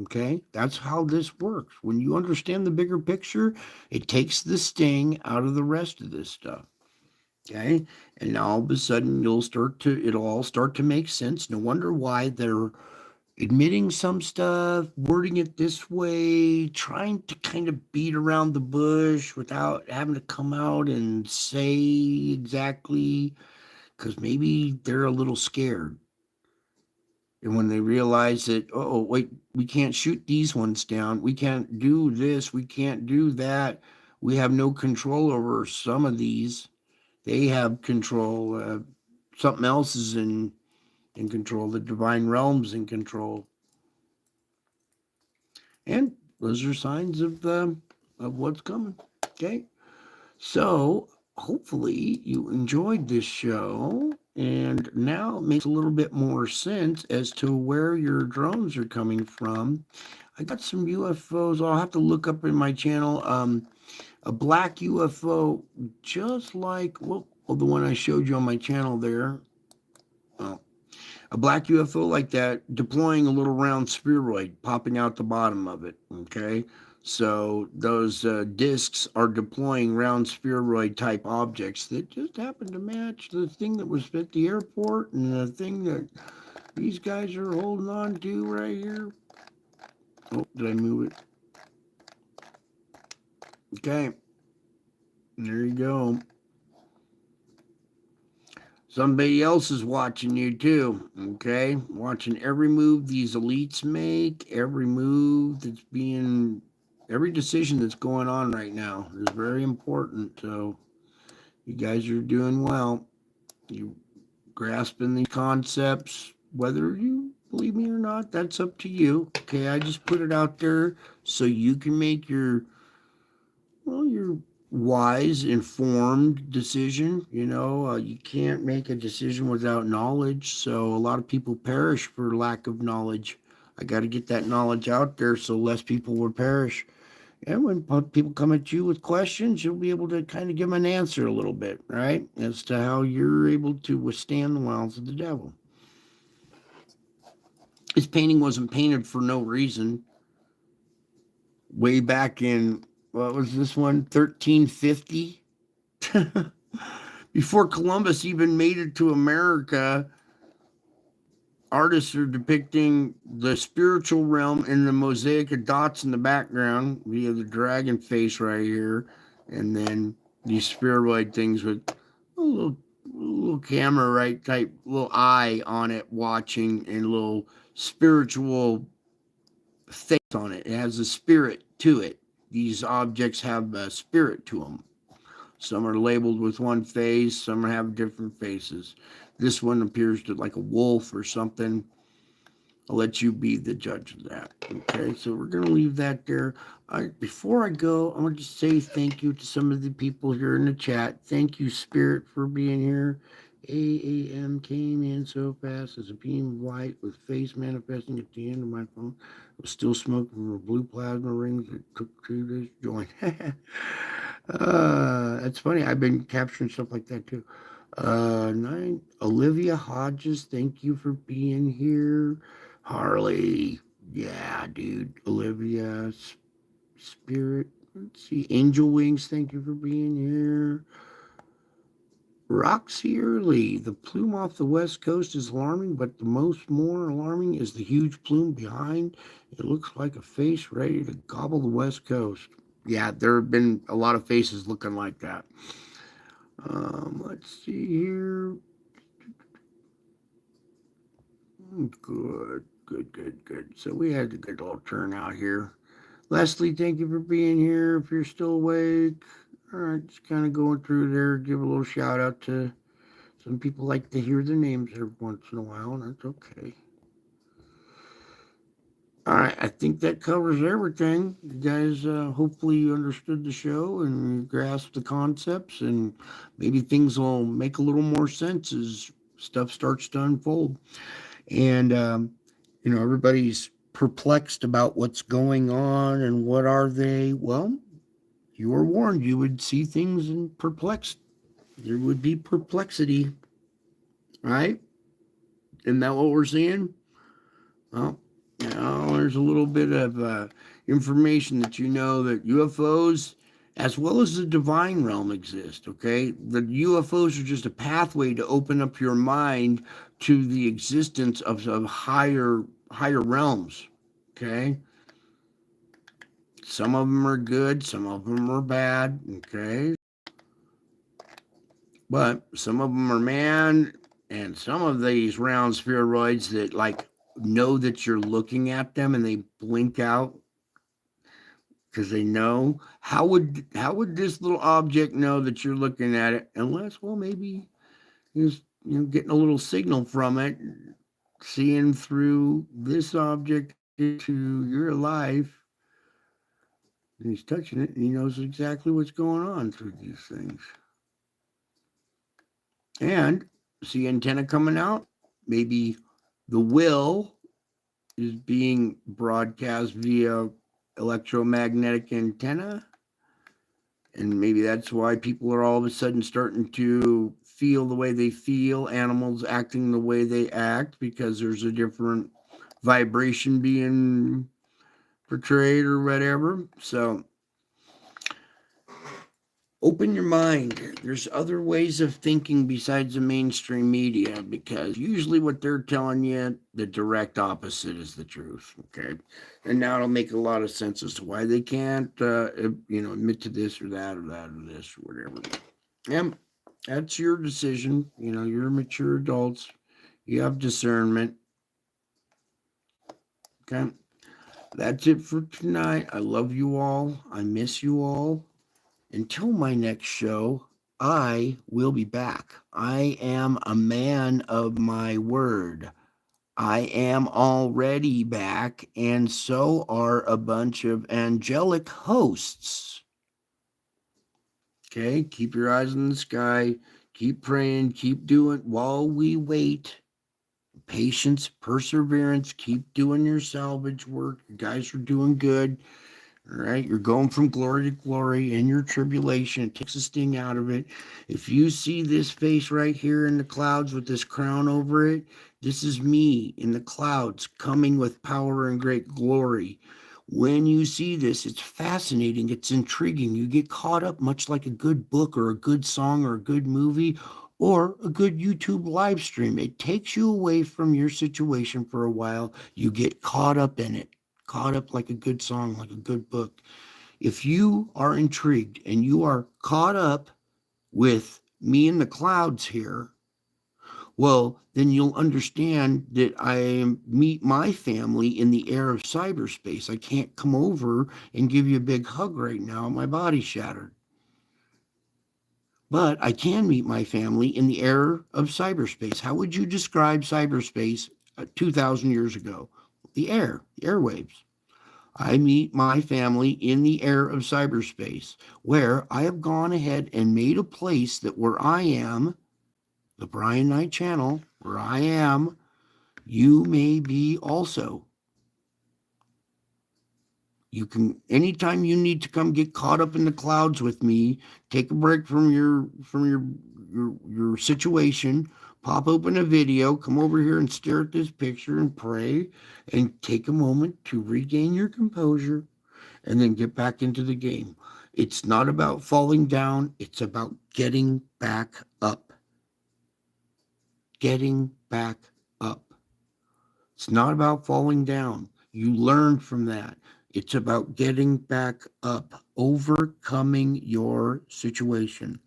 Okay, that's how this works. When you understand the bigger picture, it takes the sting out of the rest of this stuff. Okay, and now all of a sudden it'll all start to make sense. No wonder why they're admitting some stuff, wording it this way, trying to kind of beat around the bush without having to come out and say exactly, because maybe they're a little scared. And when they realize that, oh, wait, we can't shoot these ones down, we can't do this, we can't do that, We have no control over some of these. They have control. Something else is in control. The divine realm's in control. And those are signs of what's coming. Okay. So hopefully you enjoyed this show, and now it makes a little bit more sense as to where your drones are coming from. I got some UFOs. I'll have to look up in my channel. A black UFO, just like well, the one I showed you on my channel there. Well, a black UFO like that deploying a little round spheroid popping out the bottom of it. Okay. So those discs are deploying round spheroid type objects that just happen to match the thing that was at the airport and the thing that these guys are holding on to right here. Oh, did I move it? Okay. There you go. Somebody else is watching you too, okay? Watching every move these elites make, every move that's being, every decision that's going on right now is very important. So you guys are doing well. You grasping these concepts, whether you believe me or not, that's up to you. Okay, I just put it out there so you can make your wise, informed decision. You can't make a decision without knowledge. So a lot of people perish for lack of knowledge. I got to get that knowledge out there so less people will perish. And when people come at you with questions, you'll be able to kind of give them an answer a little bit, right? As to how you're able to withstand the wiles of the devil. This painting wasn't painted for no reason. Way back in, what was this one, 1350? Before Columbus even made it to America, artists are depicting the spiritual realm in the mosaic of dots in the background via the dragon face right here, and then these spheroid things with a little camera right type little eye on it watching, and a little spiritual face on it. It has a spirit to it. These objects have a spirit to them. Some are labeled with one face, some have different faces. This one appears to like a wolf or something. I'll let you be the judge of that. Okay, so we're going to leave that there. Before I go, I want to just say thank you to some of the people here in the chat. Thank you, Spirit, for being here. AAM came in so fast as a beam of light with face manifesting at the end of my phone. I was still smoking from a blue plasma ring that took to this joint. That's funny. I've been capturing stuff like that too. Olivia Hodges, thank you for being here. Harley, yeah, dude. Olivia, Spirit, let's see. Angel Wings, thank you for being here. Roxy Early, the plume off the west coast is alarming, but the more alarming is the huge plume behind. It looks like a face ready to gobble the west coast. Yeah, there have been a lot of faces looking like that. Let's see here. Good. So we had a good little turnout here. Leslie, thank you for being here. If you're still awake, all right, just kind of going through there. Give a little shout out to some people like to hear their names every once in a while, and that's okay. All right, I think that covers everything. You guys hopefully understood the show and grasped the concepts, and maybe things will make a little more sense as stuff starts to unfold. And, everybody's perplexed about what's going on and what are they. Well, you were warned you would see things and perplexed. There would be perplexity, right? Isn't that what we're seeing? Well, there's a little bit of information that that UFOs, as well as the divine realm, exist. Okay, the UFOs are just a pathway to open up your mind to the existence of higher realms. Okay, some of them are good, some of them are bad. Okay, but some of them are man, and some of these round spheroids that know that you're looking at them and they blink out. because they know. How would this little object know that you're looking at it unless, well, maybe he's getting a little signal from it, seeing through this object into your life, and he's touching it, and he knows exactly what's going on through these things. And see antenna coming out, maybe the will is being broadcast via electromagnetic antenna. And maybe that's why people are all of a sudden starting to feel the way they feel, animals acting the way they act, because there's a different vibration being portrayed or whatever. So open your mind. There's other ways of thinking besides the mainstream media, because usually what they're telling you, the direct opposite is the truth. Okay. And now it'll make a lot of sense as to why they can't, admit to this or that or that or this or whatever. And that's your decision. You're mature adults. You have discernment. Okay. That's it for tonight. I love you all. I miss you all. Until my next show, I will be back. I am a man of my word. I am already back, and so are a bunch of angelic hosts. Okay, keep your eyes in the sky. Keep praying. Keep doing while we wait. Patience, perseverance. Keep doing your salvage work. You guys are doing good. All right, you're going from glory to glory in your tribulation. It takes the sting out of it. If you see this face right here in the clouds with this crown over it, this is me in the clouds coming with power and great glory. When you see this, it's fascinating. It's intriguing. You get caught up, much like a good book or a good song or a good movie or a good YouTube live stream. It takes you away from your situation for a while. You get caught up in it. Caught up like a good song, like a good book. If you are intrigued and you are caught up with me in the clouds here, well, then you'll understand that I meet my family in the air of cyberspace. I can't come over and give you a big hug right now. My body's shattered. But I can meet my family in the air of cyberspace. How would you describe cyberspace 2,000 years ago? The airwaves. I meet my family in the air of cyberspace, where I have gone ahead and made a place that where I am, the Brian Knight channel, where I am, you may be also. You can, anytime you need to come get caught up in the clouds with me, take a break from your situation, pop open a video, come over here and stare at this picture and pray and take a moment to regain your composure and then get back into the game. It's not about falling down. It's about getting back up. Getting back up. It's not about falling down. You learn from that. It's about getting back up, overcoming your situation.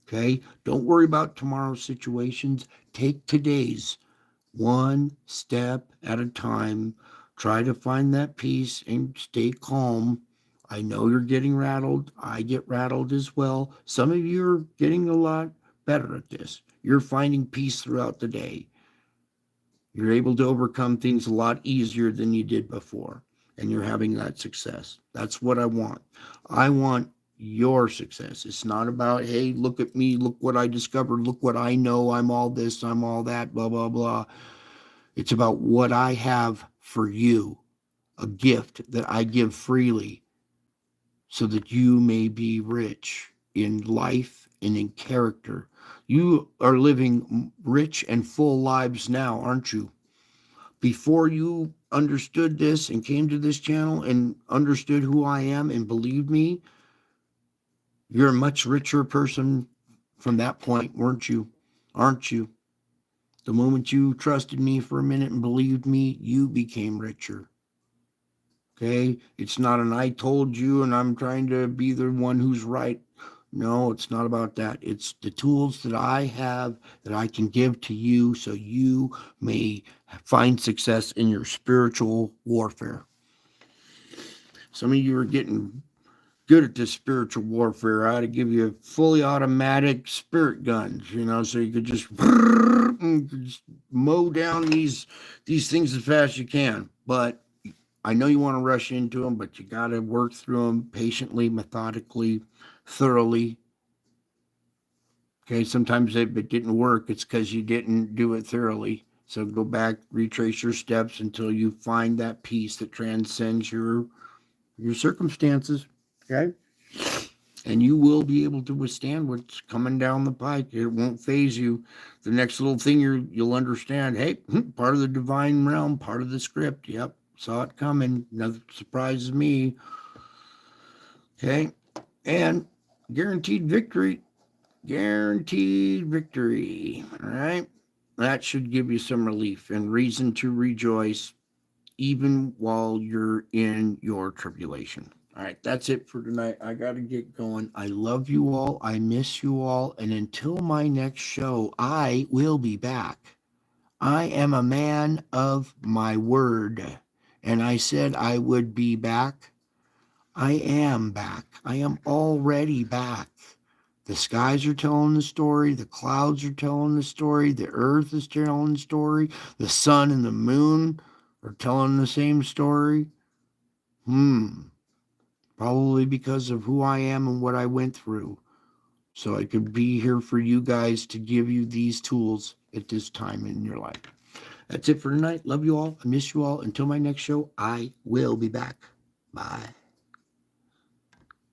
Okay? Don't worry about tomorrow's situations. Take today's one step at a time. Try to find that peace and stay calm. I know you're getting rattled. I get rattled as well. Some of you are getting a lot better at this. You're finding peace throughout the day. You're able to overcome things a lot easier than you did before, and you're having that success. That's what I want. I want your success. It's not about, hey, look at me, look what I discovered, look what I know, I'm all this, I'm all that, blah, blah, blah. It's about what I have for you, a gift that I give freely so that you may be rich in life and in character. You are living rich and full lives now, aren't you? Before you understood this and came to this channel and understood who I am and believed me, you're a much richer person from that point, weren't you? Aren't you? The moment you trusted me for a minute and believed me, you became richer. Okay? It's not an I told you and I'm trying to be the one who's right. No, it's not about that. It's the tools that I have that I can give to you so you may find success in your spiritual warfare. Some of you are getting good at this spiritual warfare. I ought to give you fully automatic spirit guns, so you could just, mow down these things as fast as you can. But I know you want to rush into them, but you got to work through them patiently, methodically, thoroughly. Okay, sometimes if it didn't work, it's because you didn't do it thoroughly. So go back, retrace your steps until you find that peace that transcends your circumstances. Okay, and you will be able to withstand what's coming down the pike. It won't phase you. The next little thing you'll understand. Hey, part of the divine realm, part of the script. Yep, saw it coming. Nothing surprises me. Okay, and guaranteed victory. Guaranteed victory. All right. That should give you some relief and reason to rejoice even while you're in your tribulation. All right. That's it for tonight. I got to get going. I love you all. I miss you all. And until my next show, I will be back. I am a man of my word. And I said I would be back. I am back. I am already back. The skies are telling the story. The clouds are telling the story. The earth is telling the story. The sun and the moon are telling the same story. Probably because of who I am and what I went through. So I could be here for you guys to give you these tools at this time in your life. That's it for tonight. Love you all. I miss you all. Until my next show, I will be back. Bye.